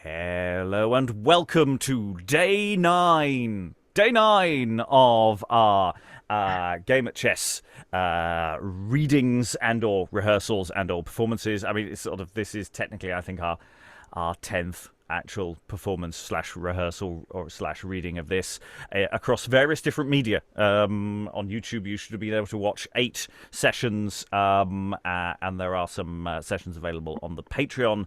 Hello and welcome to day 9 of our game at chess readings and or rehearsals and or performances. I mean, it's this is technically, I think, our 10th actual performance slash rehearsal or slash reading of this across various different media. On YouTube you should be able to watch 8 sessions, and there are some sessions available on the Patreon,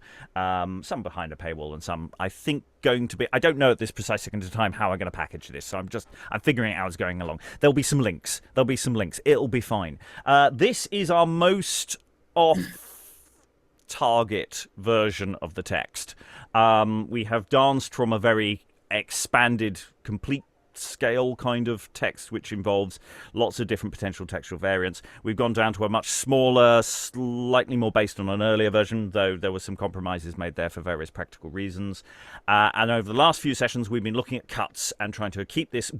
some behind a paywall and some I think going to be, I don't know at this precise second of time how I'm going to package this, so I'm figuring it out as going along. There'll be some links, it'll be fine. This is our most off target version of the text. We have danced from a very expanded, complete scale kind of text, which involves lots of different potential textual variants. We've gone down to a much smaller, slightly more based on an earlier version, though there were some compromises made there for various practical reasons. And over the last few sessions, we've been looking at cuts and trying to keep this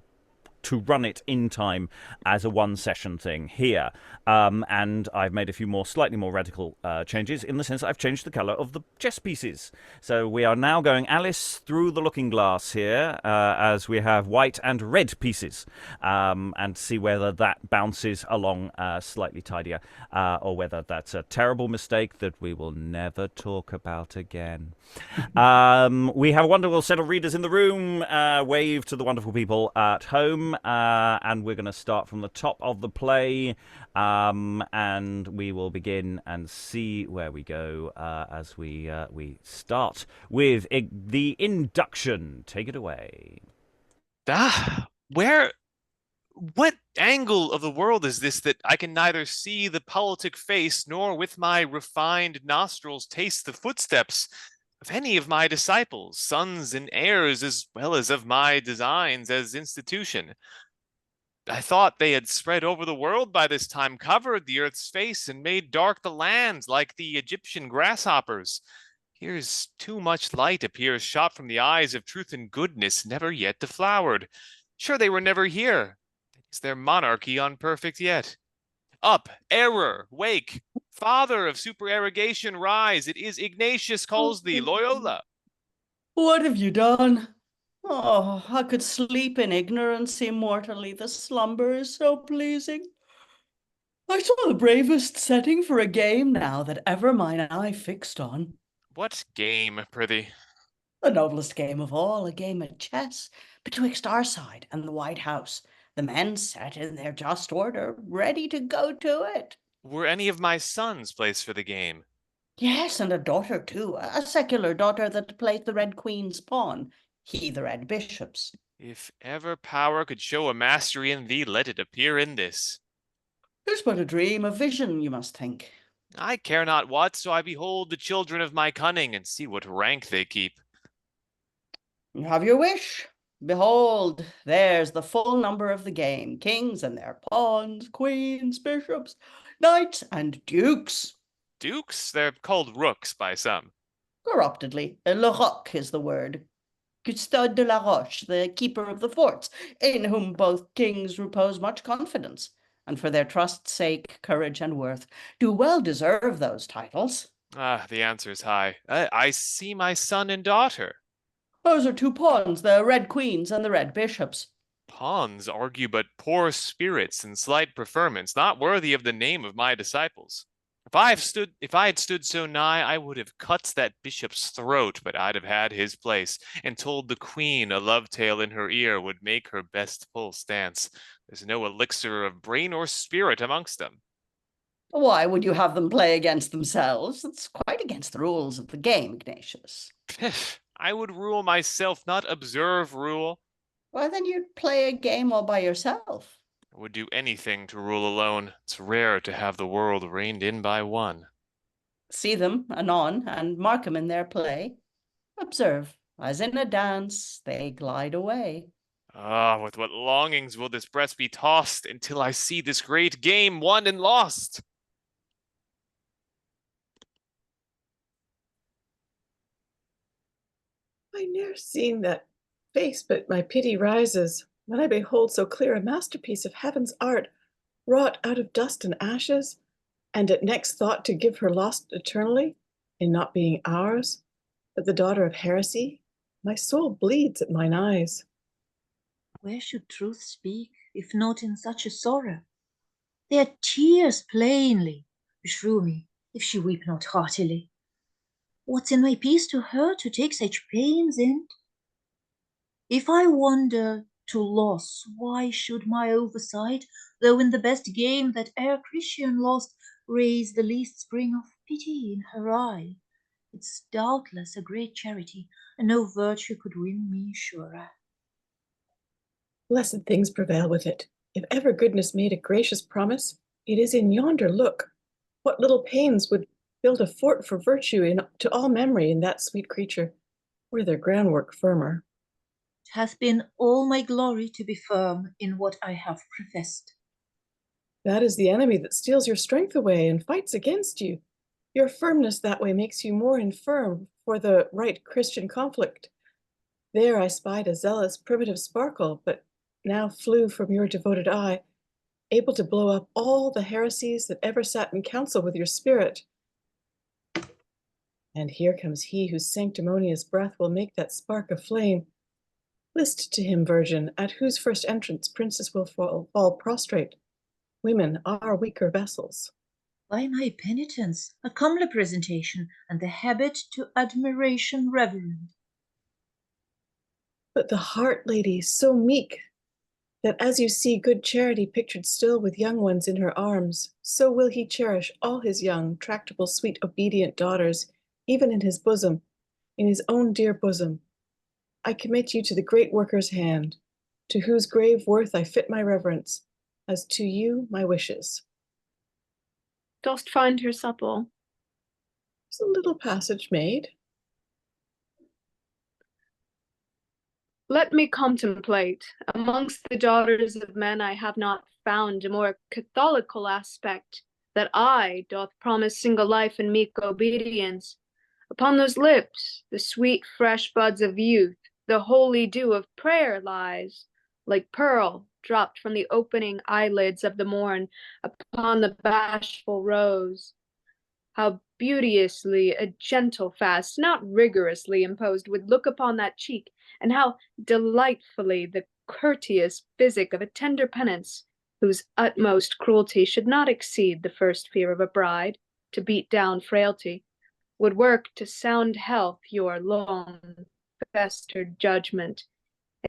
to run it in time as a one-session thing here. And I've made a few slightly more radical changes, in the sense that I've changed the colour of the chess pieces. So we are now going Alice through the looking glass here, as we have white and red pieces, and see whether that bounces along slightly tidier, or whether that's a terrible mistake that we will never talk about again. We have a wonderful set of readers in the room. Wave to the wonderful people at home. And we're going to start from the top of the play, and we will begin and see where we go as we start with the induction. Take it away. What angle of the world is this that I can neither see the politic face nor with my refined nostrils taste the footsteps of any of my disciples, sons and heirs, as well as of my designs as institution? I thought they had spread over the world by this time, covered the earth's face, and made dark the lands like the Egyptian grasshoppers. Here's too much light appears shot from the eyes of truth and goodness, never yet deflowered. Sure they were never here. Is their monarchy unperfect yet? Up, error, wake, father of supererogation, rise. It is Ignatius calls thee, Loyola. What have you done? Oh, I could sleep in ignorance immortally. The slumber is so pleasing. I saw the bravest setting for a game now that ever mine eye fixed on. What game, prithee? The noblest game of all, a game at chess, betwixt our side and the White House. The men set in their just order, ready to go to it. Were any of my sons placed for the game? Yes, and a daughter too, a secular daughter that plays the Red Queen's pawn, he the Red Bishop's. If ever power could show a mastery in thee, let it appear in this. 'Tis but a dream, a vision, you must think. I care not what, so I behold the children of my cunning, and see what rank they keep. You have your wish. Behold, there's the full number of the game. Kings and their pawns, queens, bishops, knights, and dukes. Dukes? They're called rooks by some. Corruptedly, le roc is the word. Custode de la Roche, the keeper of the forts, in whom both kings repose much confidence, and for their trust's sake, courage, and worth, do well deserve those titles. The answer's high. I see my son and daughter. Those are 2 pawns, the Red Queen's and the Red Bishop's. Pawns argue but poor spirits and slight preferments, not worthy of the name of my disciples. If I had stood so nigh, I would have cut that bishop's throat, but I'd have had his place, and told the queen a love tale in her ear would make her best full stance. There's no elixir of brain or spirit amongst them. Why would you have them play against themselves? It's quite against the rules of the game, Ignatius. I would rule myself, not observe rule. Why, then you'd play a game all by yourself. I would do anything to rule alone. It's rare to have the world reined in by one. See them anon, and mark 'em in their play. Observe, as in a dance, they glide away. With what longings will this breast be tossed until I see this great game won and lost? I ne'er seen that face, but my pity rises when I behold so clear a masterpiece of heaven's art, wrought out of dust and ashes, and at next thought to give her lost eternally, in not being ours, but the daughter of heresy? My soul bleeds at mine eyes. Where should truth speak, if not in such a sorrow? There are tears plainly, beshrew me, if she weep not heartily. What's in my peace to her to take such pains in't? If I wander to loss, why should my oversight, though in the best game that e'er Christian lost, raise the least spring of pity in her eye? It's doubtless a great charity, and no virtue could win me surer. Blessed things prevail with it. If ever goodness made a gracious promise, it is in yonder look. What little pains would build a fort for virtue to all memory in that sweet creature, were their groundwork firmer. It hath been all my glory to be firm in what I have professed. That is the enemy that steals your strength away and fights against you. Your firmness that way makes you more infirm for the right Christian conflict. There I spied a zealous primitive sparkle, but now flew from your devoted eye, able to blow up all the heresies that ever sat in council with your spirit. And here comes he whose sanctimonious breath will make that spark a flame. List to him, virgin, at whose first entrance princes will fall prostrate. Women are weaker vessels. By my penitence, a comely presentation, and the habit to admiration reverend. But the heart, lady, so meek, that as you see good charity pictured still with young ones in her arms, so will he cherish all his young, tractable, sweet, obedient daughters, even in his bosom, in his own dear bosom. I commit you to the great worker's hand, to whose grave worth I fit my reverence, as to you my wishes. Dost find her supple? There's a little passage made. Let me contemplate. Amongst the daughters of men I have not found a more catholical aspect, that I doth promise single life and meek obedience. Upon those lips, the sweet fresh buds of youth, the holy dew of prayer lies, like pearl dropped from the opening eyelids of the morn upon the bashful rose. How beauteously a gentle fast, not rigorously imposed, would look upon that cheek, and how delightfully the courteous physic of a tender penance, whose utmost cruelty should not exceed the first fear of a bride, to beat down frailty, would work to sound health your long festered judgment,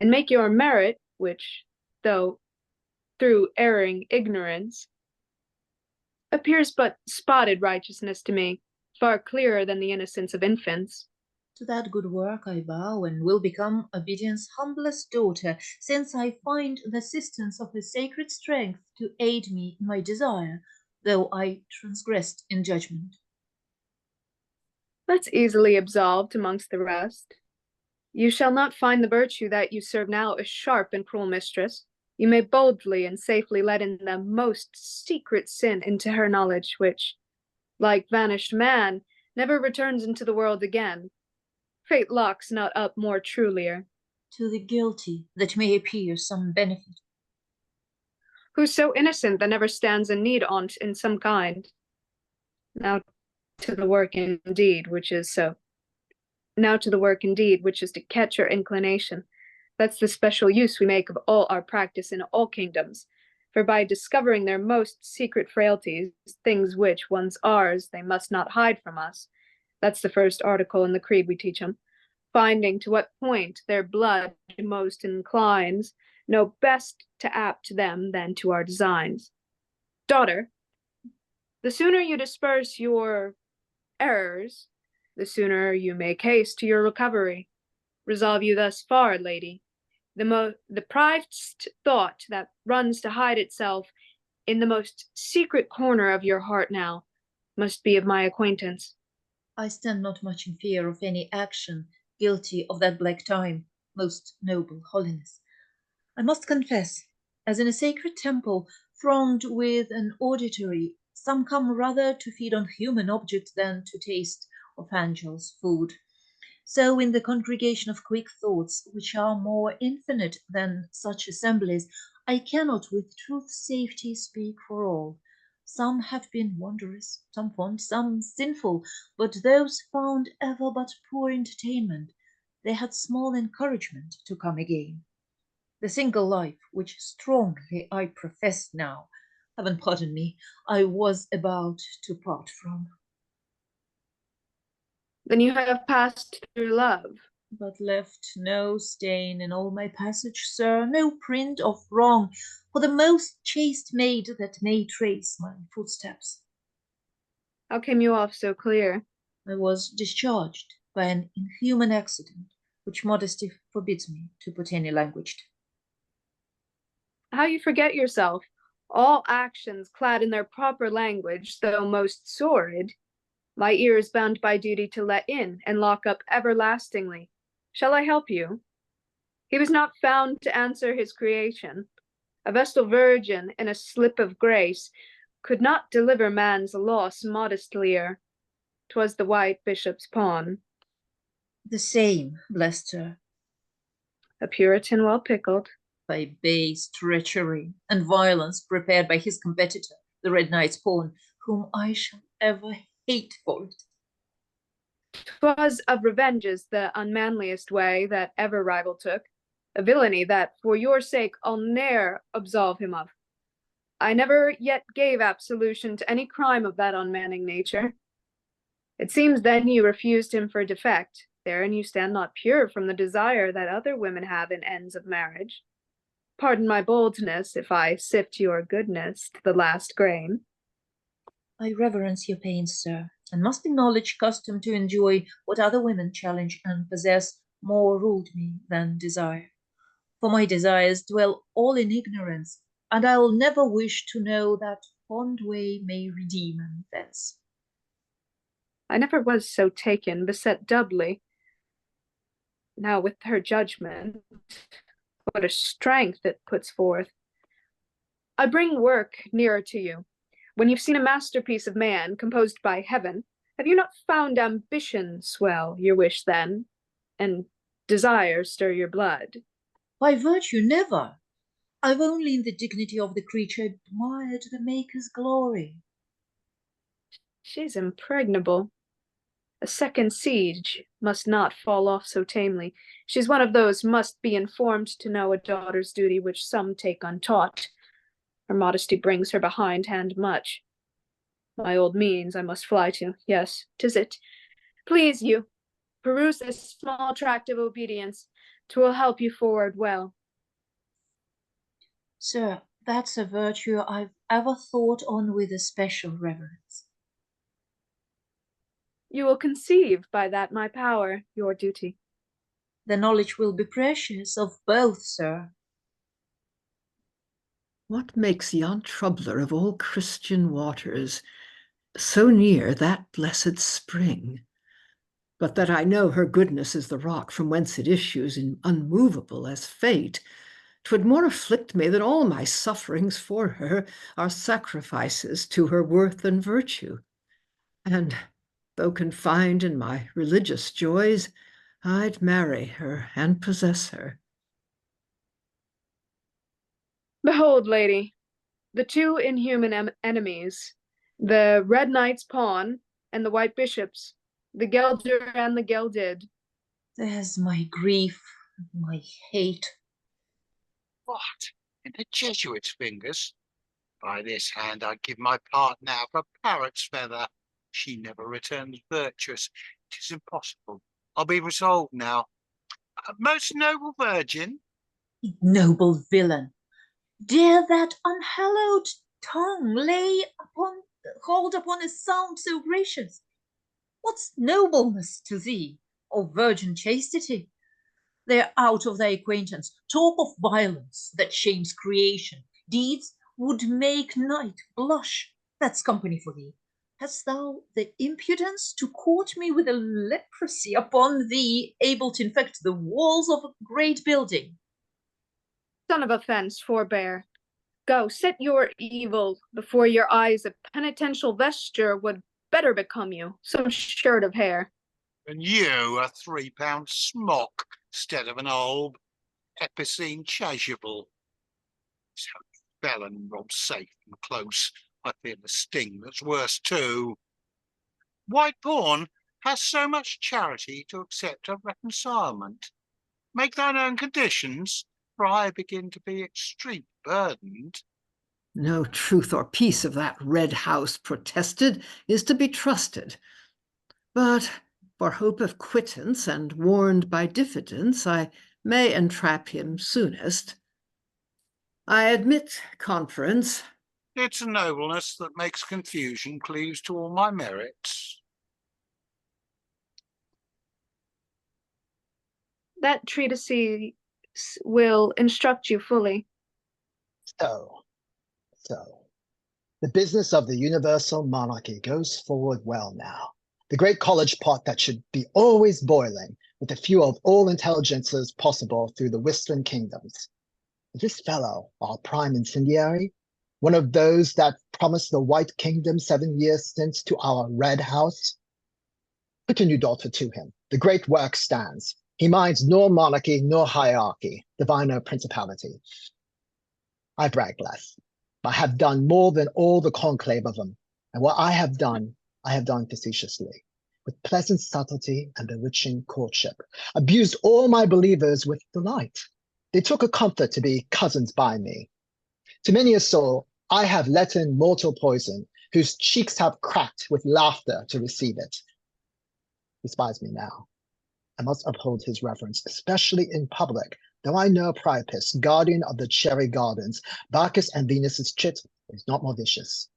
and make your merit, which, though through erring ignorance, appears but spotted righteousness to me, far clearer than the innocence of infants. To that good work I vow, and will become obedience' humblest daughter, since I find the assistance of his sacred strength to aid me in my desire, though I transgressed in judgment. That's easily absolved amongst the rest. You shall not find the virtue that you serve now a sharp and cruel mistress. You may boldly and safely let in the most secret sin into her knowledge, which, like vanished man, never returns into the world again. Fate locks not up more trulier. To the guilty that may appear some benefit. Who's so innocent that never stands in need on't in some kind? Now to the work indeed, which is to catch her inclination. That's the special use we make of all our practice in all kingdoms. For by discovering their most secret frailties, things which, once ours, they must not hide from us, that's the first article in the creed we teach them, finding to what point their blood most inclines, know best to apt them than to our designs. Daughter, the sooner you disperse your errors, the sooner you make haste to your recovery. Resolve you thus far, lady. The privest thought that runs to hide itself in the most secret corner of your heart now must be of my acquaintance. I stand not much in fear of any action guilty of that black time, most noble holiness. I must confess, as in a sacred temple thronged with an auditory, some come rather to feed on human objects than to taste of angels' food. So in the congregation of quick thoughts, which are more infinite than such assemblies, I cannot with truth's safety speak for all. Some have been wondrous, some fond, some sinful, but those found ever but poor entertainment. They had small encouragement to come again. The single life which strongly I profess now, heaven pardon me, I was about to part from. Then you have passed through love. But left no stain in all my passage, sir, no print of wrong, for the most chaste maid that may trace my footsteps. How came you off so clear? I was discharged by an inhuman accident, which modesty forbids me to put any language to. How you forget yourself, all actions clad in their proper language, though most sordid, my ear is bound by duty to let in and lock up everlastingly. Shall I help you? He was not found to answer his creation. A Vestal Virgin in a slip of grace could not deliver man's loss modestlier. 'Twas the White Bishop's pawn. The same, blessed her. A Puritan well pickled. By base treachery and violence prepared by his competitor, the Red Knight's pawn, whom I shall ever hate for it. 'Twas of revenges the unmanliest way that ever rival took, a villainy that for your sake I'll ne'er absolve him of. I never yet gave absolution to any crime of that unmanning nature. It seems then you refused him for defect, therein you stand not pure from the desire that other women have in ends of marriage. Pardon my boldness if I sift your goodness to the last grain. I reverence your pains, sir, and must acknowledge custom to enjoy what other women challenge and possess more ruled me than desire. For my desires dwell all in ignorance, and I'll never wish to know that fond way may redeem an offence. I never was so taken, beset doubly. Now with her judgment, what a strength it puts forth. I bring work nearer to you. When you've seen a masterpiece of man composed by heaven, have you not found ambition swell your wish then, and desire stir your blood? By virtue, never. I've only in the dignity of the creature admired the Maker's glory. She's impregnable. A second siege must not fall off so tamely. She's one of those must be informed to know a daughter's duty which some take untaught. Her modesty brings her behindhand much. My old means I must fly to. Yes, 'tis it. Please you, peruse this small tract of obedience. 'Twill help you forward well. Sir, that's a virtue I've ever thought on with a special reverence. You will conceive by that my power, your duty. The knowledge will be precious of both, sir. What makes yon troubler of all Christian waters so near that blessed spring? But that I know her goodness is the rock from whence it issues, in unmovable as fate, 'twould more afflict me than all my sufferings for her are sacrifices to her worth and virtue. And though confined in my religious joys, I'd marry her and possess her. Behold, lady, the two inhuman enemies, the Red Knight's pawn and the White Bishop's, the gelder and the gelded. There's my grief, my hate. What? In the Jesuit's fingers? By this hand I'd give my part now for a parrot's feather. She never returns virtuous. 'Tis impossible. I'll be resolved now. Most noble virgin. Ignoble villain! Dare that unhallowed tongue hold upon a sound so gracious? What's nobleness to thee, or virgin chastity? They're out of thy acquaintance. Talk of violence that shames creation. Deeds would make night blush. That's company for thee. Hast thou the impudence to court me with a leprosy upon thee, able to infect the walls of a great building? Son of offense, forbear. Go, set your evil before your eyes. A penitential vesture would better become you, some shirt of hair. And you a £3 smock, stead of an old epicene chasuble. So felon robs safe and close. I feel a sting that's worse too. White Pawn has so much charity to accept of reconcilement. Make thine own conditions, for I begin to be extremely burdened. No truth or peace of that red house protested is to be trusted. But for hope of quittance and warned by diffidence, I may entrap him soonest. I admit conference. It's a nobleness that makes confusion cleaves to all my merits. That treatise will instruct you fully. So, the business of the universal monarchy goes forward well now. The great college pot that should be always boiling, with a few of all intelligences possible through the whistling kingdoms. This fellow, our prime incendiary, one of those that promised the White Kingdom 7 years since to our Red House? Put a new daughter to him. The great work stands. He minds nor monarchy nor hierarchy, diviner principality. I brag less. I have done more than all the conclave of them, and what I have done facetiously, with pleasant subtlety and bewitching courtship, abused all my believers with delight. They took a comfort to be cousins by me. To many a soul I have let in mortal poison, whose cheeks have cracked with laughter to receive it. He spies me now. I must uphold his reverence, especially in public, though I know Priapus, guardian of the cherry gardens, Bacchus and Venus's chit, is not more vicious.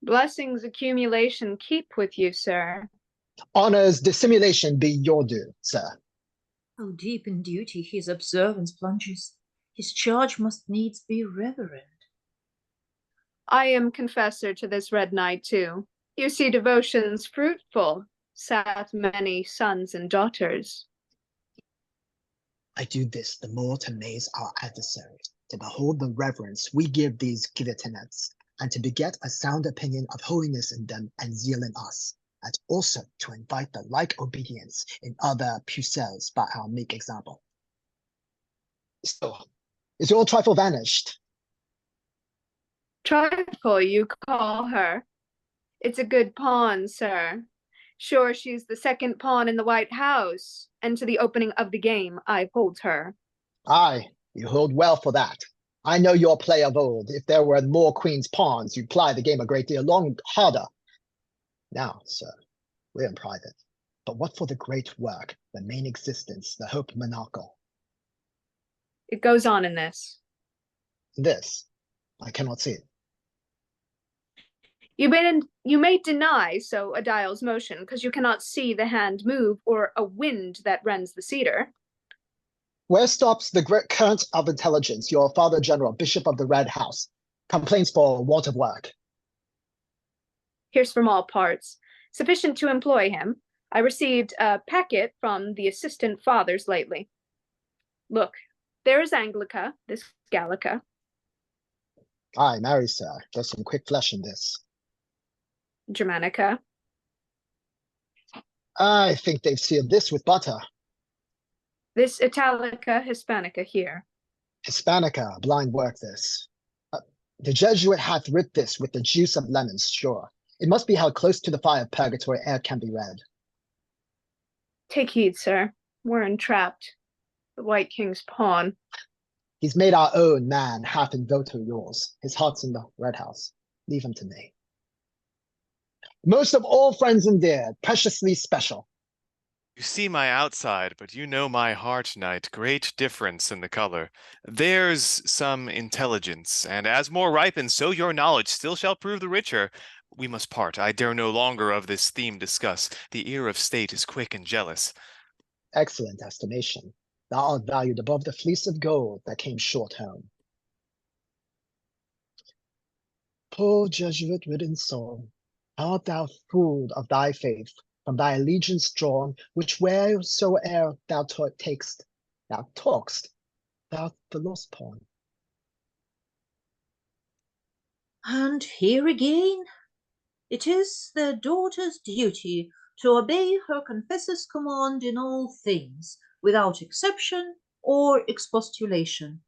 Blessings accumulation keep with you, sir. Honor's dissimulation be your due, sir. How deep in duty his observance plunges. His charge must needs be reverend. I am confessor to this red knight too. You see devotions fruitful, sat many sons and daughters. I do this the more to amaze our adversaries, to behold the reverence we give these guillotinets, and to beget a sound opinion of holiness in them and zeal in us, and also to invite the like obedience in other pucelles by our meek example. So, is your trifle vanished? Trifle, you call her? It's a good pawn, sir. Sure, she's the second pawn in the White House, and to the opening of the game I hold her. Aye, you hold well for that. I know your play of old. If there were more queen's pawns, you'd ply the game a great deal harder. Now, sir, we're in private. But what for the great work, the main existence, the hope monarchical? It goes on in this. This, I cannot see it. You may deny so a dial's motion, because you cannot see the hand move or a wind that rends the cedar. Where stops the great current of intelligence, your father general, bishop of the Red House, complains for want of work? Here's from all parts, sufficient to employ him. I received a packet from the assistant fathers lately. Look, there is Anglica, this Gallica. Aye, marry, sir, there's some quick flesh in this. Germanica. I think they've sealed this with butter. This Italica Hispanica here. Hispanica, blind work this. The Jesuit hath writ this with the juice of lemons, sure. It must be held close to the fire of purgatory ere can be read. Take heed, sir. We're entrapped. The White King's pawn. He's made our own man half in voto yours. His heart's in the Red House. Leave him to me. Most of all friends endeared, preciously special. You see my outside, but you know my heart, knight. Great difference in the color. There's some intelligence, and as more ripens, so your knowledge still shall prove the richer. We must part. I dare no longer of this theme discuss. The ear of state is quick and jealous. Excellent estimation. Thou art valued above the fleece of gold that came short home. Poor Jesuit-ridden soul, how art thou fooled of thy faith, from thy allegiance drawn, which wheresoe'er thou talk'st, thou the lost pawn. And here again, it is their daughter's duty to obey her confessor's command in all things, without exception or expostulation.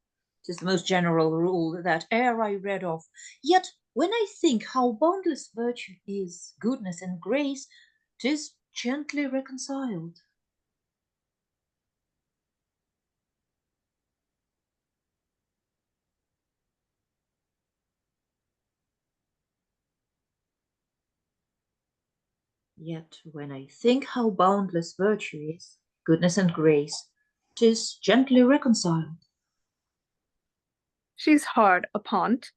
'Tis the most general rule that e'er I read of, yet When I think how boundless virtue is, goodness and grace, 'tis gently reconciled. Yet when I think how boundless virtue is, goodness and grace, 'tis gently reconciled. She's hard upon't.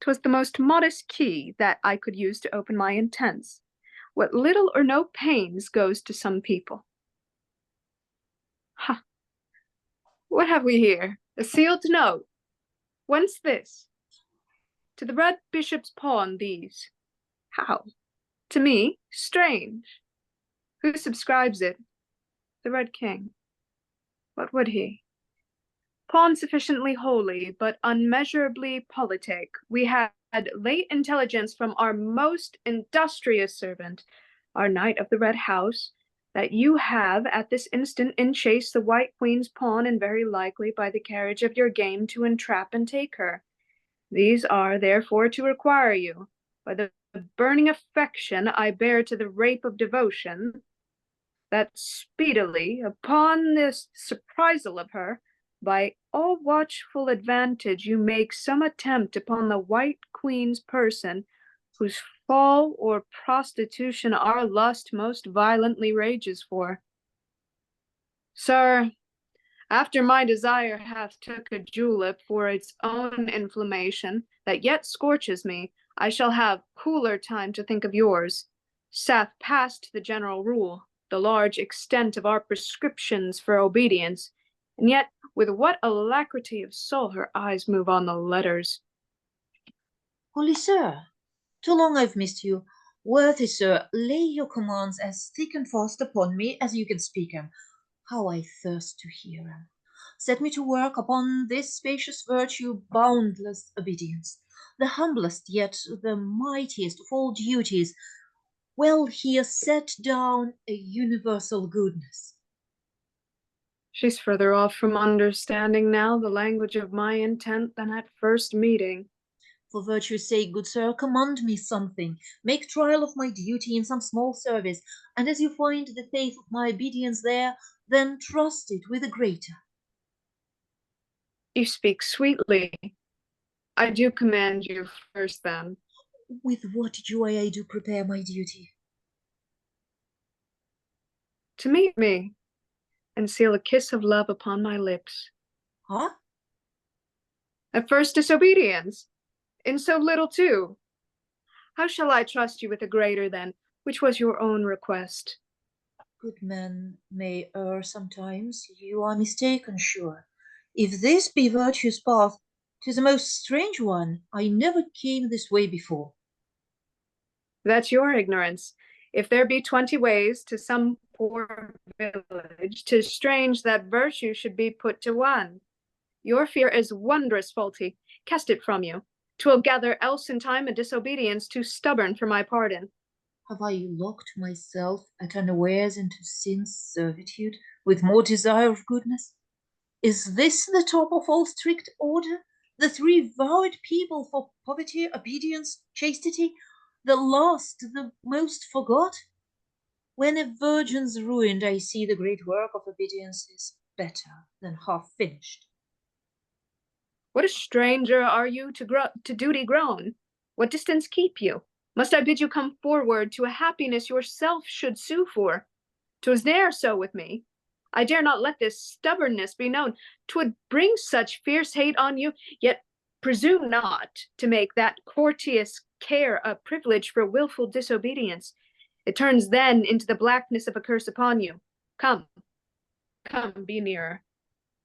'Twas the most modest key that I could use to open my intents. What little or no pains goes to some people. Ha! What have we here? A sealed note. Whence this? To the Red Bishop's pawn, these. How? To me, strange. Who subscribes it? The Red King. What would he? Pawn sufficiently holy, but unmeasurably politic. We had late intelligence from our most industrious servant, our knight of the Red House, that you have at this instant in chase the White Queen's pawn, and very likely by the carriage of your game to entrap and take her. These are therefore to require you, by the burning affection I bear to the rape of devotion, that speedily, upon this surprisal of her, by all watchful advantage you make some attempt upon the White Queen's person, whose fall or prostitution our lust most violently rages for. Sir, after my desire hath took a julep for its own inflammation, that yet scorches me, I shall have cooler time to think of yours. Sath past the general rule, the large extent of our prescriptions for obedience, and yet with what alacrity of soul her eyes move on the letters. Holy sir, too long I've missed you. Worthy sir, lay your commands as thick and fast upon me as you can speak 'em. How I thirst to hear 'em. Set me to work upon this spacious virtue, boundless obedience, the humblest yet the mightiest of all duties. Well here set down a universal goodness. She's further off from understanding now the language of my intent than at first meeting. For virtue's sake, good sir, command me something. Make trial of my duty in some small service, and as you find the faith of my obedience there, then trust it with a greater. You speak sweetly. I do command you first, then. With what joy I do prepare my duty. To meet me, and seal a kiss of love upon my lips. Huh? At first disobedience, in so little too. How shall I trust you with a greater then, which was your own request? Good men may err sometimes, you are mistaken, sure. If this be virtue's path, 'tis a most strange one. I never came this way before. That's your ignorance. If there be 20 ways to some poor village, 'tis strange that virtue should be put to one. Your fear is wondrous faulty. Cast it from you. 'Twill gather else in time a disobedience too stubborn for my pardon. Have I locked myself at unawares into sin's servitude with more desire of goodness? Is this the top of all strict order? The three vowed people for poverty, obedience, chastity, the last, the most forgot? When a virgin's ruined, I see the great work of obedience is better than half finished. What a stranger are you to duty grown? What distance keep you? Must I bid you come forward to a happiness yourself should sue for? 'Twas ne'er so with me. I dare not let this stubbornness be known. 'Twould bring such fierce hate on you, yet presume not to make that courteous care a privilege for wilful disobedience. It turns then into the blackness of a curse upon you. Come, be nearer.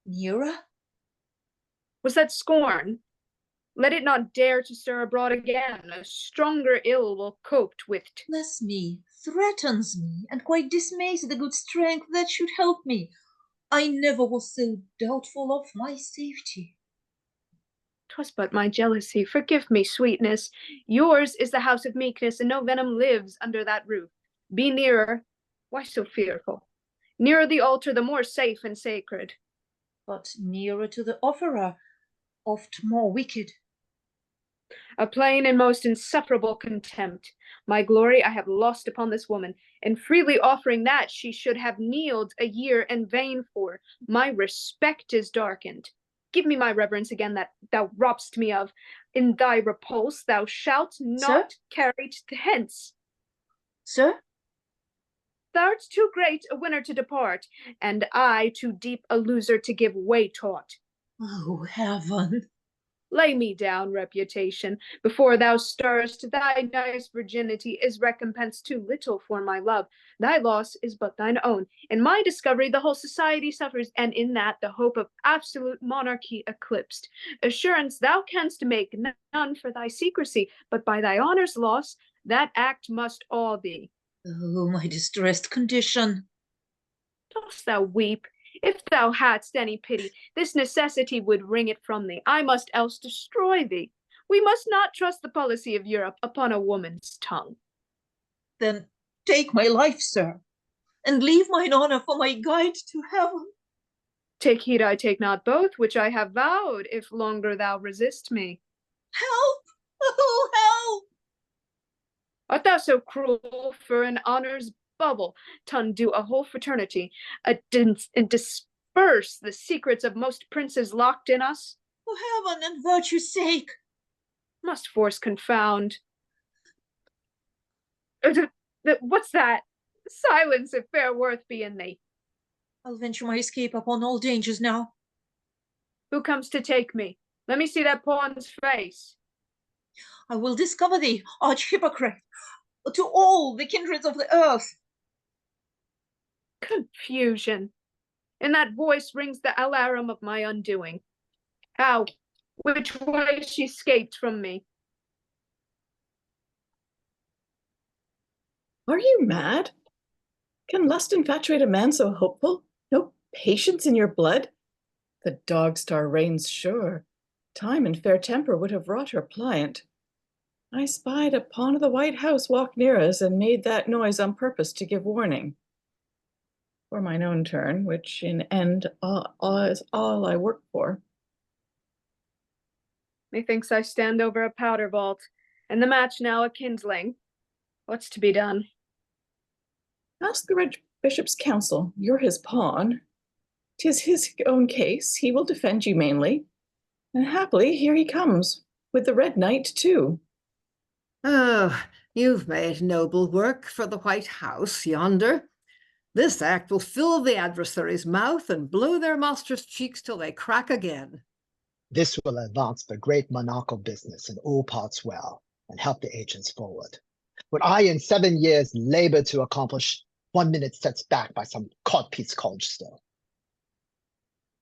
Nearer? Was that scorn? Let it not dare to stir abroad again. A stronger ill will coped with. Bless me, threatens me, and quite dismays the good strength that should help me. I never was so doubtful of my safety. 'Twas but my jealousy. Forgive me, sweetness. Yours is the house of meekness, and no venom lives under that roof. Be nearer. Why so fearful? Nearer the altar, the more safe and sacred. But nearer to the offerer, oft more wicked. A plain and most insufferable contempt. My glory I have lost upon this woman, and freely offering that she should have kneeled a year in vain for, my respect is darkened. Give me my reverence again that thou robb'st me of. In thy repulse thou shalt not carry hence. Sir? Thou'rt too great a winner to depart, and I too deep a loser to give way taught. Oh, heaven! Lay me down, reputation, before thou stirrest. Thy nice virginity is recompense too little for my love. Thy loss is but thine own. In my discovery the whole society suffers, and in that the hope of absolute monarchy eclipsed. Assurance thou canst make none for thy secrecy, but by thy honour's loss that act must all be. Oh, my distressed condition! Dost thou weep? If thou hadst any pity, this necessity would wring it from thee. I must else destroy thee. We must not trust the policy of Europe upon a woman's tongue. Then take my life, sir, and leave mine honour for my guide to heaven. Take heed I take not both, which I have vowed, if longer thou resist me. Help! Oh, help! Art thou so cruel for an honour's bubble to undo a whole fraternity, and disperse the secrets of most princes locked in us? For heaven and virtue's sake! Must force confound. What's that? Silence, if fair worth be in thee. I'll venture my escape upon all dangers now. Who comes to take me? Let me see that pawn's face. I will discover thee, arch hypocrite, to all the kindreds of the earth. Confusion. In that voice rings the alarum of my undoing. How? Which way she escaped from me? Are you mad? Can lust infatuate a man so hopeful? No patience in your blood? The dog star reigns sure. Time and fair temper would have wrought her pliant. I spied a pawn of the White House walk near us, and made that noise on purpose to give warning. For mine own turn, which in end is all I work for. Methinks I stand over a powder vault, and the match now a kindling. What's to be done? Ask the Red Bishop's counsel. You're his pawn. 'Tis his own case. He will defend you mainly. And happily here he comes, with the Red Knight too. Oh, you've made noble work for the White House yonder. This act will fill the adversary's mouth and blow their master's cheeks till they crack again. This will advance the great monarchical business in all parts well, and help the agents forward. What I in 7 years labored to accomplish, 1 minute sets back by some codpiece college still.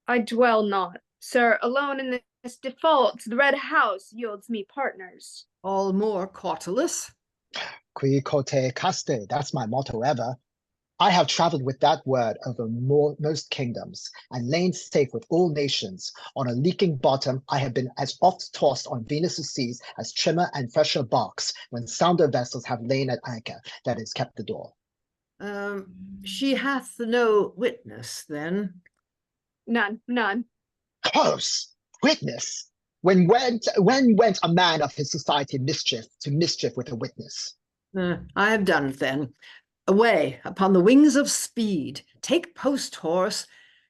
I dwell not, sir, alone in this default. The Red House yields me partners. All more cautelous. Qui cote caste, that's my motto ever. I have traveled with that word over most kingdoms, and lain safe with all nations. On a leaking bottom, I have been as oft tossed on Venus' seas as trimmer and fresher barks, when sounder vessels have lain at anchor, that is, kept the door. She hath no witness, then? None. Close! Witness! When went a man of his society to mischief with a witness? I have done it then. Away upon the wings of speed, take post horse,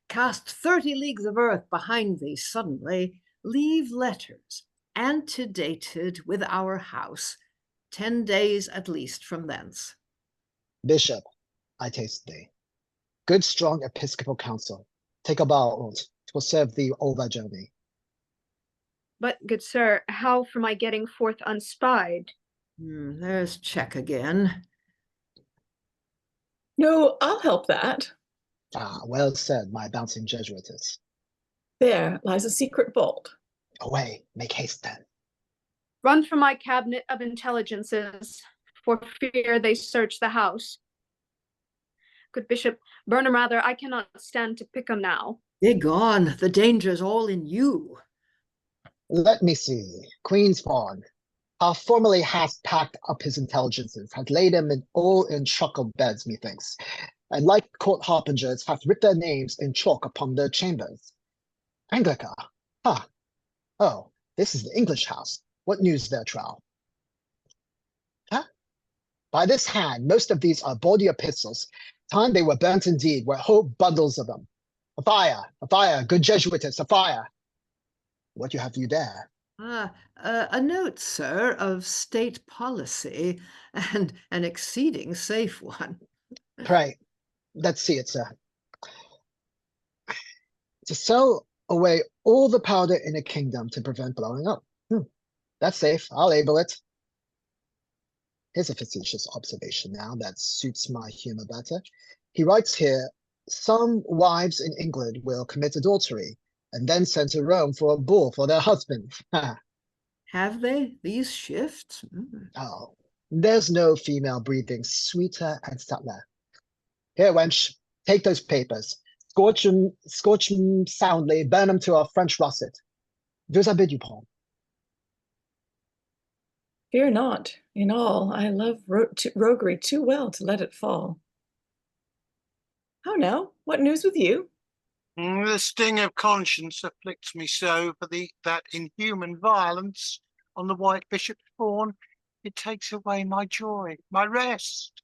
cast 30 leagues of earth behind thee suddenly, leave letters, antedated with our house, 10 days at least from thence. Bishop, I taste thee. Good strong episcopal counsel. Take a bow on't, 'twill serve thee all thy journey. But, good sir, how for my getting forth unspied? There's check again. No, I'll help that. Ah, well said, my bouncing Jesuitess. There lies a secret vault. Away, make haste then. Run from my cabinet of intelligences, for fear they search the house. Good Bishop, burn 'em rather, I cannot stand to pick 'em now. Begone, the danger's all in you. Let me see, Queen's Pawn. How formerly hast packed up his intelligences, hath laid them all in truckle beds, methinks, and like court harbingers hath writ their names in chalk upon their chambers. Anglica, oh, this is the English house. What news there, Trow? Huh? By this hand, most of these are bawdy epistles. Time they were burnt indeed, were whole bundles of them. A fire, good Jesuitess, a fire. What have you there? A note, sir, of state policy, and an exceeding safe one. Pray, let's see it, sir. To sell away all the powder in a kingdom to prevent blowing up. That's safe. I'll label it. Here's a facetious observation now that suits my humor better. He writes here, some wives in England will commit adultery and then send to Rome for a bull for their husband. Have they these shifts? Oh, there's no female breathing sweeter and subtler. Here, wench, take those papers. Scorch them soundly, burn them to a French russet. Deux habits du prendre. Fear not. In all, I love roguery too well to let it fall. How now? What news with you? The sting of conscience afflicts me so for that inhuman violence on the White Bishop's fawn. It takes away my joy, my rest.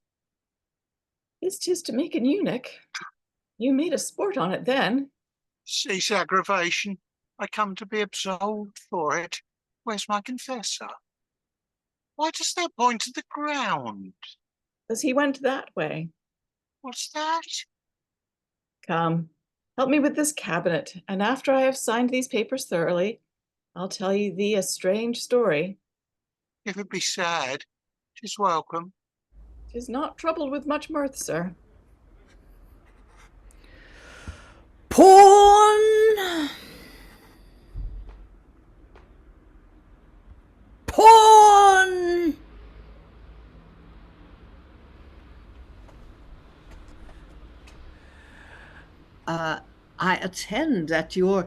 This 'tis to make an eunuch. You made a sport on it then. Cease aggravation. I come to be absolved for it. Where's my confessor? Why dost thou point to the ground? As he went that way. What's that? Come, help me with this cabinet, and after I have signed these papers thoroughly, I'll tell thee a strange story. If it be sad, 'tis welcome. 'Tis not troubled with much mirth, sir. Porn! Porn! I attend at your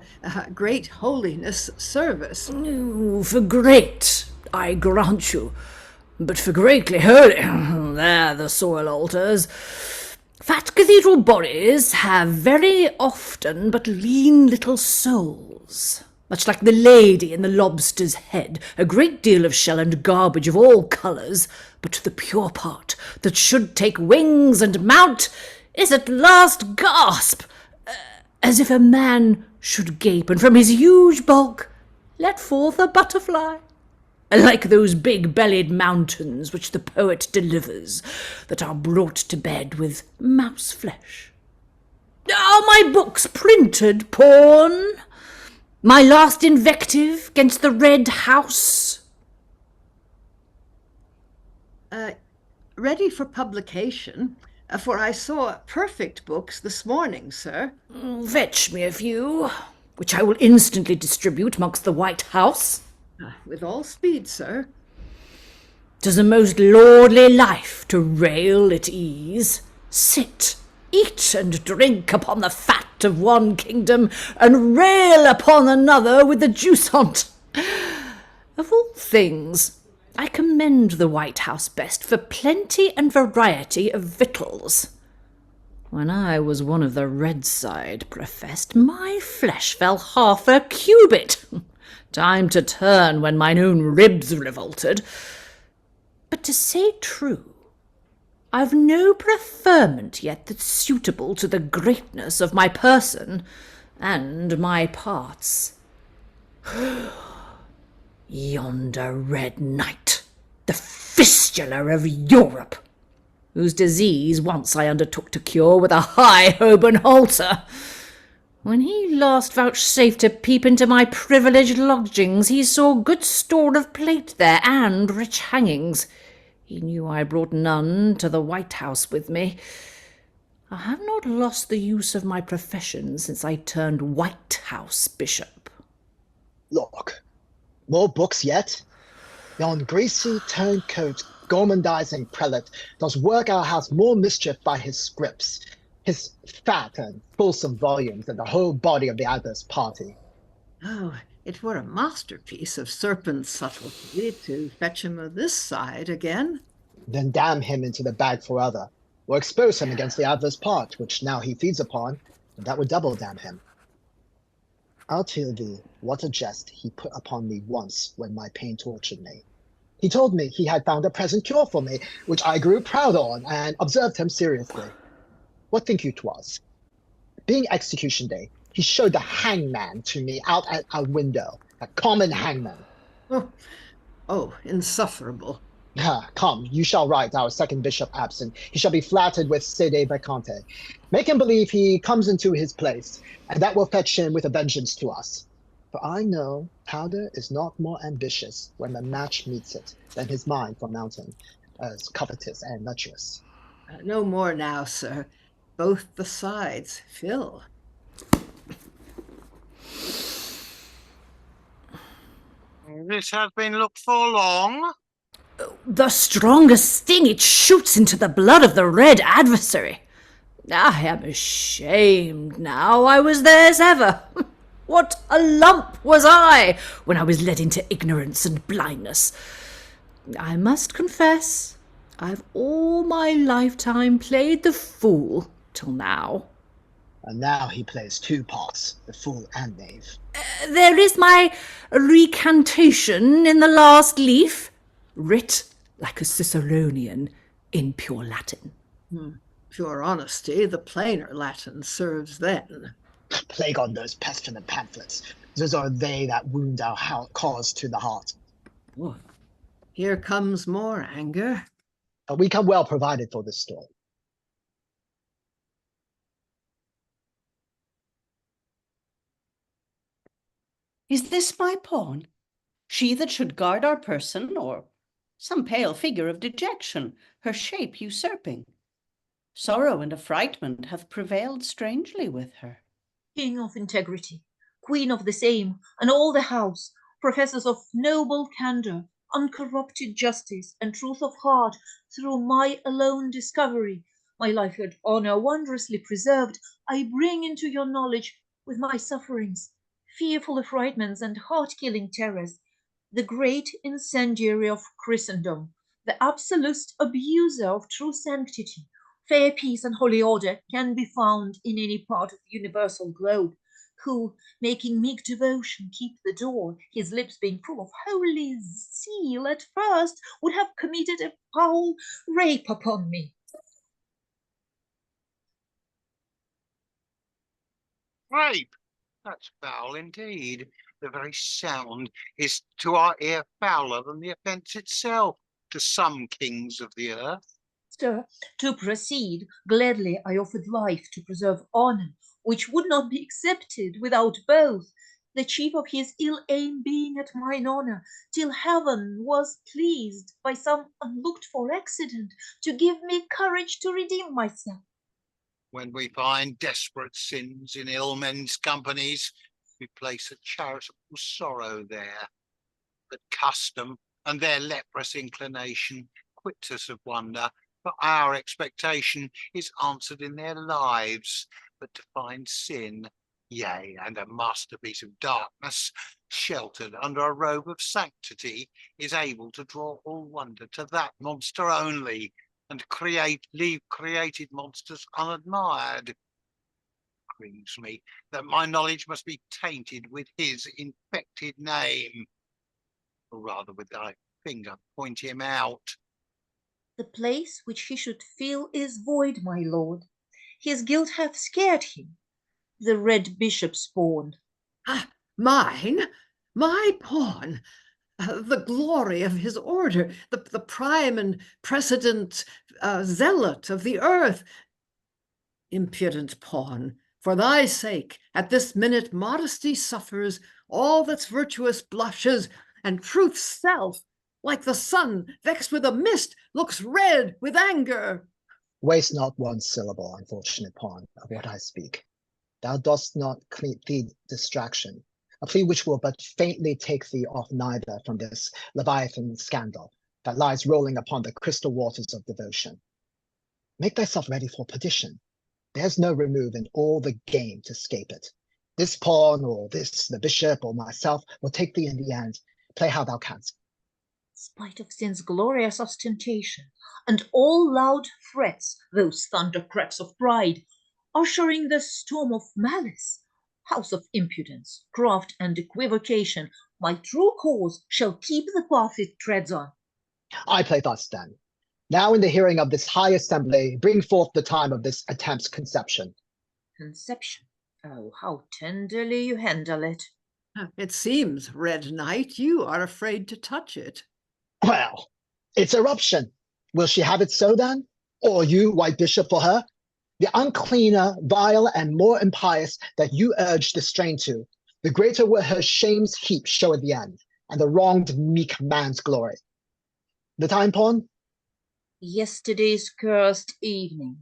great holiness service. For great, I grant you, but for greatly holy, there the soil alters. Fat cathedral bodies have very often but lean little souls, much like the lady in the lobster's head, a great deal of shell and garbage of all colours, but the pure part that should take wings and mount is at last gasp, as if a man should gape, and from his huge bulk let forth a butterfly, like those big-bellied mountains which the poet delivers, that are brought to bed with mouse-flesh. Are my books printed, Porn? My last invective against the Red House? Ready for publication, for I saw perfect books this morning, sir. Fetch me a few, which I will instantly distribute amongst the White House. With all speed, sir. 'Tis a most lordly life to rail at ease, sit, eat and drink upon the fat of one kingdom, and rail upon another with the juice on't. Of all things, I commend the White House best for plenty and variety of victuals. When I was one of the red side professed, my flesh fell half a cubit. Time to turn when mine own ribs revolted. But to say true, I've no preferment yet that's suitable to the greatness of my person and my parts. Yonder Red Knight, the fistula of Europe, whose disease once I undertook to cure with a high Holborn halter. When he last vouchsafed to peep into my privileged lodgings, he saw good store of plate there, and rich hangings. He knew I brought none to the White House with me. I have not lost the use of my profession since I turned White House bishop. Look, more books yet? Yon greasy turncoat gormandizing prelate does work our house more mischief by his scripts, his fat and fulsome volumes, and the whole body of the adverse party. Oh, it were a masterpiece of serpent subtlety to fetch him of this side again. Then damn him into the bag forever, or expose him against the adverse part, which now he feeds upon, and that would double damn him. I'll tell thee what a jest he put upon me once when my pain tortured me. He told me he had found a present cure for me, which I grew proud on, and observed him seriously. What think you 'twas? Being execution day, he showed the hangman to me out at a window, a common hangman. Oh, insufferable. Come, you shall write our second bishop absent. He shall be flattered with sede vacante. Make him believe he comes into his place, and that will fetch him with a vengeance to us. For I know powder is not more ambitious when the match meets it than his mind for mountain, as covetous and lecherous. No more now, sir. Both the sides fill. This has been looked for long. The strongest sting, it shoots into the blood of the red adversary. I am ashamed now I was theirs ever. What a lump was I when I was led into ignorance and blindness. I must confess, I've all my lifetime played the fool till now. And now he plays two parts, the fool and knave. There is my recantation in the last leaf, writ like a Ciceronian in pure Latin. Pure honesty, the plainer Latin serves then. Plague on those pestilent pamphlets. Those are they that wound our cause to the heart. Oh, here comes more anger. We come well provided for this story. Is this my pawn? She that should guard our person, or some pale figure of dejection, her shape usurping? Sorrow and affrightment hath prevailed strangely with her. King of integrity, queen of the same, and all the house, professors of noble candour, uncorrupted justice, and truth of heart, through my alone discovery, my life and honour wondrously preserved, I bring into your knowledge with my sufferings, fearful affrightments and heart-killing terrors, the great incendiary of Christendom, the absolute abuser of true sanctity. Fair peace and holy order can be found in any part of the universal globe, who, making meek devotion keep the door, his lips being full of holy zeal, at first would have committed a foul rape upon me. Rape? That's foul indeed. The very sound is to our ear fouler than the offence itself to some kings of the earth. Sir, to proceed, gladly I offered life to preserve honour, which would not be accepted without both, the chief of his ill aim being at mine honour, till heaven was pleased by some unlooked-for accident to give me courage to redeem myself. When we find desperate sins in ill men's companies, we place a charitable sorrow there. But custom and their leprous inclination quits us of wonder, for our expectation is answered in their lives. But to find sin, yea, and a masterpiece of darkness, sheltered under a robe of sanctity, is able to draw all wonder to that monster only, and leave created monsters unadmired. Grieves me that my knowledge must be tainted with his infected name. Or rather with thy finger point him out. The place which he should fill is void, my lord. His guilt hath scared him. The red bishop spawned. Mine? My pawn? The glory of his order, the prime and precedent zealot of the earth. Impudent pawn, for thy sake, at this minute modesty suffers, all that's virtuous blushes, and truth's self, like the sun vexed with a mist, looks red with anger. Waste not one syllable, unfortunate pawn, of what I speak. Thou dost not plead distraction, a plea which will but faintly take thee off neither from this Leviathan scandal that lies rolling upon the crystal waters of devotion. Make thyself ready for perdition. There's no remove in all the game to scape it. This pawn, or this, the bishop, or myself, will take thee in the end. Play how thou canst. Spite of sin's glorious ostentation, and all loud threats, those thunder cracks of pride, ushering the storm of malice, House of impudence, craft, and equivocation, my true cause shall keep the path it treads on. I play thus then. Now in the hearing of this high assembly, bring forth the time of this attempt's conception. Conception? Oh, how tenderly you handle it. It seems, Red Knight, you are afraid to touch it. Well, it's eruption. Will she have it so then? Or you, White Bishop, for her? The uncleaner, vile, and more impious that you urge the strain to, the greater will her shame's heap show at the end, and the wronged meek man's glory. The time, pawn? Yesterday's cursed evening.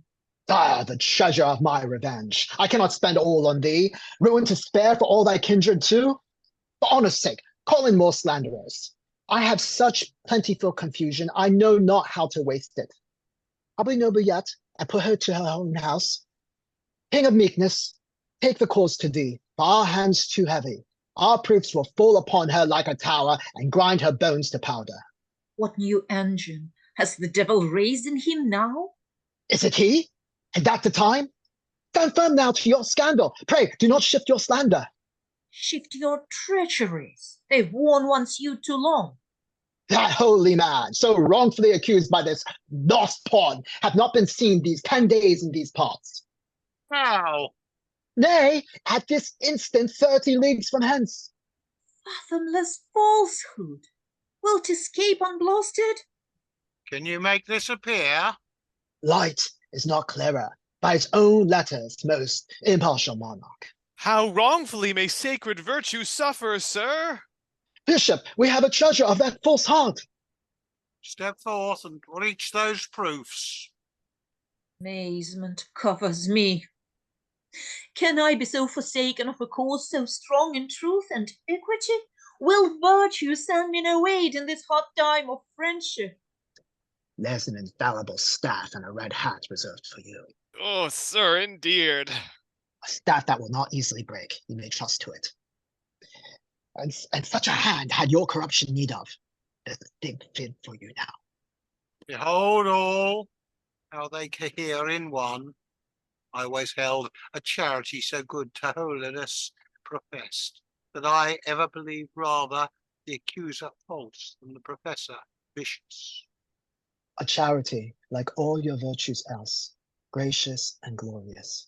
Ah, the treasure of my revenge. I cannot spend all on thee, ruin to spare for all thy kindred too. For honour's sake, call in more slanderers. I have such plentiful confusion, I know not how to waste it. Probably noble yet, and put her to her own house. King of meekness, take the cause to thee, for our hands too heavy. Our proofs will fall upon her like a tower, and grind her bones to powder. What new engine has the devil raised in him now? Is it he? And that the time? Stand firm now to your scandal. Pray, do not shift your slander. Shift your treacheries. They've worn once you too long. That holy man, so wrongfully accused by this lost pawn, hath not been seen these 10 days in these parts. How? Nay, at this instant 30 leagues from hence. Fathomless falsehood. Wilt escape unblasted? Can you make this appear? Light is not clearer. By its own letters, most impartial monarch. How wrongfully may sacred virtue suffer, sir? Bishop, we have a treasure of that false heart. Step forth and reach those proofs. Amazement covers me. Can I be so forsaken of a cause so strong in truth and equity? Will virtue send me no aid in this hot time of friendship? There's an infallible staff and a red hat reserved for you. Oh, sir, indeed. A staff that will not easily break, you may trust to it. And such a hand had your corruption need of. There's a big fib for you now. Behold all, how they cohere in one. I always held a charity so good to holiness professed, that I ever believed rather the accuser false than the professor vicious. A charity, like all your virtues else, gracious and glorious.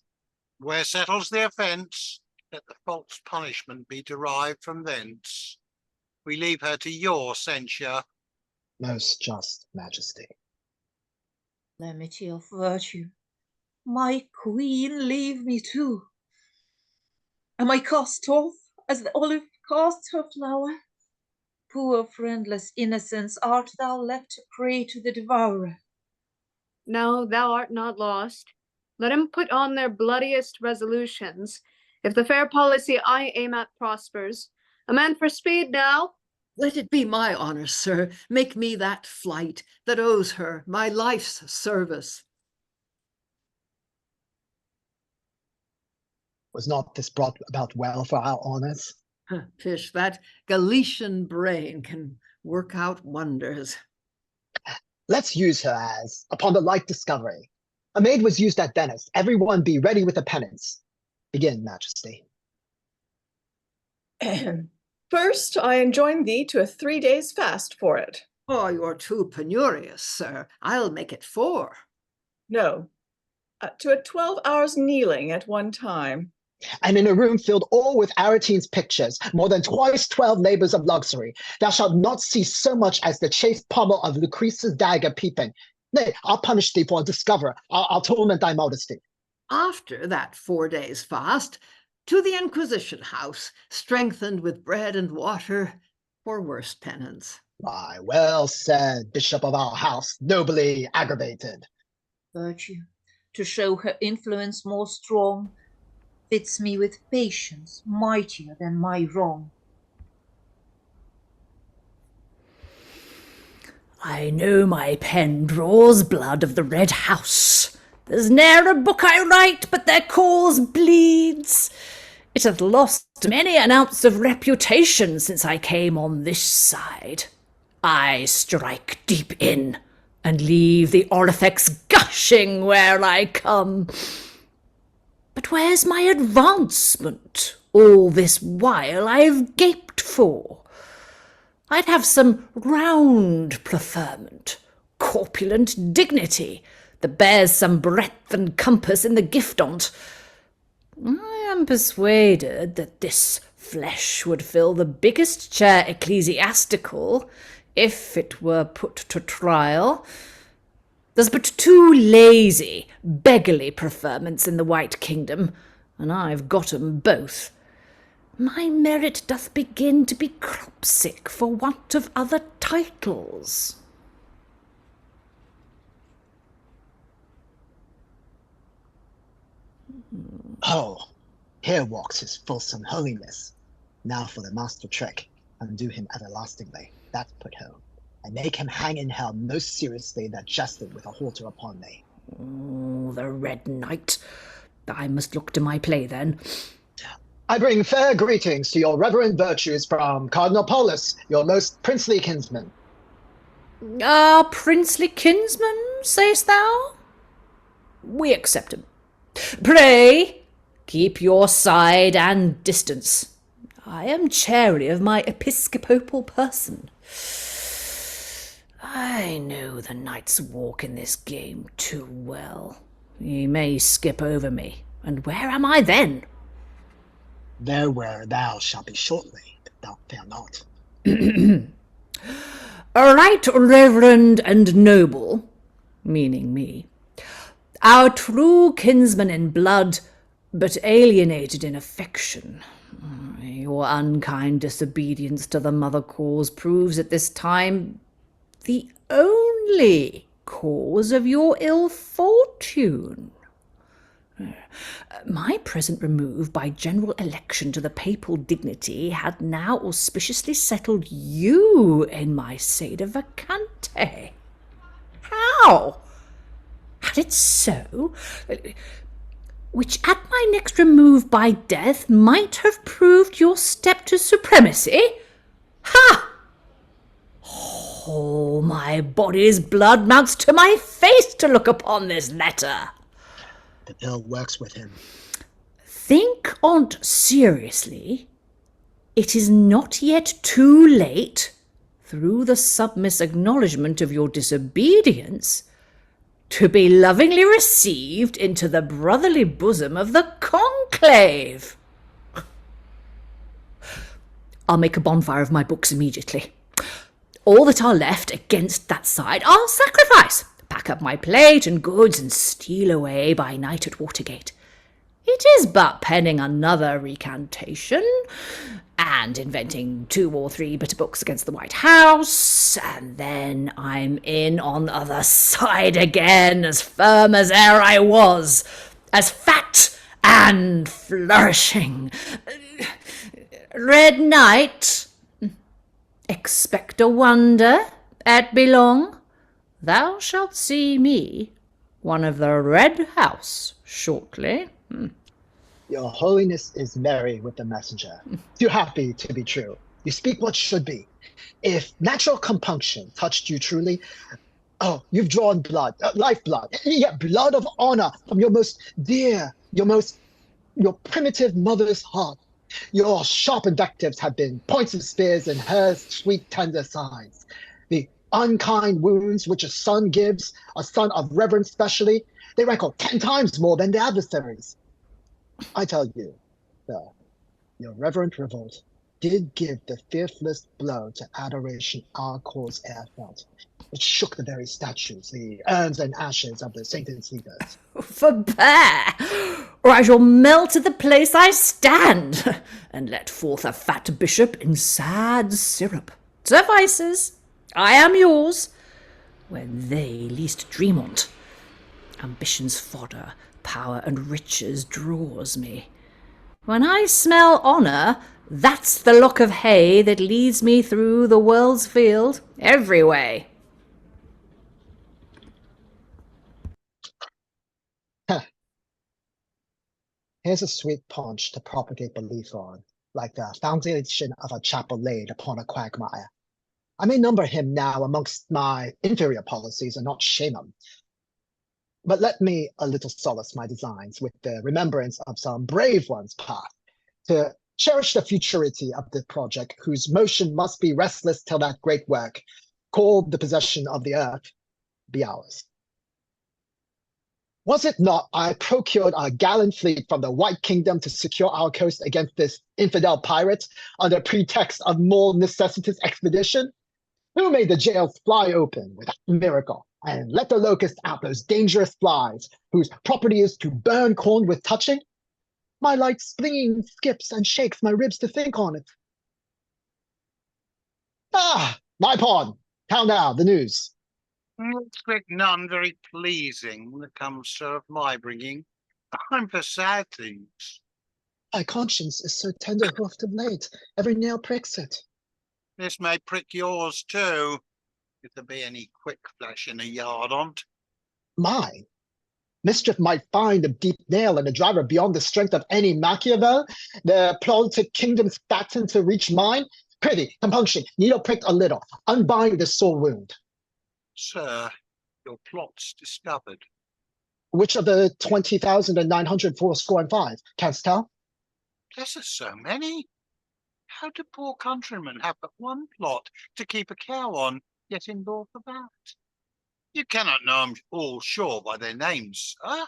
Where settles the offence, let the false punishment be derived from thence. We leave her to your censure. Most just majesty. Calamity of virtue. My queen, leave me too. Am I cast off as the olive casts her flower? Poor friendless innocence, art thou left to prey to the devourer? No, thou art not lost. Let him put on their bloodiest resolutions. If the fair policy I aim at prospers, a man for speed now. Let it be my honour, sir. Make me that flight that owes her my life's service. Was not this brought about well for our honours? Fish, that Galician brain can work out wonders. Let's use her as, upon the like discovery. A maid was used at Venice. Everyone be ready with a penance. Begin, Majesty. First, I enjoin thee to a 3 days fast for it. Oh, you're too penurious, sir. I'll make it 4. No, to a 12 hours kneeling at one time. And in a room filled all with Aretine's pictures, more than twice 12 labours of luxury, thou shalt not see so much as the chased pommel of Lucrece's dagger peeping. Nay, I'll punish thee for a discoverer. I'll torment thy modesty. After that 4 days fast, to the Inquisition house, strengthened with bread and water, for worse penance. Why, well said, Bishop of our house, nobly aggravated. Virtue, to show her influence more strong, fits me with patience mightier than my wrong. I know my pen draws blood of the Red House. There's ne'er a book I write but their cause bleeds. It hath lost many an ounce of reputation since I came on this side. I strike deep in, and leave the orifex gushing where I come. But where's my advancement? all this while I've gaped for. I'd have some round preferment, corpulent dignity, that bears some breadth and compass in the gift on't. I am persuaded that this flesh would fill the biggest chair ecclesiastical, if it were put to trial. There's but 2 lazy, beggarly preferments in the White Kingdom, and I've got 'em both. My merit doth begin to be crop-sick for want of other titles. Oh, here walks his fulsome holiness. Now for the master trick, undo him everlastingly. That's put home. And make him hang in hell most seriously that jested with a halter upon me. Oh, the Red Knight. I must look to my play then. I bring fair greetings to your reverend virtues from Cardinal Paulus, your most princely kinsman. Our princely kinsman, sayest thou? We accept him. Pray, keep your side and distance. I am chary of my episcopal person. I know the knight's walk in this game too well. He may skip over me, and where am I then? There where thou shalt be shortly, if thou fail not. Right reverend and noble, meaning me, our true kinsman in blood, but alienated in affection. Your unkind disobedience to the mother cause proves at this time the only cause of your ill fortune. My present remove by general election to the papal dignity had now auspiciously settled you in my sede vacante. How? Had it so? Which at my next remove by death might have proved your step to supremacy? Ha! Oh, my body's blood mounts to my face to look upon this letter. The bill works with him. Think on't seriously. It is not yet too late, through the submiss acknowledgment of your disobedience, to be lovingly received into the brotherly bosom of the conclave. I'll make a bonfire of my books immediately. All that are left against that side I'll sacrifice, pack up my plate and goods, and steal away by night at Watergate. It is but penning another recantation, and inventing 2 or 3 bitter books against the White House, and then I'm in on the other side again, as firm as e'er I was, as fat and flourishing. Red Knight, expect a wonder at belong. Thou shalt see me, one of the Red House, shortly. Your holiness is merry with the messenger. Too happy to be true. You speak what should be. If natural compunction touched you truly, oh, you've drawn blood, lifeblood, yeah, blood of honor from your most dear, your primitive mother's heart. Your sharp invectives have been points of spears in her sweet tender sides. The unkind wounds which a son gives, a son of reverence specially, they rankle 10 times more than the adversaries. I tell you, though, your reverent revolt did give the fearfullest blow to adoration our cause e'er felt. It shook the very statues, the urns and ashes of the sainted sleepers. Forbear, or I shall melt at the place I stand, and let forth a fat bishop in sad syrup. Suffices, I am yours, when they least dream on't. Ambition's fodder, power and riches draws me. When I smell honour, that's the lock of hay that leads me through the world's field, every way. Here's a sweet paunch to propagate belief on, like the foundation of a chapel laid upon a quagmire. I may number him now amongst my inferior policies and not shame him. But let me a little solace my designs with the remembrance of some brave ones past, to Cherish the futurity of the project, whose motion must be restless till that great work, called the possession of the earth, be ours. Was it not I procured a gallant fleet from the White Kingdom to secure our coast against this infidel pirate under pretext of more necessitous expedition? Who made the jails fly open without miracle, and let the locusts out those dangerous flies, whose property is to burn corn with touching? My light spleen skips and shakes my ribs to think on it. Ah, my pawn! How now, the news? Expect none very pleasing when it comes to of my bringing. I'm for sad things. My conscience is so tender-hoofed of late, every nail pricks it. This may prick yours too, if there be any quick flesh in the yard on't. Mine? Mischief might find a deep nail in a driver beyond the strength of any Machiavel, the politic kingdoms fatten to reach mine. Prithee, compunction, needle pricked a little, unbind the sore wound. Sir, your plot's discovered. Which of the 20,945 canst tell? Bless us, so many. How do poor countrymen have but one plot to keep a cow on, yet in north about? You cannot know 'em all sure by their names, sir.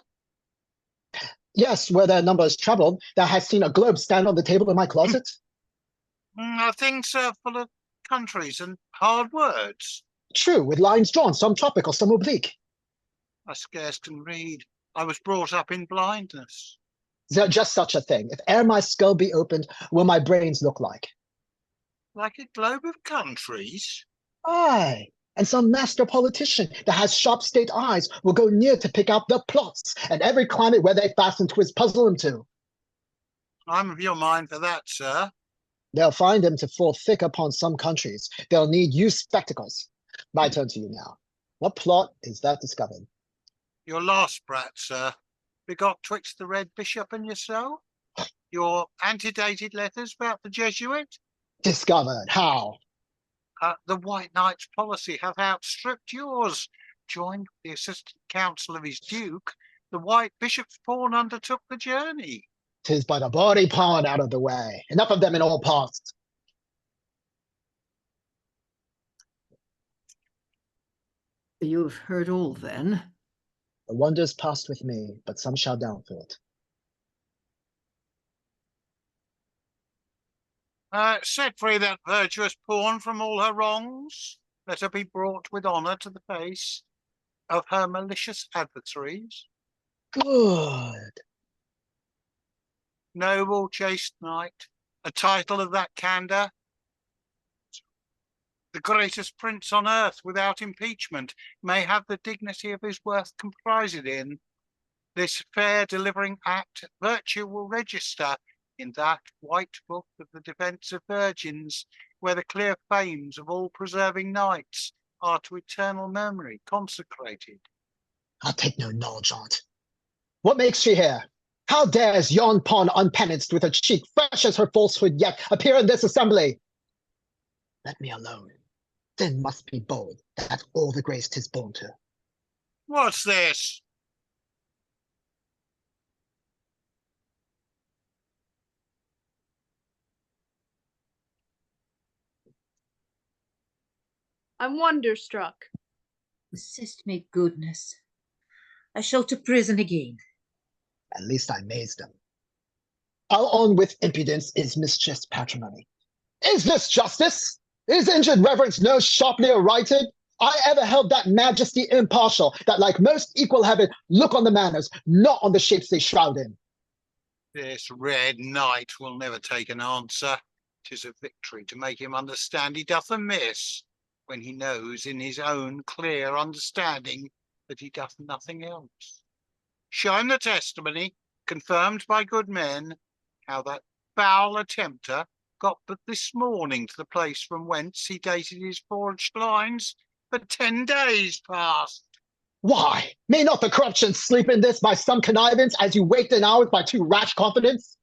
Yes, where their number is trebled, thou hast seen a globe stand on the table in my closet. Are things full of countries and hard words? True, with lines drawn, some tropical, some oblique. I scarce can read. I was brought up in blindness. Just such a thing. If e'er my skull be opened, will my brains look like? Like a globe of countries? Aye, and some master politician that has sharp state eyes will go near to pick out the plots, and every climate where they fasten 'twiz puzzle him to. I'm of your mind for that, sir. They'll find him to fall thick upon some countries. They'll need used spectacles. My turn to you now. What plot is that discovered? Your last brat, sir, begot twixt the Red Bishop and yourself? Your antedated letters about the Jesuit? Discovered? How? The White Knight's policy hath outstripped yours. Joined with the assistant counsel of his duke, the White Bishop's pawn undertook the journey. 'Tis but a body pawn out of the way. Enough of them in all parts. You've heard all, then? The wonders passed with me, but some shall down for it. Set free that virtuous pawn from all her wrongs. Let her be brought with honour to the face of her malicious adversaries. Good. Noble, chaste knight, a title of that candour. The greatest prince on earth without impeachment may have the dignity of his worth comprised in. This fair delivering act virtue will register in that white book of the defence of virgins, where the clear fames of all preserving knights are to eternal memory consecrated. I'll take no knowledge on't. What makes she here? How dares yon pawn unpenanced with her cheek fresh as her falsehood yet appear in this assembly? Let me alone. Then must be bold, that all the grace 'tis born to. What's this? I'm wonderstruck. Assist me, goodness. I shall to prison again. At least I mazed them. I'll own with impudence is mischief's patrimony. Is this justice? Is injured reverence no sharply arighted? I ever held that majesty impartial, that like most equal heaven, look on the manners, not on the shapes they shroud in. This red knight will never take an answer. 'Tis a victory to make him understand he doth amiss, when he knows in his own clear understanding that he doth nothing else. Show him the testimony, confirmed by good men, how that foul attempter got but this morning to the place from whence he dated his forged lines for 10 days past. Why, may not the corruption sleep in this by some connivance, as you waked in ours by too rash confidence?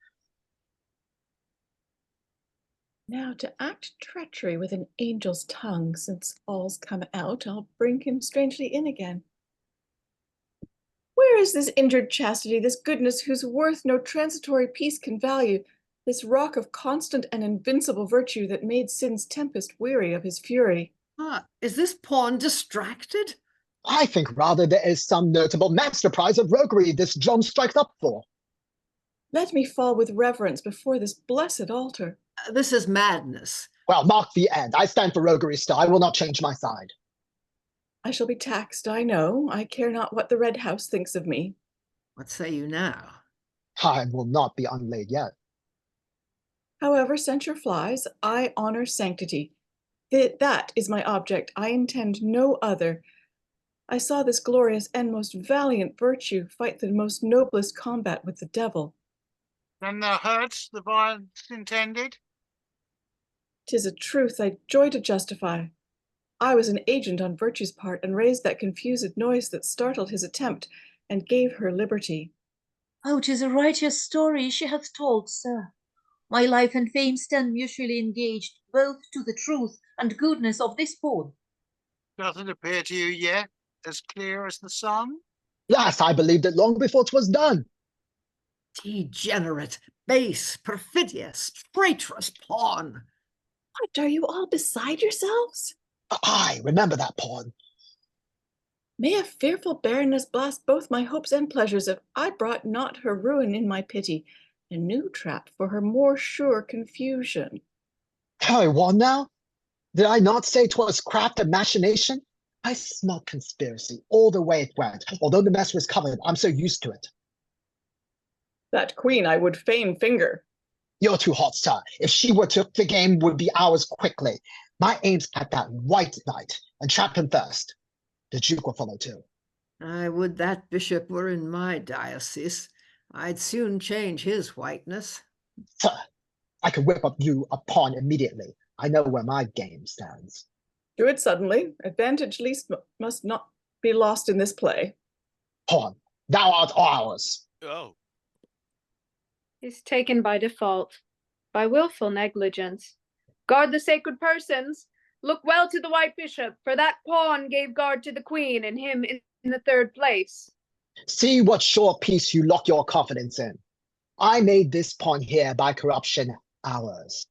Now to act treachery with an angel's tongue, since all's come out, I'll bring him strangely in again. Where is this injured chastity, this goodness whose worth no transitory peace can value? This rock of constant and invincible virtue that made sin's tempest weary of his fury. Is this pawn distracted? I think rather there is some notable master prize of roguery this John strikes up for. Let me fall with reverence before this blessed altar. This is madness. Well, mark the end. I stand for roguery still. I will not change my side. I shall be taxed, I know. I care not what the Red House thinks of me. What say you now? I will not be unlaid yet. However censure flies, I honor sanctity. That is my object. I intend no other. I saw this glorious and most valiant virtue fight the most noblest combat with the devil. Then thou heardst the violence intended? 'Tis a truth I joy to justify. I was an agent on virtue's part, and raised that confused noise that startled his attempt, and gave her liberty. Oh, 'tis a righteous story she hath told, sir. My life and fame stand mutually engaged, both to the truth and goodness of this pawn. Doth it appear to you yet as clear as the sun? Yes, I believed it long before 'twas done. Degenerate, base, perfidious, traitorous pawn. What, are you all beside yourselves? Aye, remember that pawn. May a fearful barrenness blast both my hopes and pleasures if I brought not her ruin in my pity, a new trap for her more sure confusion. Hey, what now? Did I not say 'twas craft and machination? I smelled conspiracy all the way it went. Although the mess was covered, I'm so used to it. That queen I would fain finger. You're too hot, sir. If she were to, the game would be ours quickly. My aim's at that white knight, and trap him first. The Duke will follow too. I would that bishop were in my diocese. I'd soon change his whiteness. Sir, I could whip up you a pawn immediately. I know where my game stands. Do it suddenly. Advantage least must not be lost in this play. Pawn, thou art ours. Oh. Is taken by default, by willful negligence. Guard the sacred persons. Look well to the white bishop, for that pawn gave guard to the queen, and him in the third place. See what sure peace you lock your confidence in. I made this pawn here by corruption ours,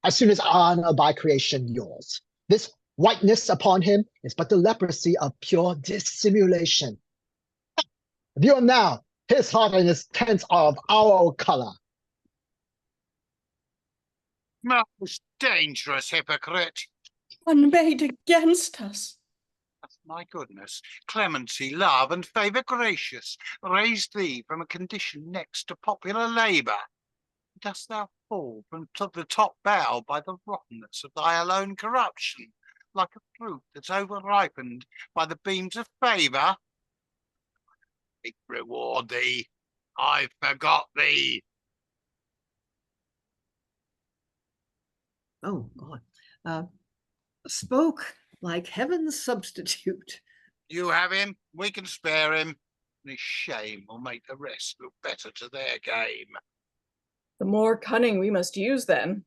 as soon as honor by creation yours. This whiteness upon him is but the leprosy of pure dissimulation. View him now. His heart and his tents are of our color. Most dangerous hypocrite. One made against us. My goodness, clemency, love, and favour gracious raised thee from a condition next to popular labour. Dost thou fall from the top bough by the rottenness of thy alone corruption, like a fruit that's over-ripened by the beams of favour? I reward thee. I forgot thee. Oh, God. Spoke like heaven's substitute. You have him, we can spare him, and his shame will make the rest look better to their game. The more cunning we must use then.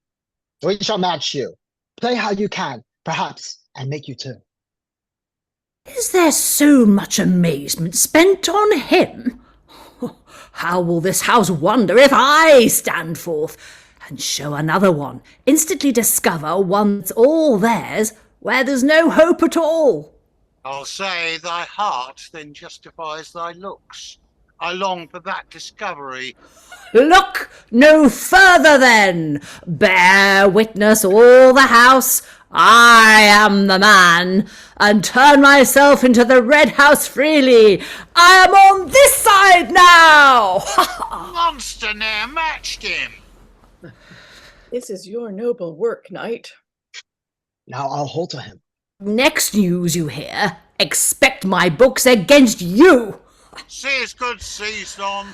We shall match you. Play how you can, perhaps, and make you too. Is there so much amazement spent on him? How will this house wonder if I stand forth and show another one, instantly discover one that's all theirs, where there's no hope at all? I'll say thy heart then justifies thy looks. I long for that discovery. Look no further then. Bear witness all the house, I am the man, and turn myself into the Red House freely. I am on this side now. Monster ne'er matched him. This is your noble work, knight. Now I'll halter him. Next news you hear, expect my books against you. Seest good seized on.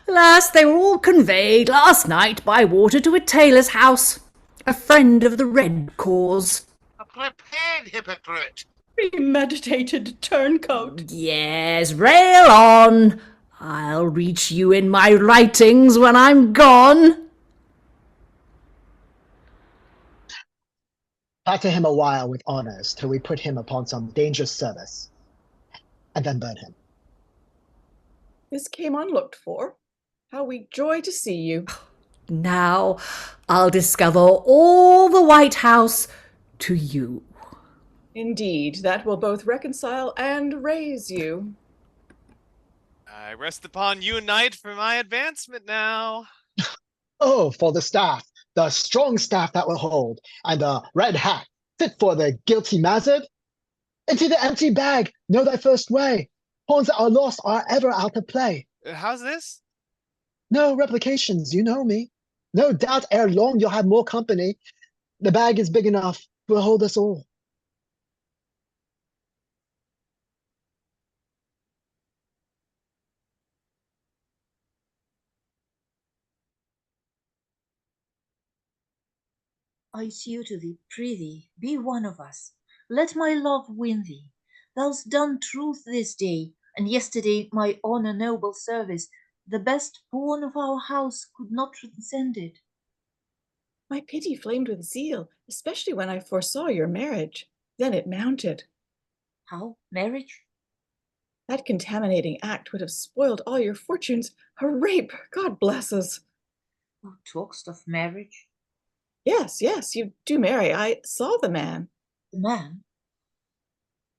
Last, they were all conveyed last night by water to a tailor's house, a friend of the Red cause. A prepared hypocrite. Premeditated turncoat. Yes, rail on. I'll reach you in my writings when I'm gone. Flatter him a while with honours till we put him upon some dangerous service, and then burn him. This came unlooked for. How we joy to see you. now I'll discover all the White House to you. Indeed, that will both reconcile and raise you. I rest upon you, knight, for my advancement now. Oh, for the staff, the strong staff that will hold, and the red hat, fit for the guilty mazard. Into the empty bag, know thy first way. Pawns that are lost are ever out of play. How's this? No replications, you know me. No doubt ere long you'll have more company. The bag is big enough, will hold us all. I sue to thee, prithee, be one of us. Let my love win thee. Thou'st done truth this day, and yesterday my honour noble service. The best pawn of our house could not transcend it. My pity flamed with zeal, especially when I foresaw your marriage. Then it mounted. How? Marriage? That contaminating act would have spoiled all your fortunes. A rape, God bless us. Thou talk'st of marriage? Yes, you do marry. I saw the man. The man?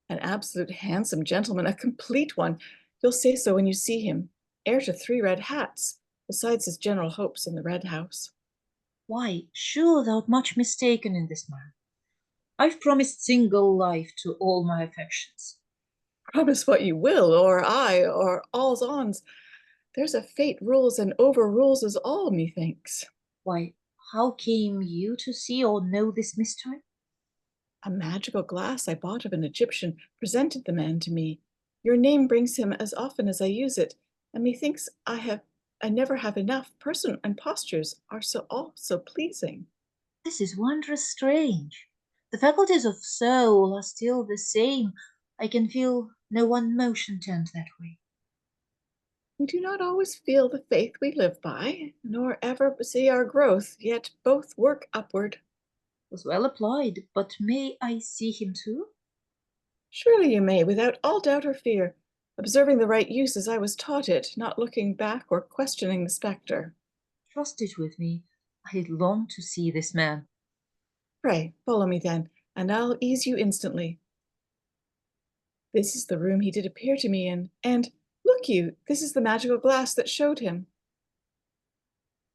An absolute handsome gentleman, a complete one. You'll say so when you see him. Heir to 3 red hats, besides his general hopes in the Red House. Why, sure thou'rt much mistaken in this man. I've promised single life to all my affections. Promise what you will, or I, or all's ons. There's a fate rules and overrules us all, methinks. Why, how came you to see or know this mystery? A magical glass I bought of an Egyptian presented the man to me. Your name brings him as often as I use it, and methinks I never have enough. Person and postures are all so pleasing. This is wondrous strange. The faculties of soul are still the same. I can feel no one motion turned that way. We do not always feel the faith we live by, nor ever see our growth, yet both work upward. Was well applied, but may I see him too? Surely you may, without all doubt or fear, observing the right use as I was taught it, not looking back or questioning the spectre. Trust it with me. I long to see this man. Pray, follow me then, and I'll ease you instantly. This is the room he did appear to me in, and look you, this is the magical glass that showed him.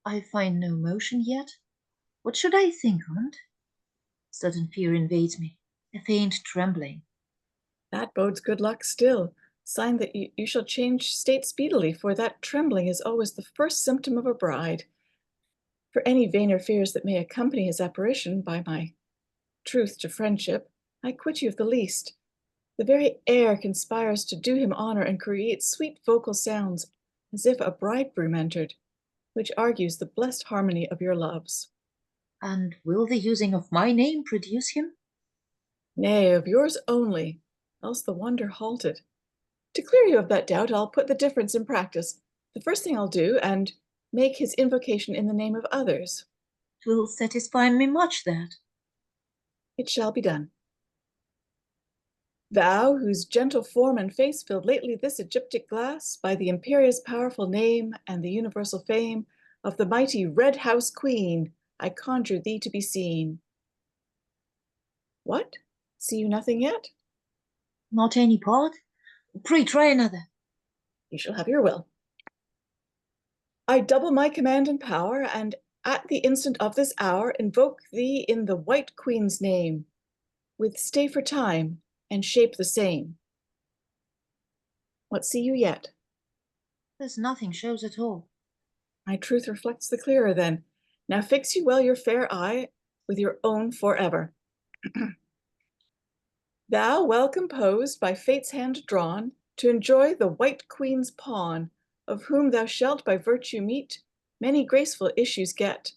I find no motion yet. What should I think on't? Sudden fear invades me, a faint trembling. That bodes good luck still, sign that you shall change state speedily, for that trembling is always the first symptom of a bride. For any vainer fears that may accompany his apparition, by my truth to friendship, I quit you of the least. The very air conspires to do him honor and create sweet vocal sounds, as if a bridegroom entered, which argues the blessed harmony of your loves. And will the using of my name produce him? Nay, of yours only, else the wonder halted. To clear you of that doubt, I'll put the difference in practice. The first thing I'll do, and make his invocation in the name of others. 'Twill satisfy me much, that. It shall be done. Thou, whose gentle form and face filled lately this Egyptic glass, by the imperious powerful name and the universal fame of the mighty Red House Queen, I conjure thee to be seen. What? See you nothing yet? Not any part? Pray try another. You shall have your will. I double my command and power, and at the instant of this hour invoke thee in the White Queen's name, with stay for time and shape the same. What see you yet? There's nothing shows at all. My truth reflects the clearer then. Now fix you well your fair eye with your own forever. Thou, well composed, by fate's hand drawn, to enjoy the White Queen's pawn, of whom thou shalt by virtue meet many graceful issues get.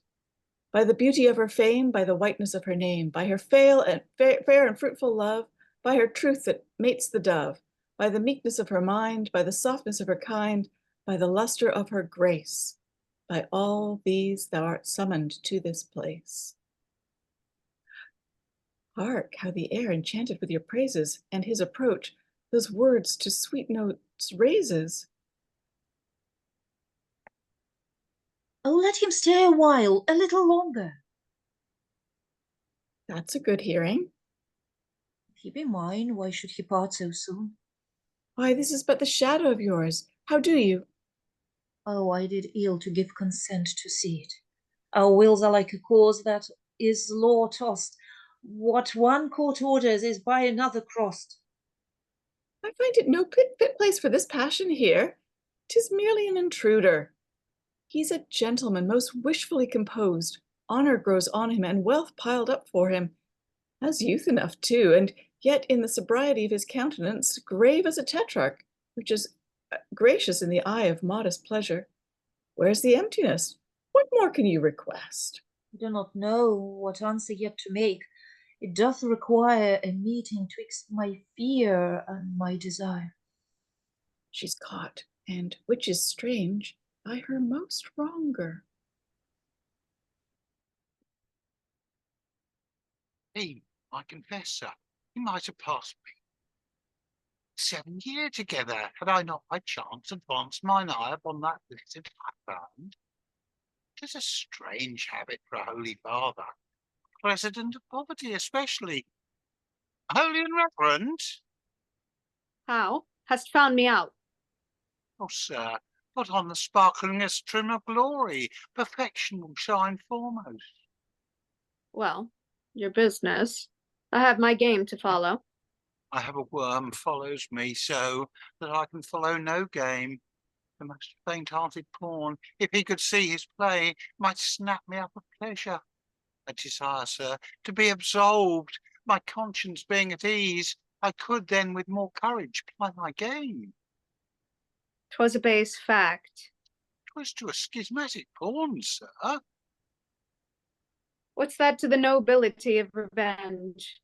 By the beauty of her fame, by the whiteness of her name, by her fair and fruitful love, by her truth that mates the dove, by the meekness of her mind, by the softness of her kind, by the luster of her grace. By all these thou art summoned to this place. Hark, how the air enchanted with your praises, and his approach, those words to sweet notes raises. Oh, let him stay a while, a little longer. That's a good hearing. If he be mine, why should he part so soon? Why, this is but the shadow of yours. How do you? Oh, I did ill to give consent to see it. Our wills are like a cause that is law-tossed. What one court orders is by another crossed. I find it no fit place for this passion here. 'Tis merely an intruder. He's a gentleman most wishfully composed. Honor grows on him, and wealth piled up for him. Has youth enough too, and yet in the sobriety of his countenance, grave as a tetrarch, which is gracious in the eye of modest pleasure. Where's the emptiness? What more can you request? I do not know what answer yet to make. It doth require a meeting twixt my fear and my desire. She's caught, and, which is strange, by her most wronger. He, I confess, sir, he might have passed me 7 years together, had I not by chance advanced mine eye upon that blessed background. 'Tis a strange habit for a holy father, president of poverty especially. Holy and reverend? How? Hast found me out? Oh, sir, put on the sparklingest trim of glory. Perfection will shine foremost. Well, your business. I have my game to follow. I have a worm follows me so that I can follow no game. The most faint-hearted pawn, if he could see his play, might snap me up with pleasure. I desire, sir, to be absolved. My conscience being at ease, I could then with more courage ply my game. 'Twas a base fact. 'Twas to a schismatic pawn, sir. What's that to the nobility of revenge?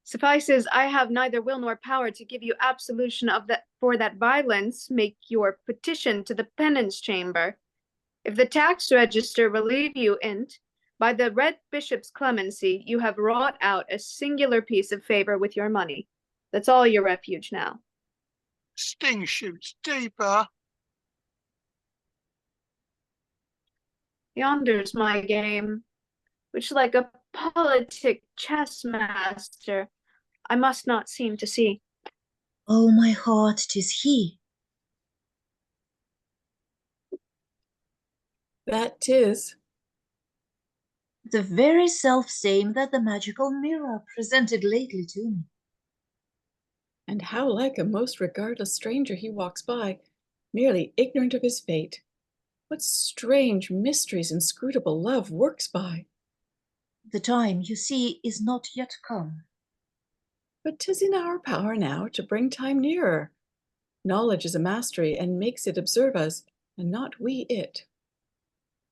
Suffices, I have neither will nor power to give you absolution of that for that violence. Make your petition to the penance chamber. If the tax register relieve you in't, by the red bishop's clemency, you have wrought out a singular piece of favor with your money. That's all your refuge now. Sting shoots deeper. Yonder's my game, which like a politic chess master, I must not seem to see. Oh, my heart, 'tis he. That 'tis. The very self-same that the magical mirror presented lately to me. And how like a most regardless stranger he walks by, merely ignorant of his fate. What strange mysteries inscrutable love works by. The time, you see, is not yet come. But 'tis in our power now to bring time nearer. Knowledge is a mastery, and makes it observe us, and not we it.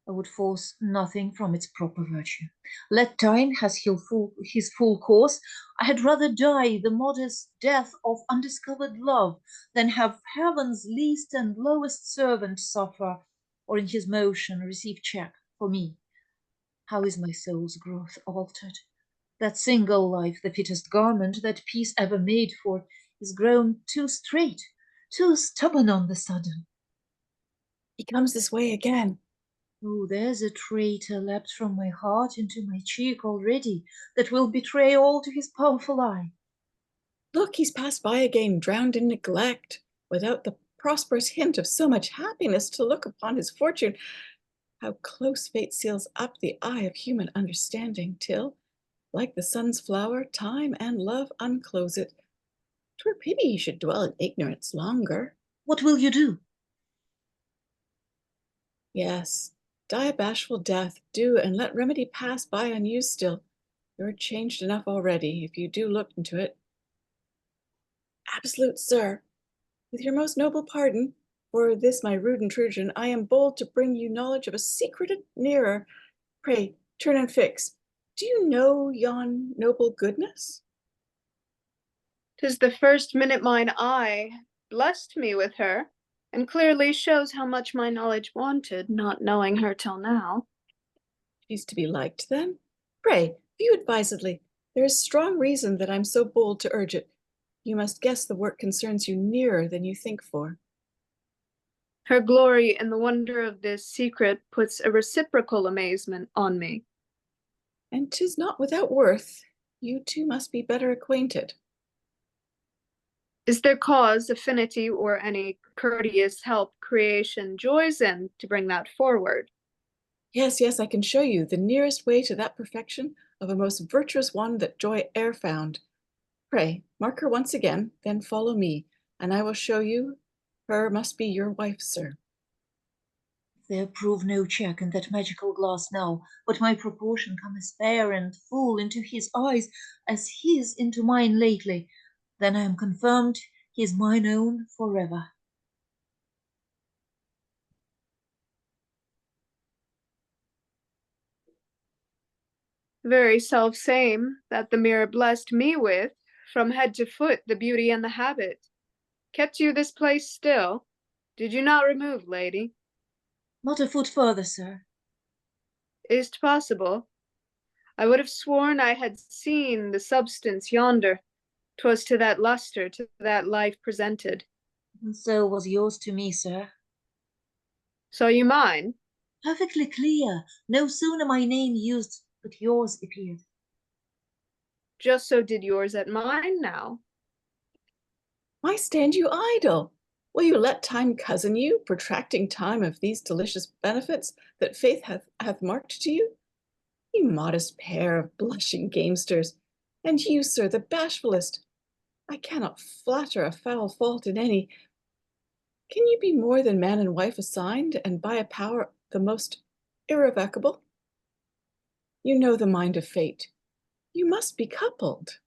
I would force nothing from its proper virtue. Let time has his full course. I had rather die the modest death of undiscovered love than have heaven's least and lowest servant suffer, or in his motion receive check for me. How is my soul's growth altered? That single life, the fittest garment that peace ever made for, is grown too strait, too stubborn on the sudden. He comes this way again. Oh, there's a traitor leapt from my heart into my cheek already, that will betray all to his powerful eye. Look, he's passed by again, drowned in neglect, without the prosperous hint of so much happiness to look upon his fortune. How close fate seals up the eye of human understanding, till, like the sun's flower, time and love unclose it. 'Twere pity he should dwell in ignorance longer. What will you do? Yes, die a bashful death, do, and let remedy pass by unused still. You're changed enough already, if you do look into it. Absolute sir, with your most noble pardon, for this my rude intrusion, I am bold to bring you knowledge of a secret nearer. Pray, turn and fix. Do you know yon noble goodness? 'Tis the first minute mine eye blessed me with her, and clearly shows how much my knowledge wanted, not knowing her till now. She's to be liked, then? Pray, view advisedly. There is strong reason that I'm so bold to urge it. You must guess the work concerns you nearer than you think for. Her glory and the wonder of this secret puts a reciprocal amazement on me. And 'tis not without worth. You two must be better acquainted. Is there cause, affinity, or any courteous help creation joys in to bring that forward? Yes, yes, I can show you the nearest way to that perfection of a most virtuous one that joy e'er found. Pray, mark her once again, then follow me, and I will show you her must be your wife, sir. There prove no check in that magical glass now, but my proportion come as fair and full into his eyes as his into mine lately. Then I am confirmed he is mine own forever. Very self-same that the mirror blessed me with, from head to foot, the beauty and the habit. Kept you this place still? Did you not remove, lady? Not a foot further, sir. Is't possible? I would have sworn I had seen the substance yonder. 'Twas to that lustre, to that life presented. And so was yours to me, sir. Saw you mine? Perfectly clear. No sooner my name used, but yours appeared. Just so did yours at mine now. Why stand you idle? Will you let time cozen you, protracting time of these delicious benefits that faith hath marked to you? You modest pair of blushing gamesters, and you, sir, the bashfulest. I cannot flatter a foul fault in any. Can you be more than man and wife assigned, and by a power the most irrevocable? You know the mind of fate. You must be coupled.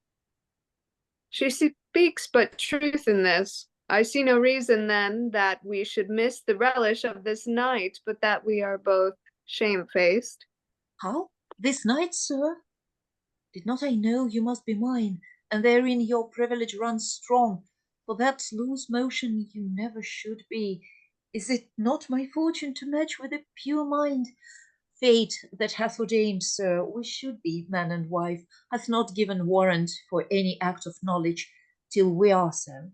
She speaks but truth in this. I see no reason then that we should miss the relish of this night, but that we are both shamefaced. How? This night, sir? Did not I know you must be mine, and therein your privilege runs strong, for that loose motion you never should be. Is it not my fortune to match with a pure mind? Fate that hath ordained, sir, we should be man and wife, hath not given warrant for any act of knowledge till we are so.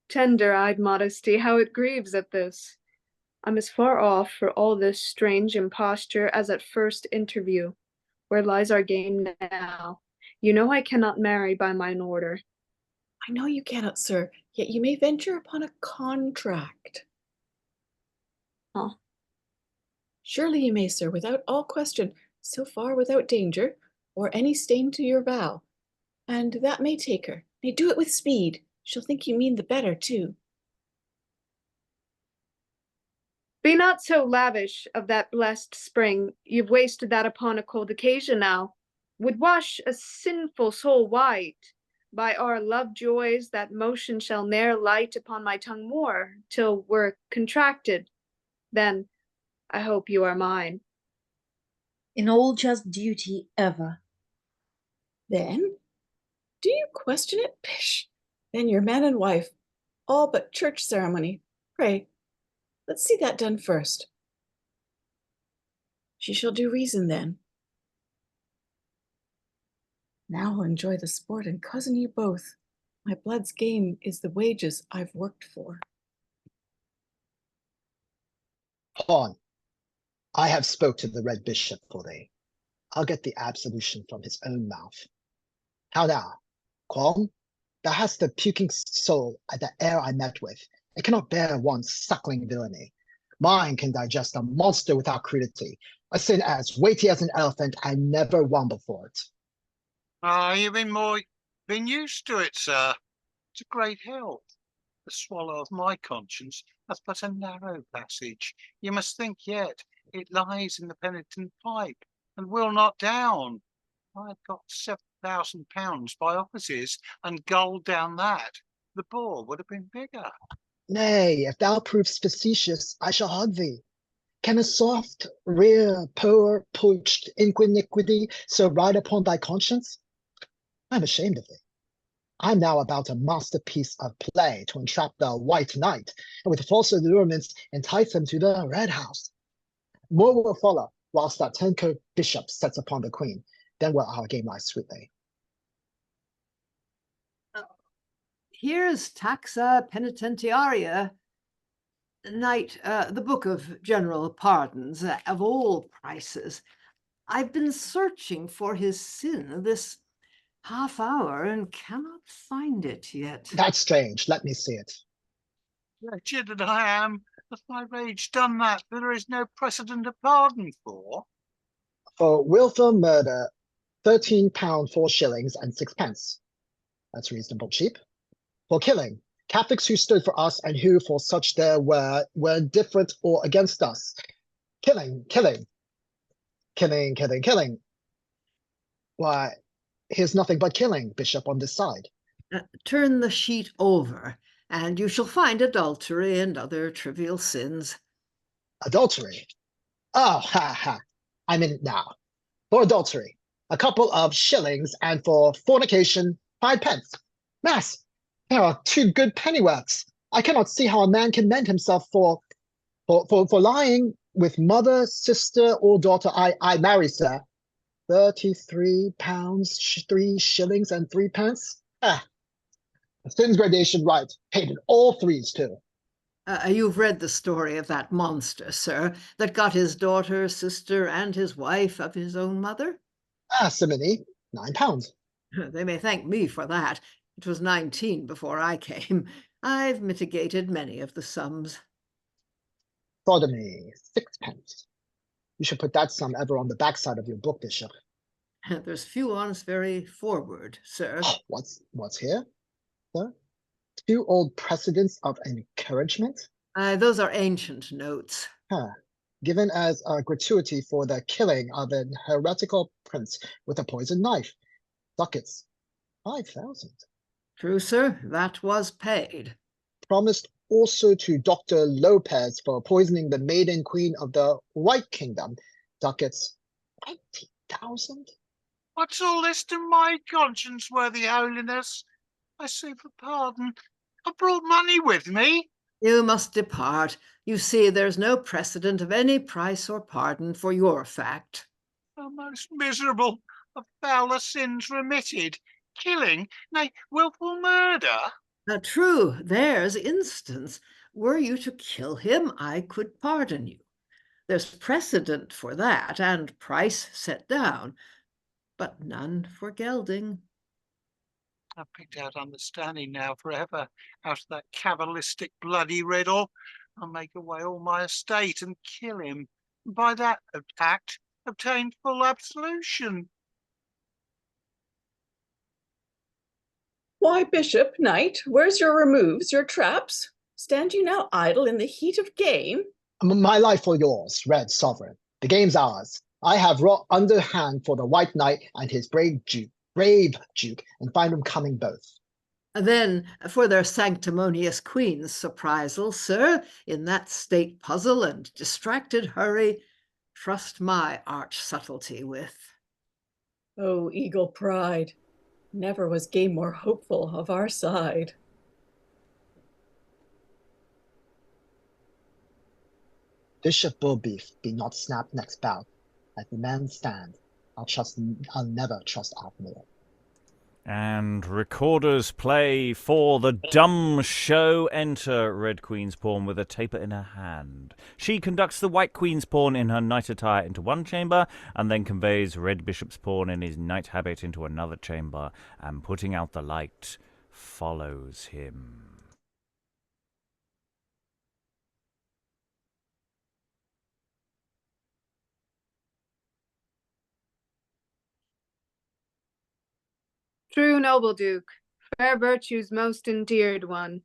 Tender-eyed modesty, how it grieves at this. I'm as far off for all this strange imposture as at first interview. Where lies our game now? You know I cannot marry by mine order. I know you cannot, sir, yet you may venture upon a contract. Huh? Surely you may, sir, without all question, so far without danger, or any stain to your vow. And that may take her. May do it with speed. She'll think you mean the better, too. Be not so lavish of that blessed spring. You've wasted that upon a cold occasion now. Would wash a sinful soul white. By our love joys, that motion shall ne'er light upon my tongue more, till we're contracted. Then I hope you are mine. In all just duty ever. Then? Do you question it? Pish! Then you're man and wife, all but church ceremony. Pray, let's see that done first. She shall do reason then. Now I'll enjoy the sport and cozen you both. My blood's game is the wages I've worked for. Pawn, I have spoke to the Red Bishop for thee. I'll get the absolution from his own mouth. How now, Qualm? Thou hast the puking soul at the air I met with. It cannot bear one suckling villainy. Mine can digest a monster without crudity, a sin as weighty as an elephant and never won before it. You've been used to it, sir. It's a great help. The swallow of my conscience hath but a narrow passage. You must think yet, it lies in the penitent pipe, and will not down. I had got £7,000 by offices, and gold down that. The bore would have been bigger. Nay, if thou proves facetious, I shall hug thee. Can a soft, rear, poor, poached iniquity so ride upon thy conscience? I am ashamed of thee. I am now about a masterpiece of play to entrap the white knight, and with false allurements entice him to the red house. More will follow, whilst that turncoat bishop sets upon the queen. Then will our game lie sweetly. Here's taxa penitentiaria. Knight, the Book of General Pardons, of all prices. I've been searching for his sin this half hour and cannot find it yet. That's strange. Let me see it. Wretched that I am, hath my rage done that there is no precedent of pardon for? For wilful murder, £13 4 shillings and 6 pence. That's reasonable cheap. For killing, Catholics who stood for us and who for such there were indifferent or against us. Killing. Why, here's nothing but killing, Bishop, on this side. Turn the sheet over, and you shall find adultery and other trivial sins. Adultery? Oh, ha. I'm in it now. For adultery, a couple of shillings, and for fornication, 5 pence. Mass, there are 2 good pennyworths. I cannot see how a man can mend himself for lying with mother, sister, or daughter I marry, sir. £33, 3 shillings and 3 pence. The sin's gradation right, paid in all threes too. You've read the story of that monster, sir, that got his daughter, sister, and his wife of his own mother? Simony, £9. They may thank me for that. It was 19 before I came. I've mitigated many of the sums. Sodomy, 6 pence. You should put that sum ever on the backside of your book, Bishop. There's few on's very forward, sir. Oh, what's here, sir? 2 old precedents of encouragement? Those are ancient notes. Given as a gratuity for the killing of an heretical prince with a poisoned knife. Ducats, 5,000. True, sir, that was paid. Promised also to Dr. Lopez for poisoning the maiden queen of the White Kingdom. Ducats, 20,000. What's all this to my conscience, worthy holiness? I say for pardon, I brought money with me. You must depart. You see, there's no precedent of any price or pardon for your fact. The most miserable of fouler sins remitted, killing, nay, wilful murder. True, there's instance. Were you to kill him, I could pardon you. There's precedent for that, and price set down, but none for gelding. I've picked out understanding now forever out of that cabalistic bloody riddle. I'll make away all my estate and kill him, and by that act obtain full absolution. Why, Bishop, Knight, where's your removes, your traps? Stand you now idle in the heat of game? My life for yours, Red Sovereign. The game's ours. I have wrought underhand for the White Knight and his brave Duke, and find them coming both. Then, for their sanctimonious queen's surprisal, sir, in that state puzzle and distracted hurry, trust my arch subtlety with. Oh, eagle pride, never was game more hopeful of our side. Bishop Bullbeef be not snapped next bout. As the man stand, I'll never trust Admiral. And recorders play for the dumb show. Enter Red Queen's pawn with a taper in her hand. She conducts the White Queen's pawn in her knight attire into one chamber, and then conveys Red Bishop's pawn in his knight habit into another chamber, and putting out the light, follows him. True noble Duke, fair virtue's most endeared one,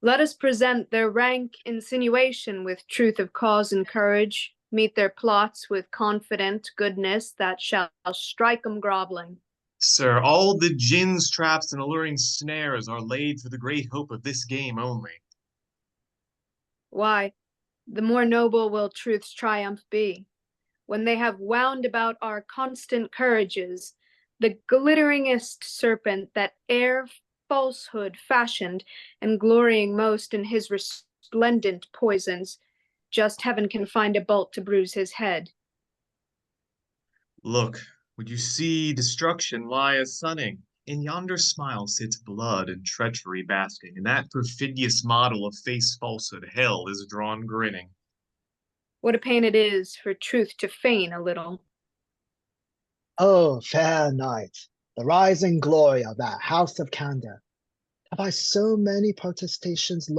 let us present their rank insinuation with truth of cause and courage, meet their plots with confident goodness that shall strike 'em groveling. Sir, all the gins, traps, and alluring snares are laid for the great hope of this game only. Why, the more noble will truth's triumph be, when they have wound about our constant courages the glitteringest serpent that e'er falsehood fashioned, and glorying most in his resplendent poisons, just heaven can find a bolt to bruise his head. Look, would you see destruction lie as sunning? In yonder smile sits blood and treachery basking, and that perfidious model of face falsehood, hell, is drawn grinning. What a pain it is for truth to feign a little. Oh, fair knight, the rising glory of that house of candor. Have I so many protestations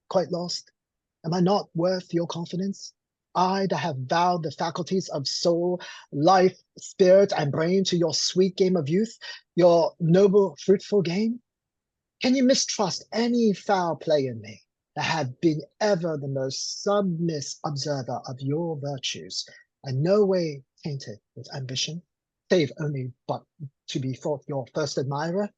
quite lost? Am I not worth your confidence? I that have vowed the faculties of soul, life, spirit, and brain to your sweet game of youth, your noble, fruitful game? Can you mistrust any foul play in me that have been ever the most submiss observer of your virtues, and no way tainted with ambition, save only but to be thought your first admirer?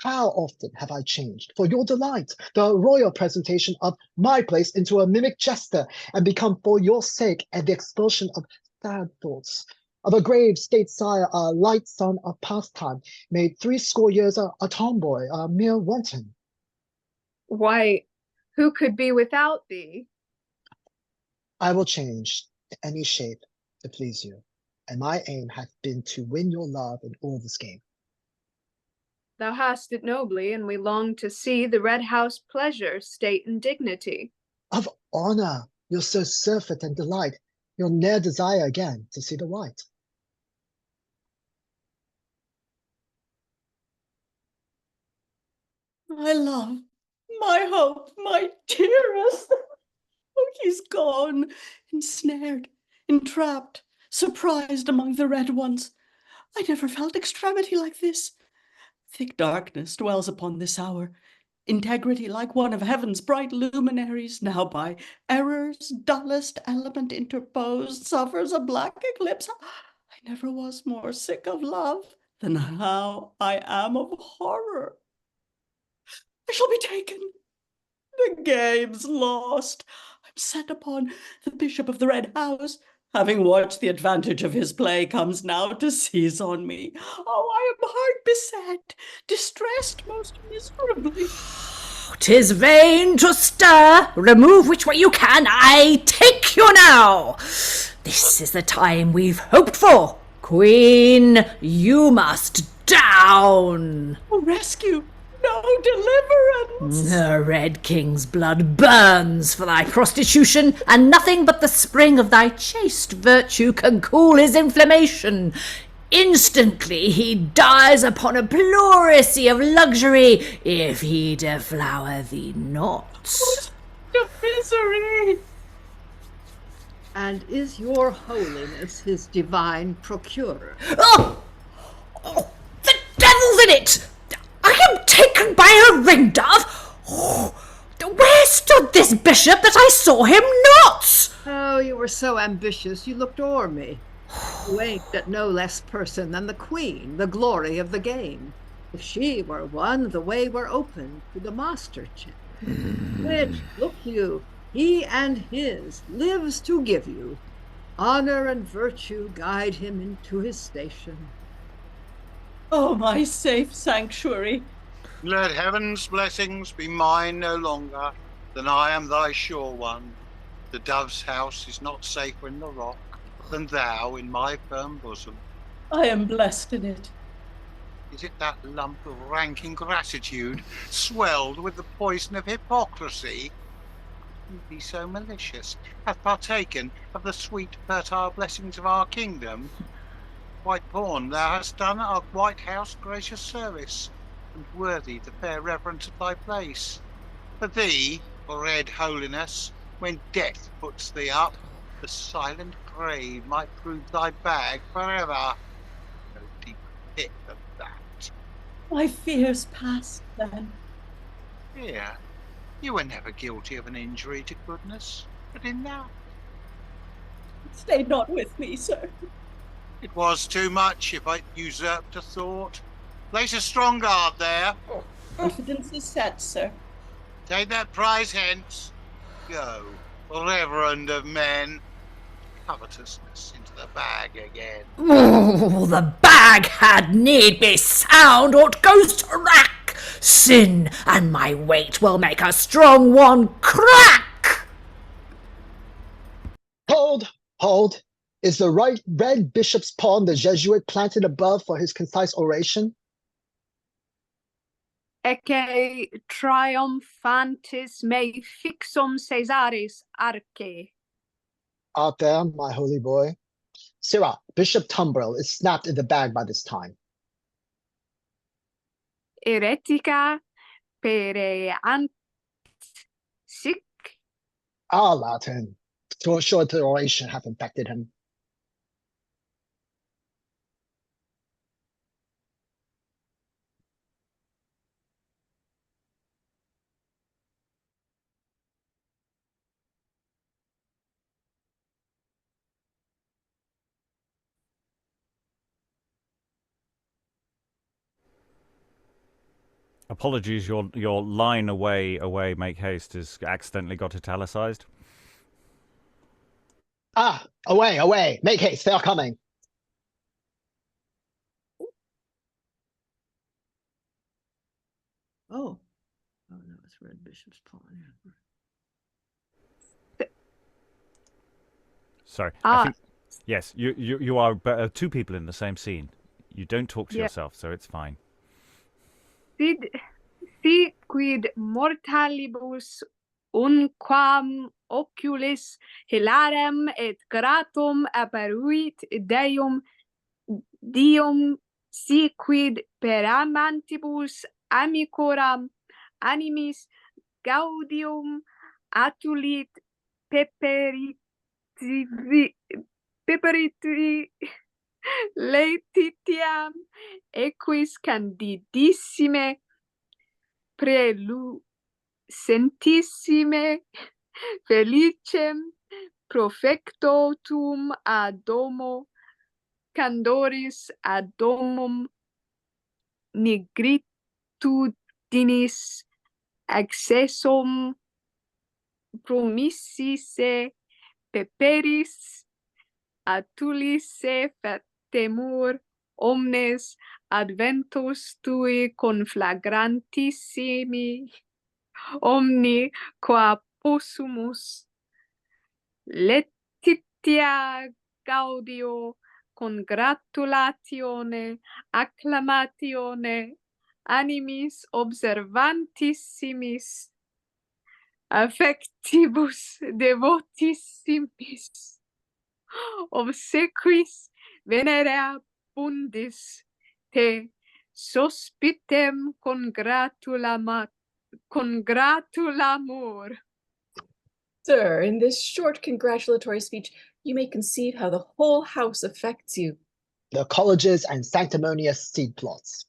How often have I changed, for your delight, the royal presentation of my place into a mimic jester, and become for your sake and the expulsion of sad thoughts, of a grave state sire, a light son of pastime, made 60 years a tomboy, a mere wanton? Why, who could be without thee? I will change to any shape to please you, and my aim hath been to win your love in all this game. Thou hast it nobly, and we long to see the Red House pleasure, state, and dignity. Of honor, you'll so surfeit and delight, you'll ne'er desire again to see the white. My love, my hope, my dearest. Oh, he's gone, ensnared, entrapped, surprised among the red ones. I never felt extremity like this. Thick darkness dwells upon this hour. Integrity, like one of heaven's bright luminaries, now by error's dullest element interposed, suffers a black eclipse. I never was more sick of love than how I am of horror. I shall be taken. The game's lost. I'm set upon. The Bishop of the Red House, having watched the advantage of his play, comes now to seize on me. Oh, I am hard beset, distressed most miserably. 'Tis vain to stir. Remove which way you can. I take you now. This is the time we've hoped for. Queen, you must down. Oh, rescue, no deliverance. The Red King's blood burns for thy prostitution, and nothing but the spring of thy chaste virtue can cool his inflammation. Instantly he dies upon a pleurisy of luxury, if he deflower thee not. The misery. And is your holiness his divine procurer? Oh, the devil's in it! I am taken by a ring-dove. Oh, where stood this bishop that I saw him not? Oh, you were so ambitious you looked o'er me. You aimed at no less person than the queen, the glory of the game. If she were won, the way were open to the master chip, which, look you, he and his lives to give you. Honor and virtue guide him into his station. Oh, my safe sanctuary. Let heaven's blessings be mine no longer, than I am thy sure one. The dove's house is not safer in the rock than thou in my firm bosom. I am blessed in it. Is it that lump of rank ingratitude, swelled with the poison of hypocrisy? Who be so malicious, hath partaken of the sweet fertile blessings of our kingdom? White pawn, thou hast done our white house gracious service, and worthy the fair reverence of thy place. For thee, red holiness, when death puts thee up, the silent grave might prove thy bag forever. No deep pit of that. My fears past then. Here, you were never guilty of an injury to goodness, but in that. Stay not with me, sir. It was too much if I usurped a thought. Place a strong guard there. Confidence is set, sir. Take that prize hence. Go, reverend of men. Covetousness into the bag again. Oh, the bag had need be sound, or 't goes to rack. Sin and my weight will make a strong one crack. Hold, hold. Is the red bishop's pawn the Jesuit planted above for his concise oration? Ecce triumphantis mei fixum Caesaris arce. Out there, my holy boy. Sirrah, Bishop Tumbrel is snapped in the bag by this time. Heretica pereant sic. Ah, Latin. Short oration hath infected him. Apologies, your line away, make haste is accidentally got italicized. Ah, away, make haste, they are coming. Oh. Oh no, it's red bishop's pawn. Sorry, I think yes, you are two people in the same scene. You don't talk to yourself, so it's fine. Si quid mortalibus unquam oculis hilarem et gratum apparuit Deum si quid per amantibus amicoram animis gaudium atulit peperit Laetitiam equis candidissime prelucentissime felicem profectotum ad domo candoris ad domum nigritudinis accessum promississe peperis atulisse fatemur omnes adventus tui conflagrantissimi omni qua possumus letitia gaudio congratulatione acclamatione animis observantissimis affectibus devotissimis obsequis venerabundis te sospitem congratulaamur. Sir, in this short congratulatory speech, you may conceive how the whole house affects you. The colleges and sanctimonious seed plots.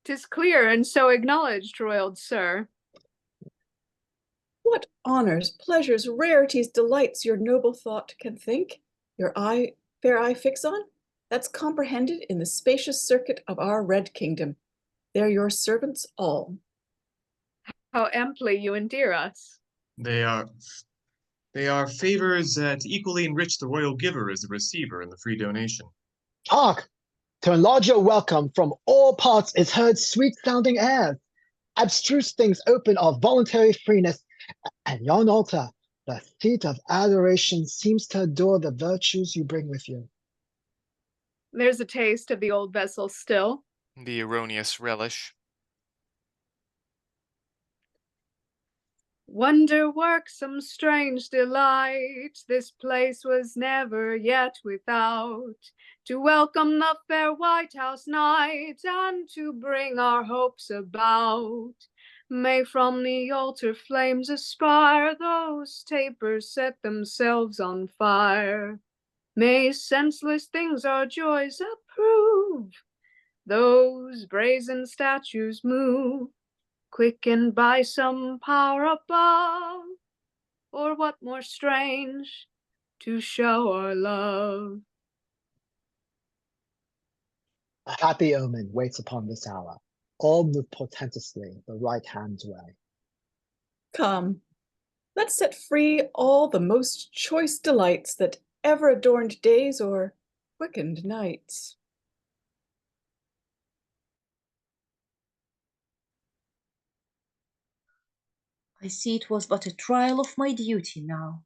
'Tis clear and so acknowledged, royal sir. What honors, pleasures, rarities, delights your noble thought can think, your fair eye fix on, that's comprehended in the spacious circuit of our red kingdom. They're your servants all. How amply you endear us. They are favors that equally enrich the royal giver as the receiver in the free donation. Hark! To enlarge your welcome from all parts is heard sweet-sounding airs. Abstruse things open of voluntary freeness, and yon altar, the seat of adoration, seems to adore the virtues you bring with you. There's a taste of the old vessel still. The erroneous relish. Wonder works some strange delight, this place was never yet without, to welcome the fair White House night, and to bring our hopes about. May from the altar flames aspire, those tapers set themselves on fire. May senseless things our joys approve, those brazen statues move, quickened by some power above, or what more strange, to show our love. A happy omen waits upon this hour. All move portentously the right hand's way. Come, let's set free all the most choice delights that ever adorned days or quickened nights. I see it was but a trial of my duty now.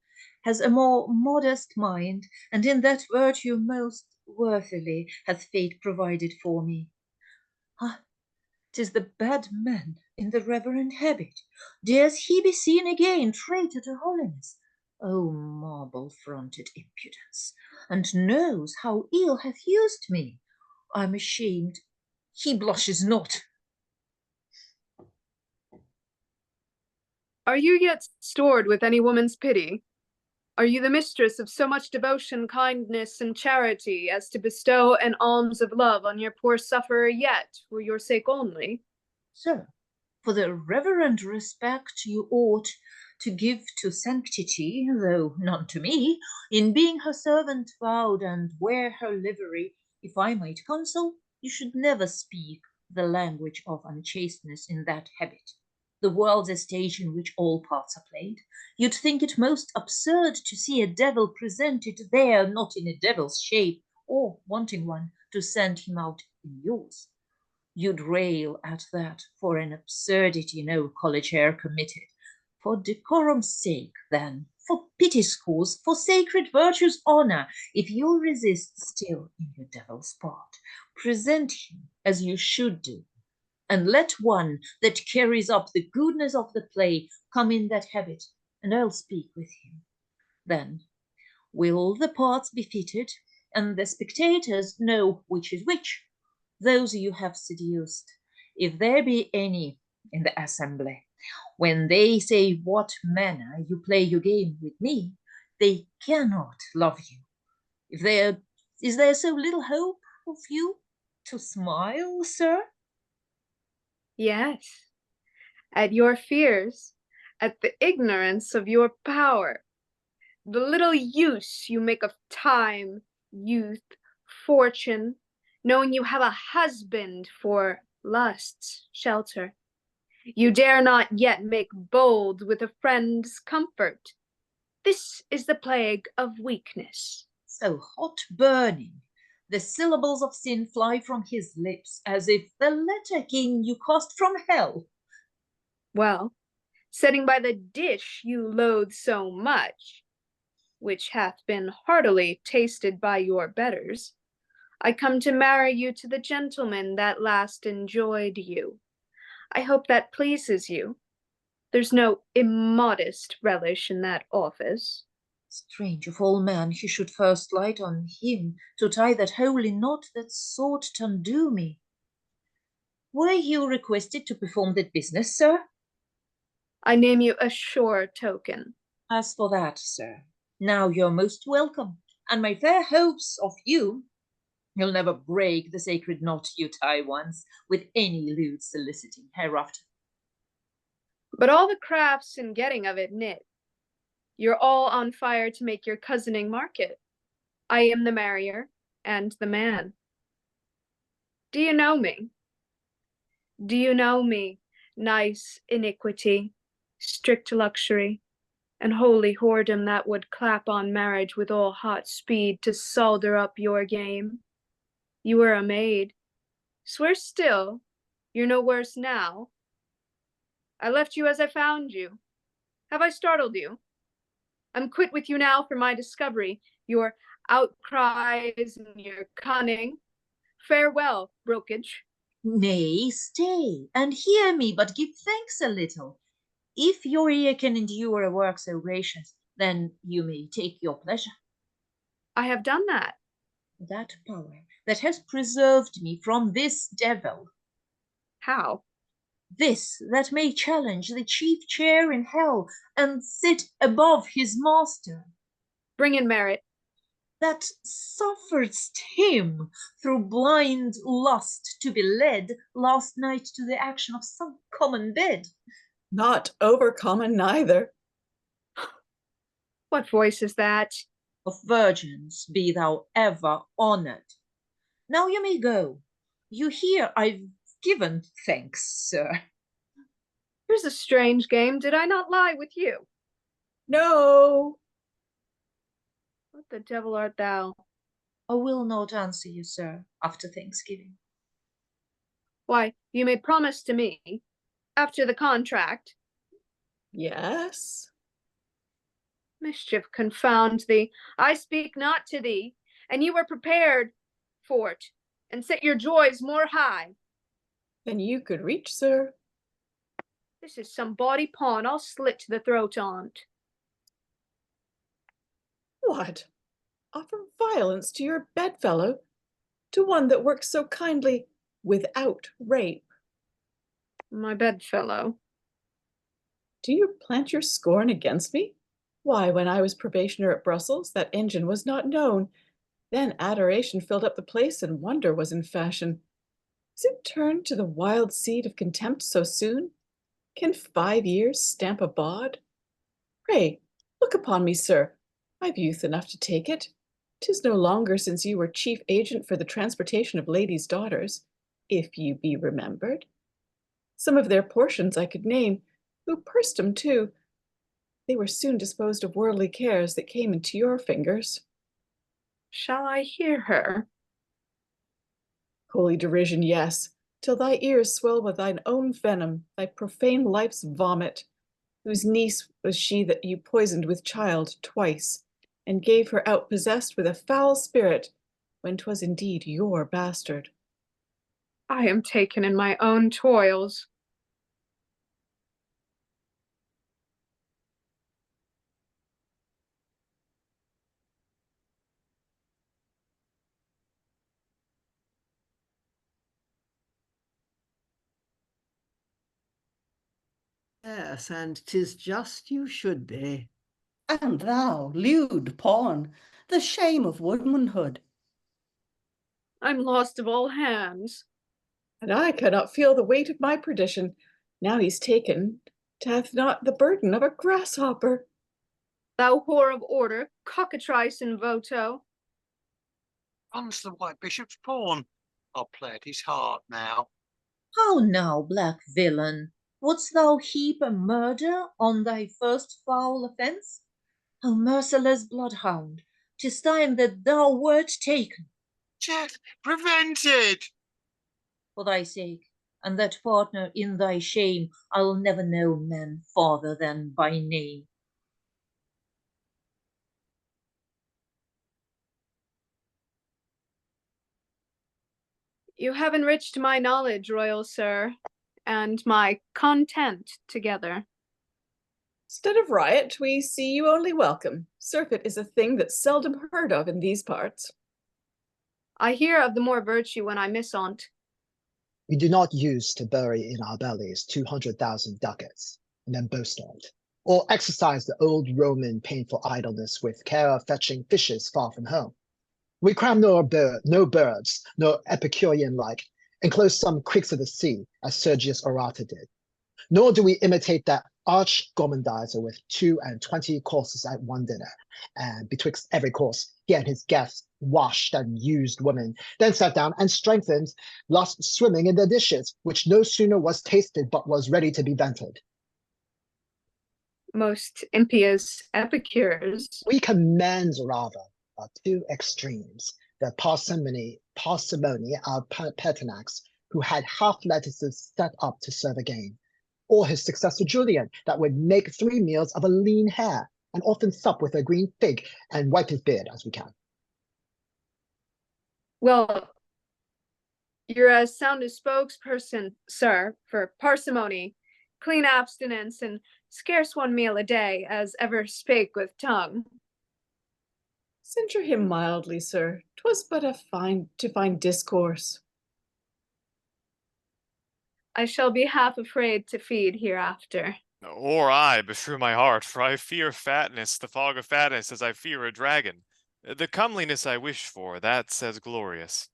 has a more modest mind, and in that virtue most worthily hath fate provided for me. Ah, 'tis the bad man in the reverend habit. Dares he be seen again, traitor to holiness? O marble-fronted impudence! And knows how ill hath used me. I'm ashamed. He blushes not. Are you yet stored with any woman's pity? Are you the mistress of so much devotion, kindness, and charity as to bestow an alms of love on your poor sufferer yet, for your sake only? Sir, for the reverend respect you ought to give to sanctity, though none to me, in being her servant vowed and wear her livery, if I might counsel, you should never speak the language of unchasteness in that habit. The world's a stage in which all parts are played. You'd think it most absurd to see a devil presented there, not in a devil's shape, or, wanting one, to send him out in yours. You'd rail at that for an absurdity no college e'er committed. For decorum's sake, then, for pity's cause, for sacred virtue's honour, if you'll resist still in your devil's part, present him as you should do, and let one that carries up the goodness of the play come in that habit, and I'll speak with him. Then will the parts be fitted, and the spectators know which is which. Those you have seduced, if there be any in the assembly, when they say what manner you play your game with me, they cannot love you. Is there so little hope of you to smile, sir? Yes, at your fears, at the ignorance of your power, the little use you make of time, youth, fortune, knowing you have a husband for lust's shelter. You dare not yet make bold with a friend's comfort. This is the plague of weakness. So hot burning, the syllables of sin fly from his lips, as if the letter king you cast from hell. Well, setting by the dish you loathe so much, which hath been heartily tasted by your betters, I come to marry you to the gentleman that last enjoyed you. I hope that pleases you. There's no immodest relish in that office. Strange of all men, he should first light on him to tie that holy knot that sought to undo me. Were you requested to perform that business, sir? I name you a sure token. As for that, sir, now you're most welcome, and my fair hopes of you, you'll never break the sacred knot you tie once, with any lewd soliciting hereafter. But all the crafts in getting of it knit. You're all on fire to make your cousining market. I am the marrier and the man. Do you know me? Do you know me, nice iniquity, strict luxury, and holy whoredom that would clap on marriage with all hot speed to solder up your game? You were a maid. Swear still, you're no worse now. I left you as I found you. Have I startled you? I'm quit with you now for my discovery, your outcries and your cunning. Farewell, brokage. Nay, stay, and hear me, but give thanks a little. If your ear can endure a work so gracious, then you may take your pleasure. I have done that. That power that has preserved me from this devil. How? This that may challenge the chief chair in hell and sit above his master. Bring in merit. That sufferedst him through blind lust to be led last night to the action of some common bed. Not overcommon neither. What voice is that? Of virgins be thou ever honoured. Now you may go. You hear I've given thanks, sir. Here's a strange game. Did I not lie with you? No. What the devil art thou? I will not answer you, sir, after Thanksgiving. Why, you made promise to me, after the contract. Yes. Mischief confound thee. I speak not to thee, and you were prepared for't, and set your joys more high. Than you could reach, sir. This is some bawdy pawn I'll slit the throat on't. What? Offer violence to your bedfellow, to one that works so kindly without rape? My bedfellow. Do you plant your scorn against me? Why, when I was probationer at Brussels, that engine was not known. Then adoration filled up the place, and wonder was in fashion. Is it turned to the wild seed of contempt so soon? Can 5 years stamp a bawd? Pray, look upon me, sir. I've youth enough to take it. 'Tis no longer since you were chief agent for the transportation of ladies' daughters, if you be remembered. Some of their portions I could name, who pursed 'em too. They were soon disposed of worldly cares that came into your fingers. Shall I hear her? Holy derision, yes, till thy ears swell with thine own venom, thy profane life's vomit, whose niece was she that you poisoned with child twice, and gave her out possessed with a foul spirit, when 'twas indeed your bastard. I am taken in my own toils. Yes, and 'tis just you should be. And thou, lewd pawn, the shame of womanhood. I'm lost of all hands. And I cannot feel the weight of my perdition. Now he's taken, 'tath not the burden of a grasshopper. Thou whore of order, cockatrice in voto. Runs the White Bishop's pawn. I'll play at his heart now. How now, black villain? Wouldst thou heap a murder on thy first foul offence? O merciless bloodhound, 'tis time that thou wert taken. Death prevented! For thy sake, and that partner in thy shame, I'll never know men farther than by name. You have enriched my knowledge, royal sir, and my content together. Instead of riot, we see you only welcome. Surfeit is a thing that's seldom heard of in these parts. I hear of the more virtue when I miss on't. We do not use to bury in our bellies 200,000 ducats, and then boast on it, or exercise the old Roman painful idleness with care of fetching fishes far from home. We cram no birds, no Epicurean like, enclose some creeks of the sea, as Sergius Orata did. Nor do we imitate that arch gormandizer with 22 courses at one dinner, and betwixt every course, he and his guests washed and used women, then sat down and strengthened, lost swimming in their dishes, which no sooner was tasted but was ready to be vented. Most impious epicures. We commend rather our two extremes, the parsimony of Pertinax, who had half lettuces set up to serve again, or his successor Julian, that would make 3 meals of a lean hare, and often sup with a green fig, and wipe his beard as we can. Well, you're as sound a spokesperson, sir, for parsimony, clean abstinence, and scarce 1 meal a day, as ever spake with tongue. Censure him mildly, sir. 'Twas but a fine discourse. I shall be half afraid to feed hereafter. Or I, beshrew my heart, for I fear fatness, the fog of fatness, as I fear a dragon. The comeliness I wish for, that's as glorious.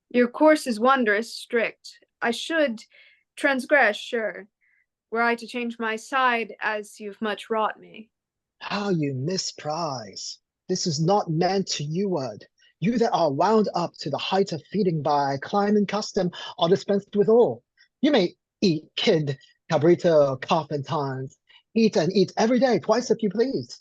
Your course is wondrous strict. I should transgress, sure, were I to change my side, as you've much wrought me. How you misprize! This is not meant to youward. You that are wound up to the height of feeding by clime and custom are dispensed with all. You may eat kid, cabrito, calf and tines. Eat and eat every day, twice if you please.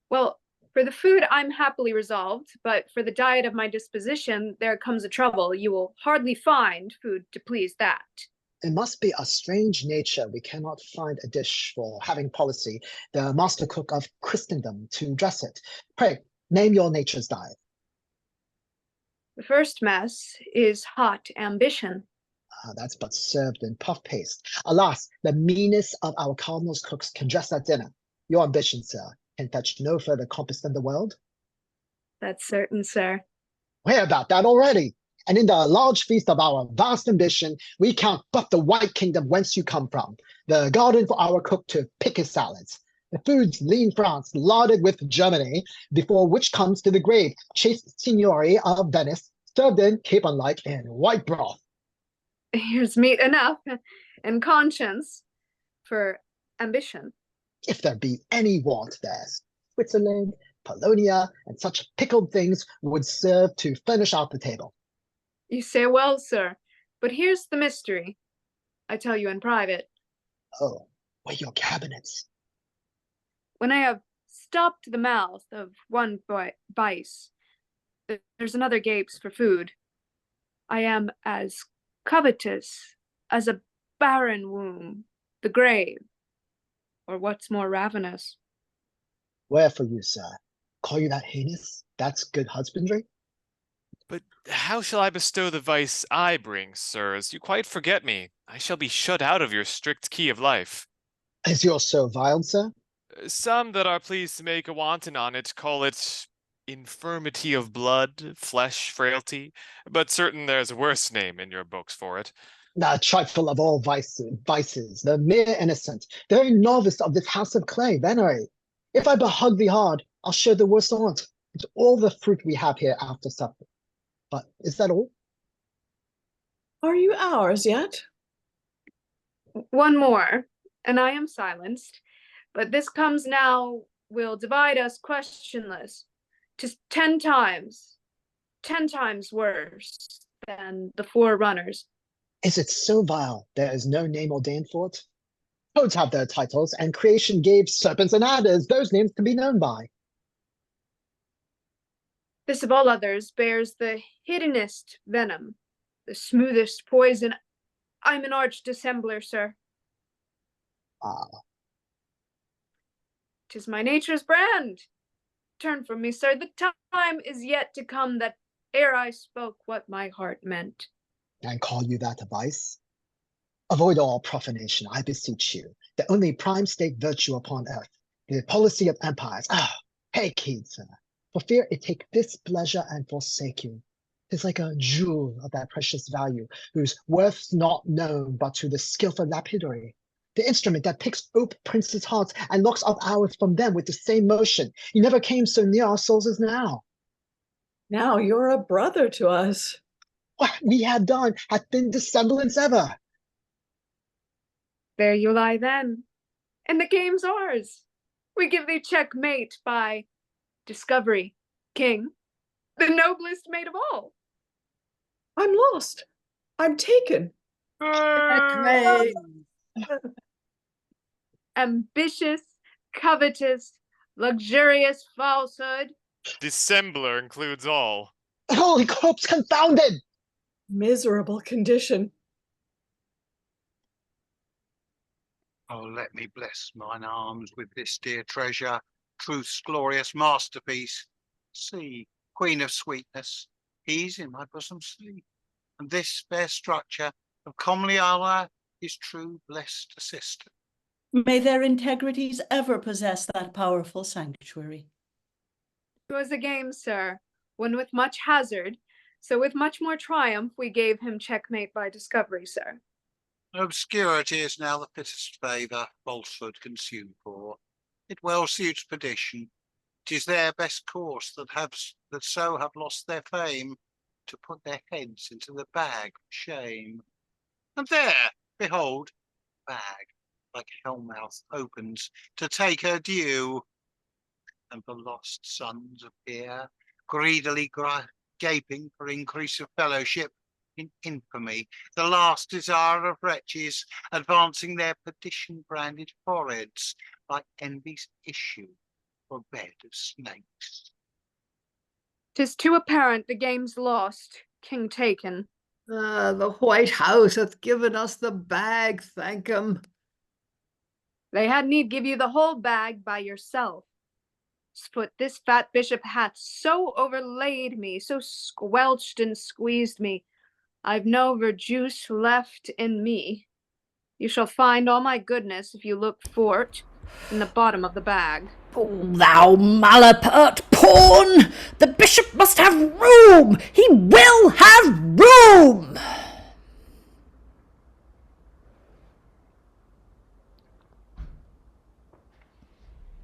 Well, for the food I'm happily resolved, but for the diet of my disposition there comes a trouble. You will hardly find food to please that. It must be a strange nature we cannot find a dish for having policy, the master cook of Christendom, to dress it. Pray, name your nature's diet. The first mess is hot ambition. That's but served in puff paste. Alas, the meanest of our cardinal's cooks can dress that dinner. Your ambition, sir, can fetch no further compass than the world. That's certain, sir. We're about that already. And in the large feast of our vast ambition, we count but the white kingdom whence you come from, the garden for our cook to pick his salads, the food's lean France larded with Germany, before which comes to the grave chaste signori of Venice, served in capon-like in white broth. Here's meat enough and conscience for ambition. If there be any want, there's Switzerland, Polonia, and such pickled things would serve to furnish out the table. You say well, sir, but here's the mystery. I tell you in private. Oh, where your cabinets? When I have stopped the mouth of one vice, there's another gapes for food. I am as covetous as a barren womb, the grave, or what's more ravenous. Where for you, sir? Call you that heinous? That's good husbandry? But how shall I bestow the vice I bring, sirs? You quite forget me. I shall be shut out of your strict key of life. Is yours so vile, sir? Some that are pleased to make a wanton on it call it infirmity of blood, flesh, frailty, but certain there's a worse name in your books for it. The trifle of all vices, the mere innocent, the very novice of this house of clay, venerate. If I behug thee hard, I'll share the worst on't. It's all the fruit we have here after supper. But is that all? Are you ours yet? One more, and I am silenced. But this comes now will divide us questionless. 'Tis 10 times worse than the forerunners. Is it so vile there is no name ordained for it? Toads have their titles, and creation gave serpents and adders those names to be known by. This of all others bears the hiddenest venom, the smoothest poison. I'm an arch dissembler, sir. Ah. 'Tis my nature's brand. Turn from me, sir. The time is yet to come that ere I spoke what my heart meant. And call you that a vice? Avoid all profanation, I beseech you. The only prime state virtue upon earth, the policy of empires. Take heed, sir, for fear it take displeasure and forsake you. 'Tis like a jewel of that precious value, whose worth's not known but to the skillful lapidary. The instrument that picks ope princes' hearts and locks up ours from them with the same motion. You never came so near our souls as now. Now you're a brother to us. What we had done hath been dissemblance ever. There you lie then, and the game's ours. We give thee checkmate by discovery, king, the noblest mate of all. I'm lost. I'm taken. Ambitious, covetous, luxurious falsehood. Dissembler includes all. Holy corpse confounded! Miserable condition. Oh, let me bless mine arms with this dear treasure, truth's glorious masterpiece. See, queen of sweetness, he's in my bosom sleep, and this fair structure of comely Allah, his true blessed assistant. May their integrities ever possess that powerful sanctuary. 'Twas a game, sir, one with much hazard, so with much more triumph we gave him checkmate by discovery, sir. Obscurity is now the fittest favour falsehood can sue for. It well suits perdition. 'Tis their best course that so have lost their fame, to put their heads into the bag of shame. And there, behold, bag, like hell-mouth, opens to take her due. And the lost sons appear, greedily gaping for increase of fellowship in infamy, the last desire of wretches, advancing their perdition-branded foreheads like envy's issue for bed of snakes. 'Tis too apparent the game's lost, king taken. The White House hath given us the bag, thank 'em. They had need give you the whole bag by yourself. Foot, this fat bishop hath so overlaid me, so squelched and squeezed me, I've no verjuice left in me. You shall find all my goodness, if you look for't, in the bottom of the bag. Oh, thou malapert pawn! The bishop must have room! He will have room!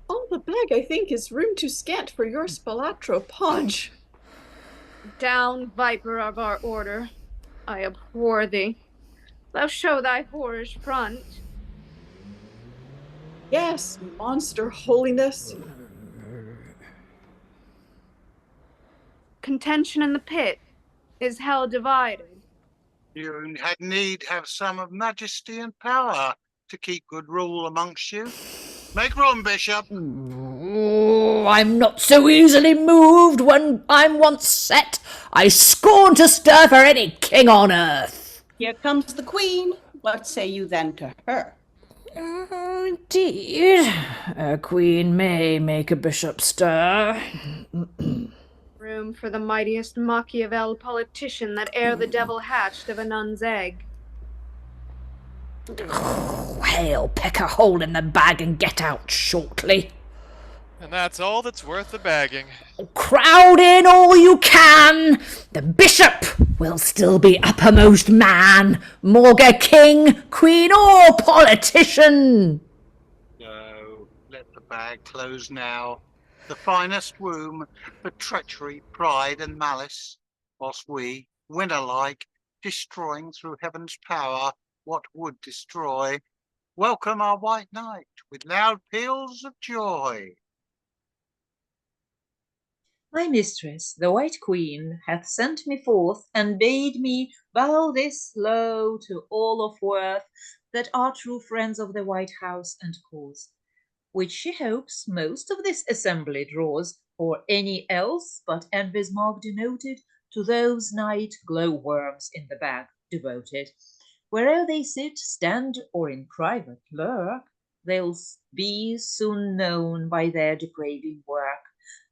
All the bag, I think, is room too scant for your spalatro podge. Down, viper of our order, I abhor thee. Thou show thy whorish front. Yes, monster holiness. Contention in the pit is hell divided. You had need have some of majesty and power to keep good rule amongst you. Make room, Bishop. Oh, I'm not so easily moved when I'm once set. I scorn to stir for any king on earth. Here comes the queen. What say you then to her? Indeed, a queen may make a bishop stir. Room for the mightiest Machiavel politician that e'er the devil hatched of a nun's egg. Hail, peck a hole in the bag and get out shortly. And that's all that's worth the bagging. Crowd in all you can. The bishop will still be uppermost man, morga king, queen or politician. No, let the bag close now. The finest womb for treachery, pride and malice, whilst we, win alike, destroying through heaven's power what would destroy, welcome our white knight with loud peals of joy. My mistress, the White Queen, hath sent me forth and bade me bow this low to all of worth that are true friends of the White House and cause, which she hopes most of this assembly draws, or any else but envy's mark denoted to those night glow-worms in the bag devoted. Where'er they sit, stand, or in private lurk, they'll be soon known by their depraving work.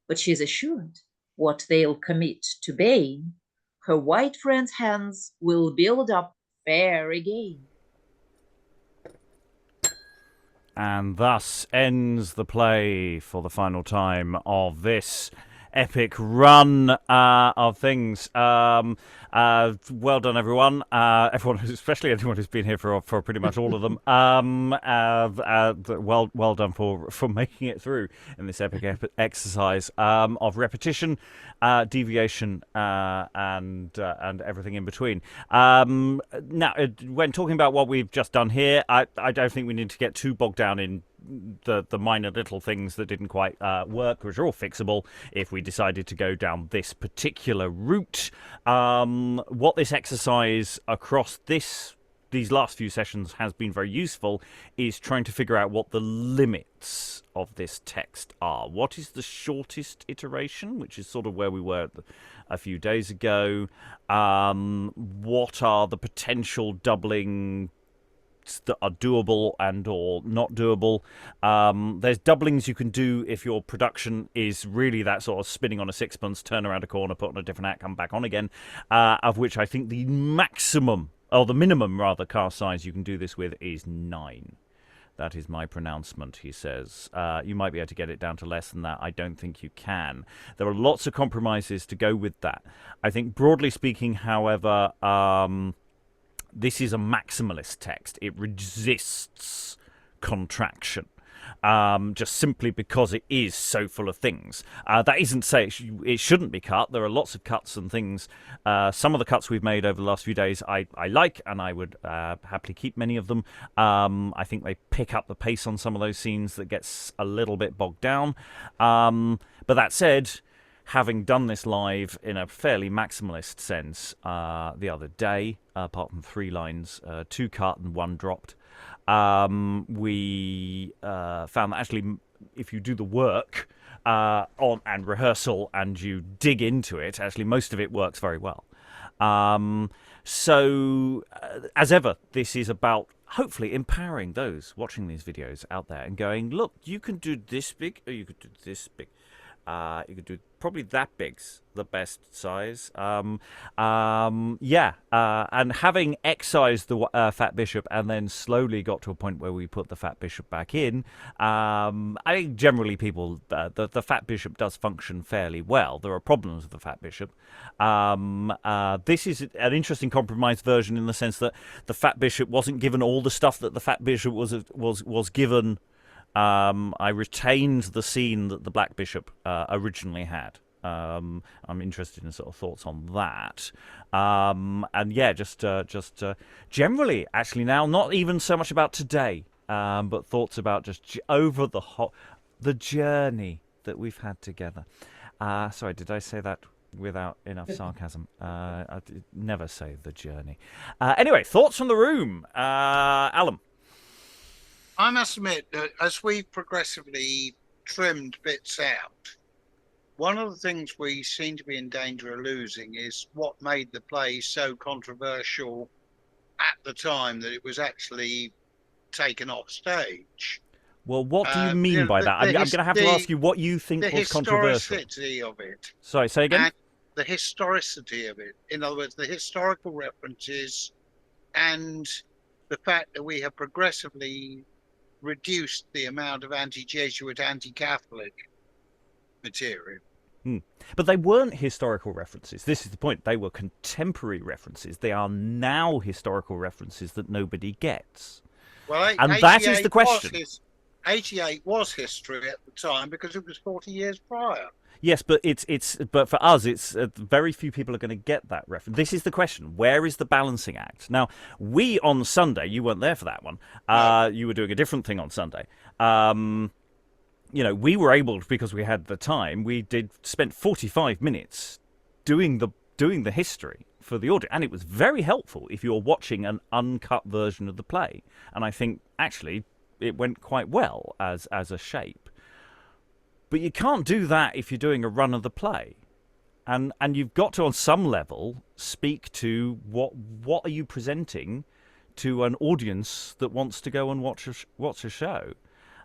But she's assured what they'll commit to bane, her white friend's hands will build up fair again. And thus ends the play for the final time of this epic run of things. Well done, everyone. Everyone, especially anyone who's been here for pretty much all of them. Well done for making it through in this epic exercise of repetition, deviation, and everything in between. Now, when talking about what we've just done here, I don't think we need to get too bogged down in the minor little things that didn't quite work, which are all fixable if we decided to go down this particular route. What this exercise across these last few sessions has been very useful is trying to figure out what the limits of this text are. What is the shortest iteration, which is sort of where we were a few days ago? What are the potential doubling that are doable and or not doable? There's doublings you can do if your production is really that sort of spinning on a sixpence, turn around a corner, put on a different hat, come back on again, of which I think the maximum, or the minimum rather, cast size you can do this with is 9. That is my pronouncement, he says. You might be able to get it down to less than that. I don't think you can. There are lots of compromises to go with that. I think broadly speaking, however, this is a maximalist text. It resists contraction, just simply because it is so full of things. That isn't to say it shouldn't be cut. There are lots of cuts and things. Some of the cuts we've made over the last few days I like, and I would happily keep many of them. I think they pick up the pace on some of those scenes that gets a little bit bogged down. But that said, having done this live in a fairly maximalist sense the other day, apart from 3 lines, 2 cut and 1 dropped, we found that actually if you do the work on and rehearsal and you dig into it, actually most of it works very well. So, as ever, this is about hopefully empowering those watching these videos out there and going, look, you can do this big, or you could do this big. You could do probably that big's the best size. And having excised the Fat Bishop and then slowly got to a point where we put the Fat Bishop back in, I think generally people, the Fat Bishop does function fairly well. There are problems with the Fat Bishop. This is an interesting compromise version in the sense that the Fat Bishop wasn't given all the stuff that the Fat Bishop was given. I retained the scene that the Black Bishop originally had. I'm interested in sort of thoughts on that. Just generally, actually now, not even so much about today, but thoughts about just over the journey that we've had together. Sorry, did I say that without enough sarcasm? I did never say the journey. Anyway, thoughts from the room. Alan. I must admit that as we've progressively trimmed bits out, one of the things we seem to be in danger of losing is what made the play so controversial at the time that it was actually taken off stage. Well, what do you mean by that? I'm going to have to ask you what you think was controversial. The historicity of it. Sorry, say again? And the historicity of it. In other words, the historical references and the fact that we have progressively reduced the amount of anti-Jesuit, anti-Catholic material. But they weren't historical references. This is the point. They were contemporary references. They are now historical references that nobody gets. Well, and that is the question. 88 was history at the time because it was 40 years prior. Yes, but but for us, it's very few people are going to get that reference. This is the question: where is the balancing act? Now, we on Sunday, you weren't there for that one. You were doing a different thing on Sunday. We were able, because we had the time. We spent 45 minutes doing the history for the audience, and it was very helpful if you're watching an uncut version of the play. And I think actually it went quite well as a shape. But you can't do that if you're doing a run of the play. And you've got to, on some level, speak to what are you presenting to an audience that wants to go and watch a show.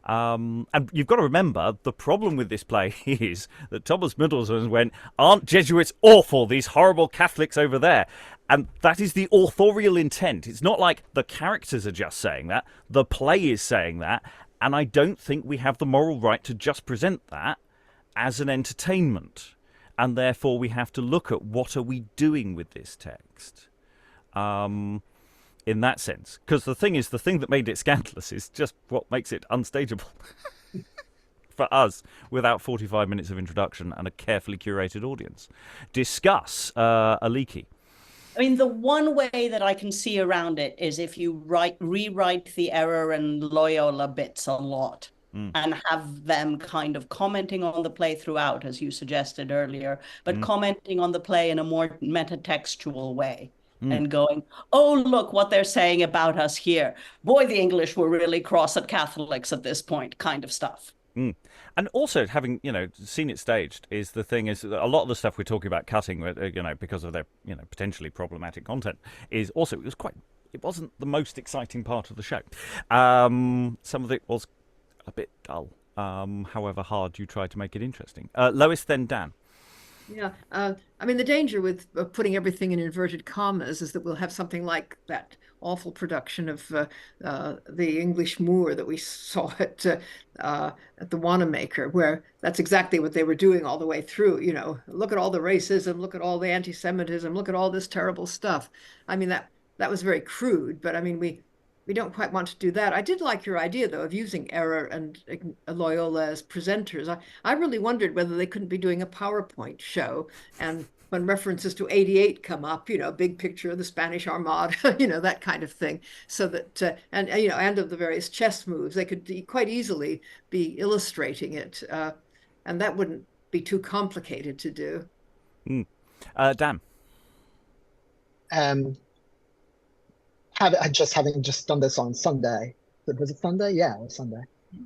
And you've got to remember, the problem with this play is that Thomas Middleton went, aren't Jesuits awful, these horrible Catholics over there? And that is the authorial intent. It's not like the characters are just saying that. The play is saying that. And I don't think we have the moral right to just present that as an entertainment. And therefore we have to look at what are we doing with this text in that sense. Because the thing that made it scandalous is just what makes it unstageable for us without 45 minutes of introduction and a carefully curated audience. Discuss, Aliki. I mean, the one way that I can see around it is if you rewrite the error and Loyola bits a lot and have them kind of commenting on the play throughout, as you suggested earlier, but commenting on the play in a more metatextual way and going, oh, look what they're saying about us here. Boy, the English were really cross at Catholics at this point, kind of stuff. And also, having seen it staged, is a lot of the stuff we're talking about cutting, because of their potentially problematic content, is also it wasn't the most exciting part of the show. Some of it was a bit dull. However hard you tried to make it interesting. Lois, then Dan. Yeah, I mean, the danger with putting everything in inverted commas is that we'll have something like that awful production of the English Moor that we saw at the Wanamaker, where that's exactly what they were doing all the way through. Look at all the racism, look at all the anti-Semitism, look at all this terrible stuff. I mean, that was very crude, but I mean, we don't quite want to do that. I did like your idea, though, of using Error and Loyola as presenters. I really wondered whether they couldn't be doing a PowerPoint show, and when references to 88 come up, big picture of the Spanish Armada, that kind of thing, so that and of the various chess moves, they could quite easily be illustrating it, and that wouldn't be too complicated to do. Dan. Having just done this on Sunday, was it Sunday? Yeah, it was Sunday.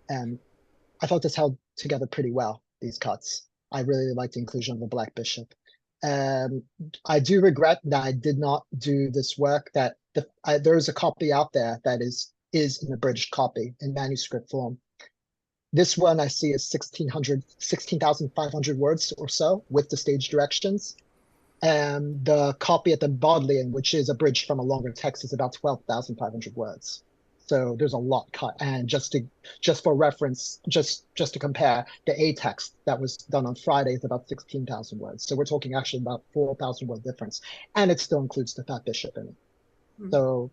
I thought this held together pretty well, these cuts. I really liked the inclusion of the Black Bishop. I do regret that I did not do this work. That there is a copy out there that is an abridged copy in manuscript form. This one I see is 16,500 words or so with the stage directions. And the copy at the Bodleian, which is abridged from a longer text, is about 12,500 words. So there's a lot cut. And just for reference, just to compare, the A text that was done on Friday is about 16,000 words. So we're talking actually about 4,000 word difference. And it still includes the Fat Bishop in it. Mm-hmm. So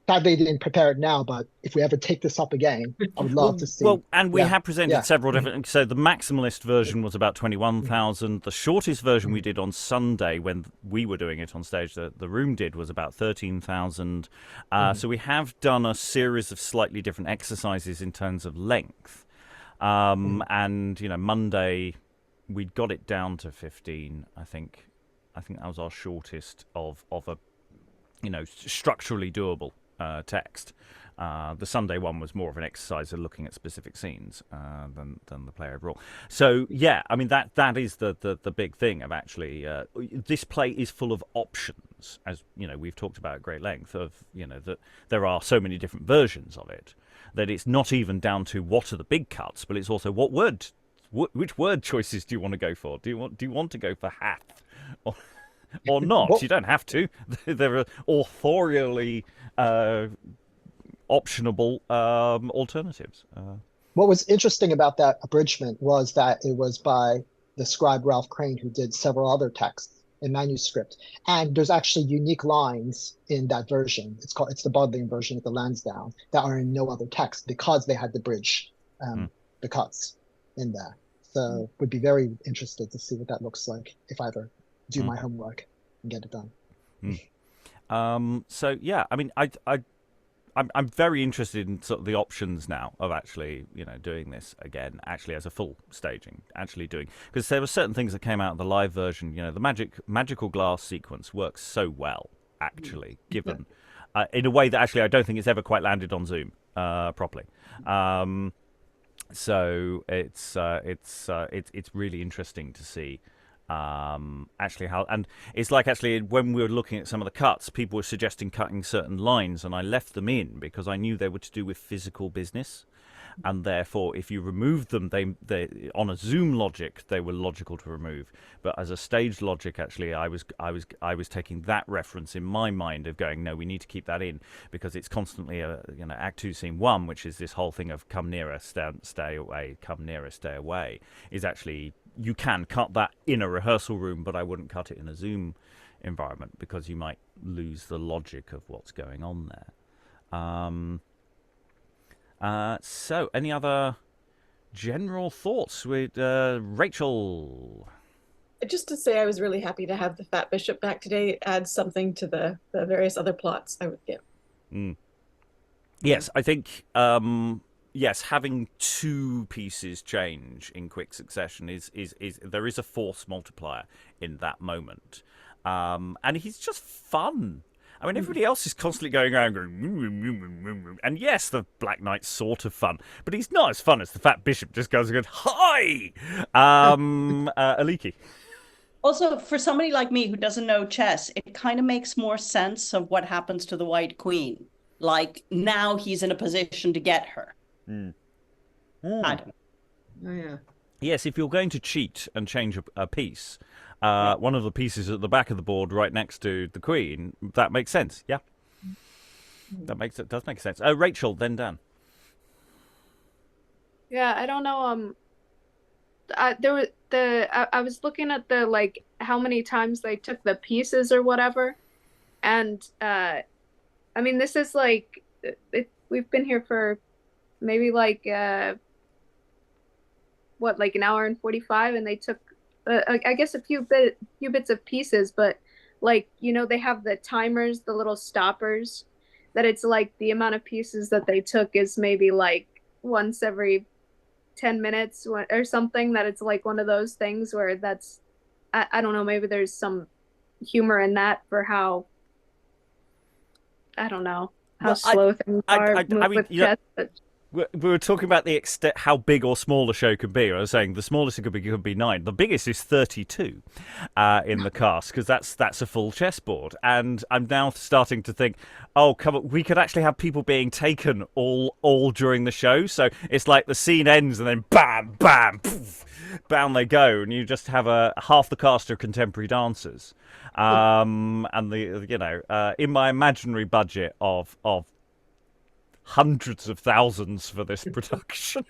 sadly, they didn't prepare it now, but if we ever take this up again, I would love to see. Well, and we have presented several different. So the maximalist version was about 21,000. The shortest version we did on Sunday, when we were doing it on stage, the room did, was about 13,000. So we have done a series of slightly different exercises in terms of length. And Monday we got it down to 15. I think that was our shortest of a structurally doable text. The Sunday one was more of an exercise of looking at specific scenes than the play overall. So yeah, I mean that is the big thing of actually this play is full of options, as we've talked about at great length, of that there are so many different versions of it that it's not even down to what are the big cuts, but it's also which word choices do you want to go for? Do you want to go for hath or not? You don't have to. There are authorially optionable alternatives. What was interesting about that abridgment was that it was by the scribe Ralph Crane, who did several other texts in manuscript, and there's actually unique lines in that version. It's the Bodleian version of the Lansdowne that are in no other text because they had to bridge the cuts in there. So would be very interested to see what that looks like if I ever do my homework and get it done. So yeah, I mean, I'm very interested in sort of the options now of actually doing this again, actually as a full staging, because there were certain things that came out of the live version. The magical glass sequence works so well, actually, given in a way that actually I don't think it's ever quite landed on Zoom properly. So it's really interesting to see actually how, and it's like actually when we were looking at some of the cuts, people were suggesting cutting certain lines, and I left them in because I knew they were to do with physical business, and therefore if you removed them, they on a Zoom logic they were logical to remove, but as a stage logic actually I was taking that reference in my mind of going, no, we need to keep that in because it's constantly Act 2 Scene 1, which is this whole thing of come nearer, stay away, come nearer, stay away, is actually, you can cut that in a rehearsal room, but I wouldn't cut it in a Zoom environment because you might lose the logic of what's going on there. So any other general thoughts with Rachael? Just to say, I was really happy to have the Fat Bishop back today. It adds something to the various other plots I would give. Yes, I think yes, having two pieces change in quick succession is there is a force multiplier in that moment, and he's just fun. I mean, everybody else is constantly going around going, and yes, the Black Knight's sort of fun, but he's not as fun as the Fat Bishop just goes and goes, hi! Aliki. Also, for somebody like me who doesn't know chess, it kind of makes more sense of what happens to the White Queen. Like, now he's in a position to get her. I don't know. Oh, yeah. Yes, if you're going to cheat and change a piece, one of the pieces at the back of the board right next to the Queen, that makes sense. Yeah, it does make sense. Rachael, then Dan. Yeah, I don't know. I was looking at the how many times they took the pieces or whatever, and I mean, this is we've been here for maybe an hour and 45, and they took I guess a few bits of pieces, but they have the timers, the little stoppers, that it's the amount of pieces that they took is maybe once every 10 minutes or something, that it's one of those things where that's I don't know, maybe there's some humor in that for how, I don't know, how slow things are with chess, but We were talking about the extent, how big or small a show could be. I was saying the smallest it could be 9. The biggest is 32 in the cast, because that's a full chessboard. And I'm now starting to think, oh, come on, we could actually have people being taken all during the show. So it's like the scene ends and then bam, bam, poof, down they go, and you just have half the cast are contemporary dancers. And in my imaginary budget of hundreds of thousands for this production.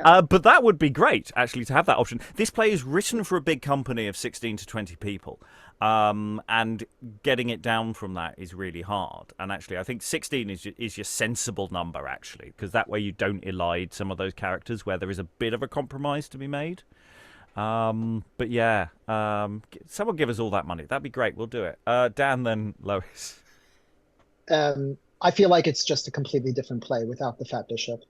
But that would be great, actually, to have that option. This play is written for a big company of 16 to 20 people, and getting it down from that is really hard. And actually, I think 16 is your sensible number, actually, because that way you don't elide some of those characters where there is a bit of a compromise to be made. But yeah, someone give us all that money. That'd be great. We'll do it. Dan, then Lois. I feel like it's just a completely different play without the Fat Bishop.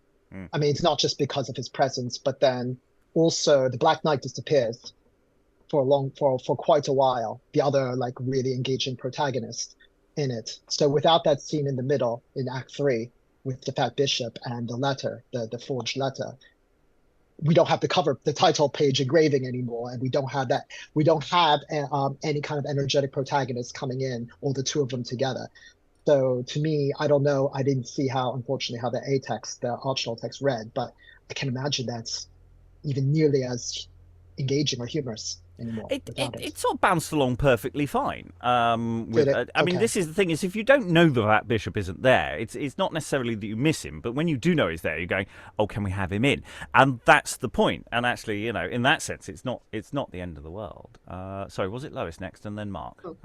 I mean, it's not just because of his presence, but then also the Black Knight disappears for quite a while. The other like really engaging protagonist in it. So without that scene in the middle in Act 3 with the Fat Bishop and the letter, the forged letter, we don't have the title page engraving anymore, and we don't have that. We don't have any kind of energetic protagonist coming in, or the two of them together. So to me, I don't know. I didn't see unfortunately, how the A text, the optional text read, but I can imagine that's even nearly as engaging or humorous anymore. It sort of bounced along perfectly fine. I mean, Okay. this is the thing: is if you don't know that Bishop isn't there, it's not necessarily that you miss him, but when you do know he's there, you're going, "Oh, can we have him in?" And that's the point. And actually, in that sense, it's not the end of the world. Sorry, was it Lois next, and then Mark? Oh.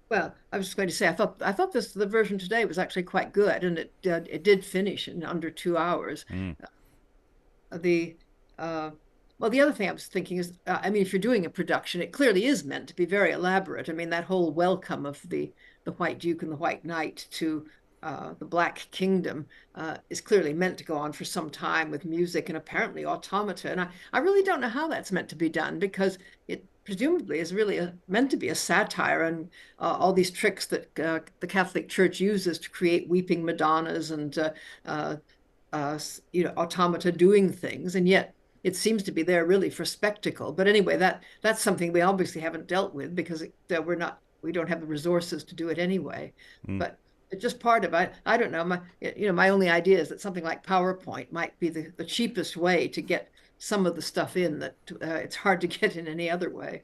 Well, I was just going to say, I thought the version today was actually quite good, and it did finish in under 2 hours. The other thing I was thinking is, I mean, if you're doing a production, it clearly is meant to be very elaborate. I mean, that whole welcome of the White Duke and the White Knight to the Black Kingdom is clearly meant to go on for some time with music and apparently automata. And I really don't know how that's meant to be done, because it presumably is really meant to be a satire on all these tricks that the Catholic Church uses to create weeping Madonnas and automata doing things, and yet it seems to be there really for spectacle. But anyway, that's something we obviously haven't dealt with, because we don't have the resources to do it anyway. But it's just part of it. I don't know. My only idea is that something like PowerPoint might be the cheapest way to get some of the stuff in that it's hard to get in any other way.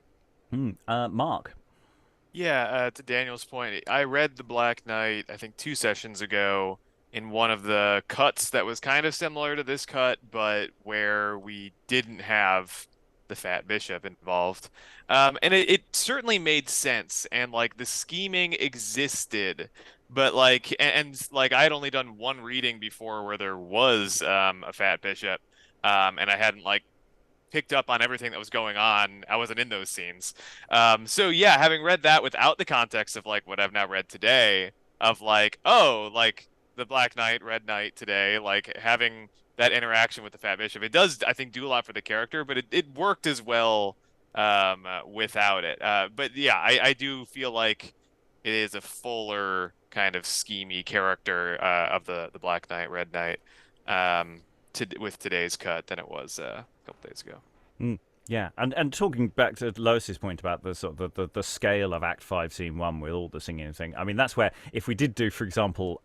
Mark. Yeah, to Daniel's point, I read The Black Knight, I think 2 sessions ago, in one of the cuts that was kind of similar to this cut, but where we didn't have the Fat Bishop involved. And it certainly made sense, and like the scheming existed, but like, and like I had only done one reading before where there was a Fat Bishop, and I hadn't like picked up on everything that was going on. I wasn't in those scenes. So yeah, having read that without the context of like what I've now read today, of like, oh, like the Black Knight, Red Knight today, like having that interaction with the Fat Bishop, it does, I think, do a lot for the character, but it worked as well without it. But yeah, I do feel like it is a fuller kind of schemy character of the Black Knight, Red Knight with today's cut than it was a couple days ago. Yeah, and talking back to Lois's point about the sort of the scale of Act 5, Scene 1 with all the singing and thing. I mean, that's where if we did do, for example,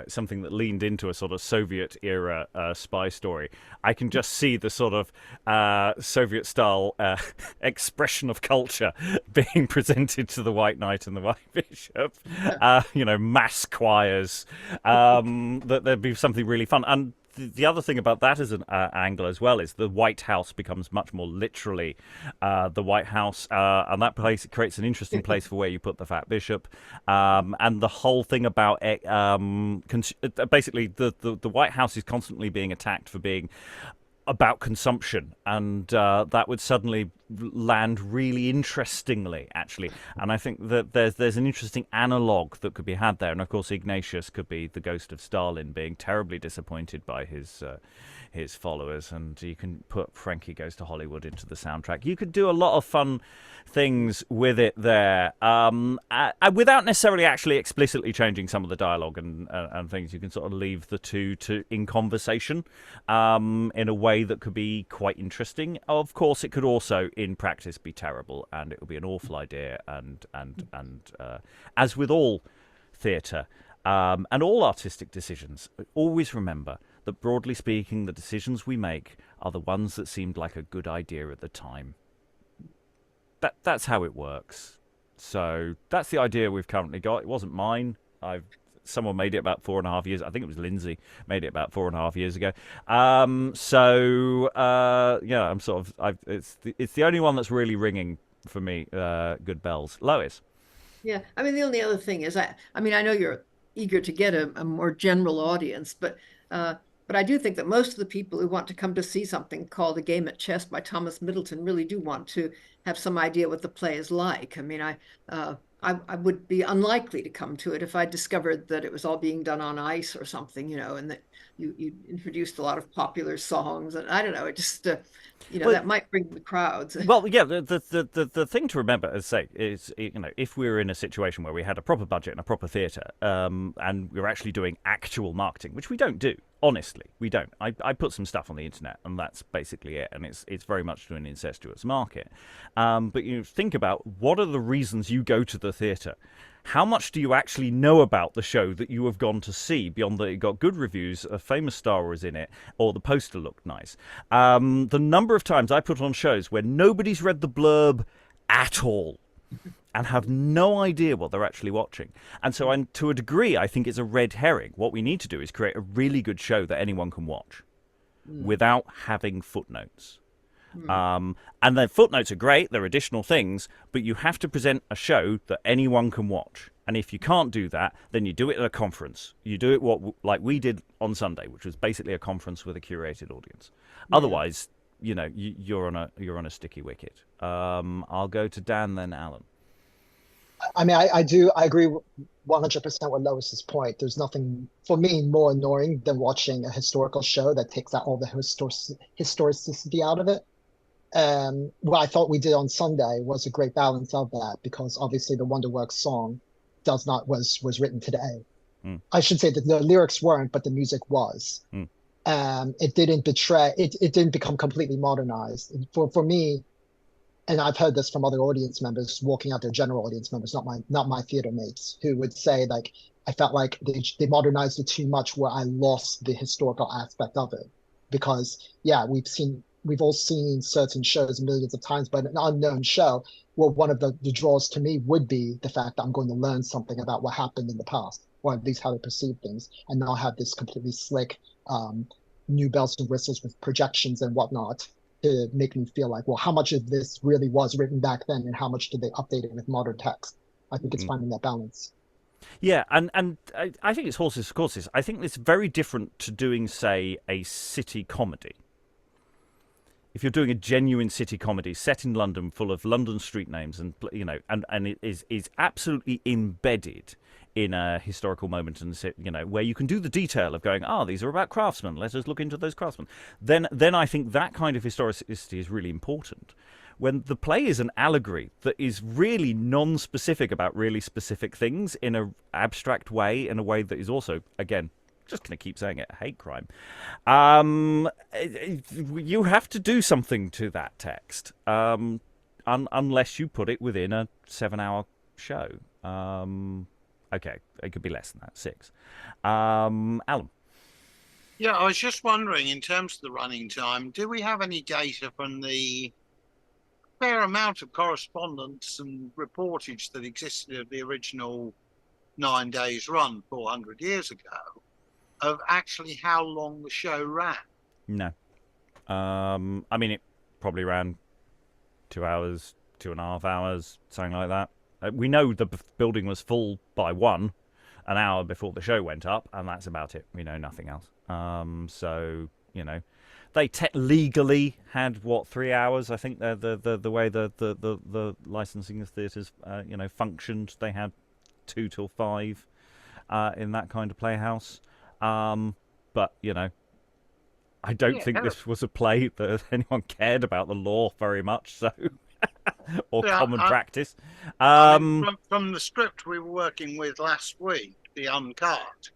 something that leaned into a sort of Soviet era spy story, I can just see the sort of Soviet style expression of culture being presented to the White Knight and the White Bishop. Mass choirs. That there'd be something really fun. And the other thing about that as an angle as well is the White House becomes much more literally the White House, and that place creates an interesting place for where you put the Fat Bishop, and the whole thing about basically the White House is constantly being attacked for being about consumption, and that would suddenly land really interestingly, actually. And I think that there's an interesting analogue that could be had there. And of course, Ignatius could be the ghost of Stalin, being terribly disappointed by his followers, and you can put Frankie Goes to Hollywood into the soundtrack. You could do a lot of fun things with it there, without necessarily actually explicitly changing some of the dialogue and things. You can sort of leave the two in conversation in a way that could be quite interesting. Of course, it could also, in practice, be terrible, and it would be an awful idea. And as with all theatre and all artistic decisions, always remember that, broadly speaking, the decisions we make are the ones that seemed like a good idea at the time. That's how it works. So that's the idea we've currently got. It wasn't mine. Someone made it about 4.5 years. I think it was Lindsay made it about 4.5 years ago. I'm sort of. It's the only one that's really ringing for me. Good bells, Lois. Yeah, I mean, the only other thing is, I know you're eager to get a more general audience, but I do think that most of the people who want to come to see something called A Game at Chess by Thomas Middleton really do want to have some idea what the play is like. I mean, I would be unlikely to come to it if I discovered that it was all being done on ice or something, and that you introduced a lot of popular songs, and I don't know, it just that might bring the crowds. Well, yeah, the thing to remember, as I say, is if we were in a situation where we had a proper budget and a proper theatre, and we were actually doing actual marketing, which we don't do. Honestly, we don't. I put some stuff on the internet, and that's basically it. And it's very much to an incestuous market. But think about, what are the reasons you go to the theatre? How much do you actually know about the show that you have gone to see, beyond that it got good reviews, a famous star was in it, or the poster looked nice? The number of times I put on shows where nobody's read the blurb at all and have no idea what they're actually watching. And so to a degree, I think it's a red herring. What we need to do is create a really good show that anyone can watch without having footnotes. And the footnotes are great, they're additional things, but you have to present a show that anyone can watch. And if you can't do that, then you do it at a conference. You do it like we did on Sunday, which was basically a conference with a curated audience. Otherwise, you're on a sticky wicket. I'll go to Dan, then Alan. I mean, I agree 100% with Lois's point. There's nothing, for me, more annoying than watching a historical show that takes out all the historicity out of it. What I thought we did on Sunday was a great balance of that, because obviously the Wonderworks song was written today. I should say that the lyrics weren't, but the music was. It didn't it didn't become completely modernized. For me, and I've heard this from other audience members, walking out, their general audience members, not my theater mates, who would say, like, I felt like they modernized it too much, where I lost the historical aspect of it. Because we've all seen certain shows millions of times, but an unknown show, well, one of the draws to me would be the fact that I'm going to learn something about what happened in the past, or at least how they perceive things, and not have this completely slick new bells and whistles with projections and whatnot to make me feel like, well, how much of this really was written back then, and how much did they update it with modern text? I think it's finding that balance. Yeah, and I think it's horses for courses. I think it's very different to doing, say, a city comedy. If you're doing a genuine city comedy set in London, full of London street names, and it is absolutely embedded in a historical moment, and where you can do the detail of going, these are about craftsmen, let us look into those craftsmen, then I think that kind of historicity is really important. When the play is an allegory that is really non-specific about really specific things in an abstract way, in a way that is also, again, just going to keep saying it, a hate crime, you have to do something to that text, unless you put it within a 7-hour show. Okay, it could be less than that, 6. Alan. Yeah, I was just wondering, in terms of the running time, do we have any data from the fair amount of correspondence and reportage that existed of the original 9 days run 400 years ago, of actually how long the show ran? No. I mean, it probably ran 2 hours, 2.5 hours, something like that. We know the building was full by an hour before the show went up, and that's about it. We know nothing else. So you know, they legally had 3 hours. I think the way the licensing of theatres functioned, they had 2 till 5 in that kind of playhouse. But I don't think this was a play that anyone cared about the law very much, so or common practice. From the script we were working with last week, the uncut,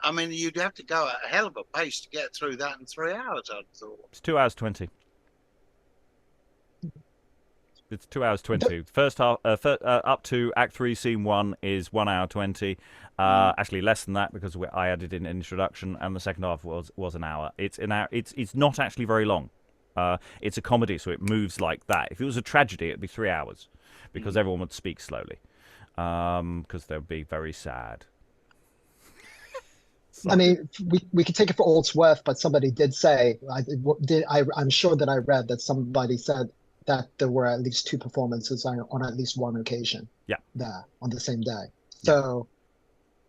I mean, you'd have to go at a hell of a pace to get through that in 3 hours, I'd thought. It's 2 hours 20. It's 2 hours 20. First half, up to Act 3, Scene 1 is 1 hour 20. Actually, less than that because I added in an introduction, and the second half was an hour. It's an hour. It's not actually very long. It's a comedy, so it moves like that. If it was a tragedy, it'd be 3 hours because everyone would speak slowly because they'd be very sad. I mean, we could take it for all it's worth, but somebody did say, I'm sure that I read that somebody said that there were at least 2 performances on at least one occasion. Yeah. There on the same day. So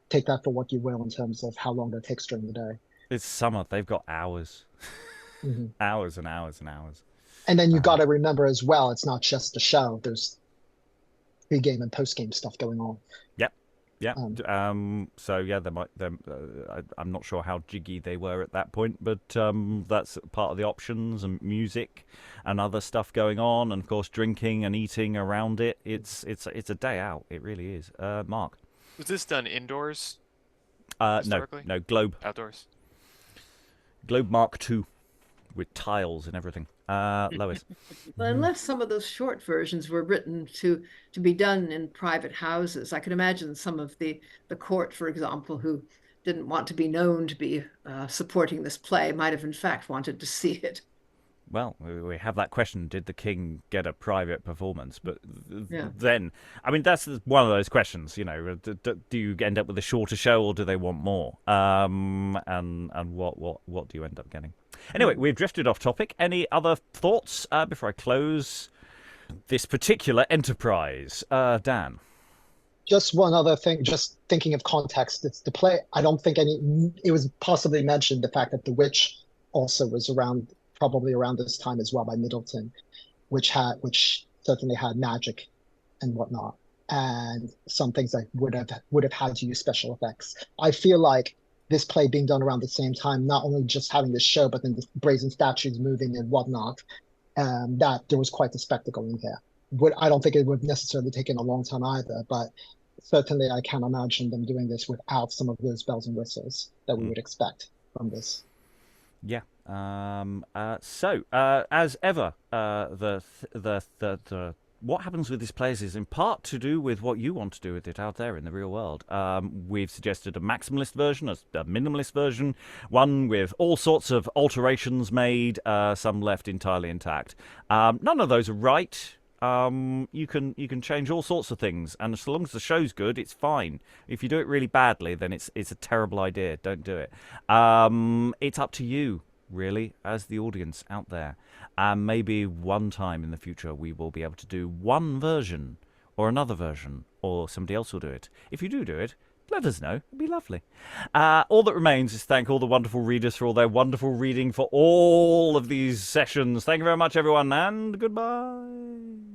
take that for what you will in terms of how long that takes during the day. It's summer. They've got hours. Hours and hours and hours. And then you got to remember as well, it's not just a show. There's pre-game and post-game stuff going on. Yep. Yeah. So yeah, I'm not sure how jiggy they were at that point, but that's part of the options and music and other stuff going on, and of course drinking and eating around it. It's a day out. It really is. Mark, was this done indoors? No, Globe. Outdoors. Globe Mark II with tiles and everything. Lois. Well, unless some of those short versions were written to be done in private houses, I could imagine some of the court, for example, who didn't want to be known to be supporting this play might have in fact wanted to see it. Well, we have that question, did the king get a private performance? But then, I mean, that's one of those questions, do you end up with a shorter show or do they want more? And what do you end up getting? Anyway, we've drifted off topic. Any other thoughts before I close this particular enterprise? Dan? Just one other thing, just thinking of context, it's the play, I don't think it was possibly mentioned, the fact that The Witch also was probably around this time as well by Middleton, which certainly had magic and whatnot, and some things that would have had to use special effects. I feel like this play being done around the same time, not only just having this show, but then the brazen statues moving and whatnot, that there was quite the spectacle in here. I don't think it would necessarily take in a long time either, but certainly I can't imagine them doing this without some of those bells and whistles that we would expect from this. Yeah. So as ever, what happens with this place is in part to do with what you want to do with it out there in the real world. We've suggested a maximalist version, a minimalist version, one with all sorts of alterations made, some left entirely intact. None of those are right. You can change all sorts of things, and as long as the show's good, it's fine. If you do it really badly, then it's a terrible idea. Don't do it. It's up to you, really, as the audience out there. And maybe one time in the future we will be able to do one version or another version, or somebody else will do it. If you do it, let us know. It'd be lovely. All that remains is to thank all the wonderful readers for all their wonderful reading for all of these sessions. Thank you very much, everyone, and goodbye.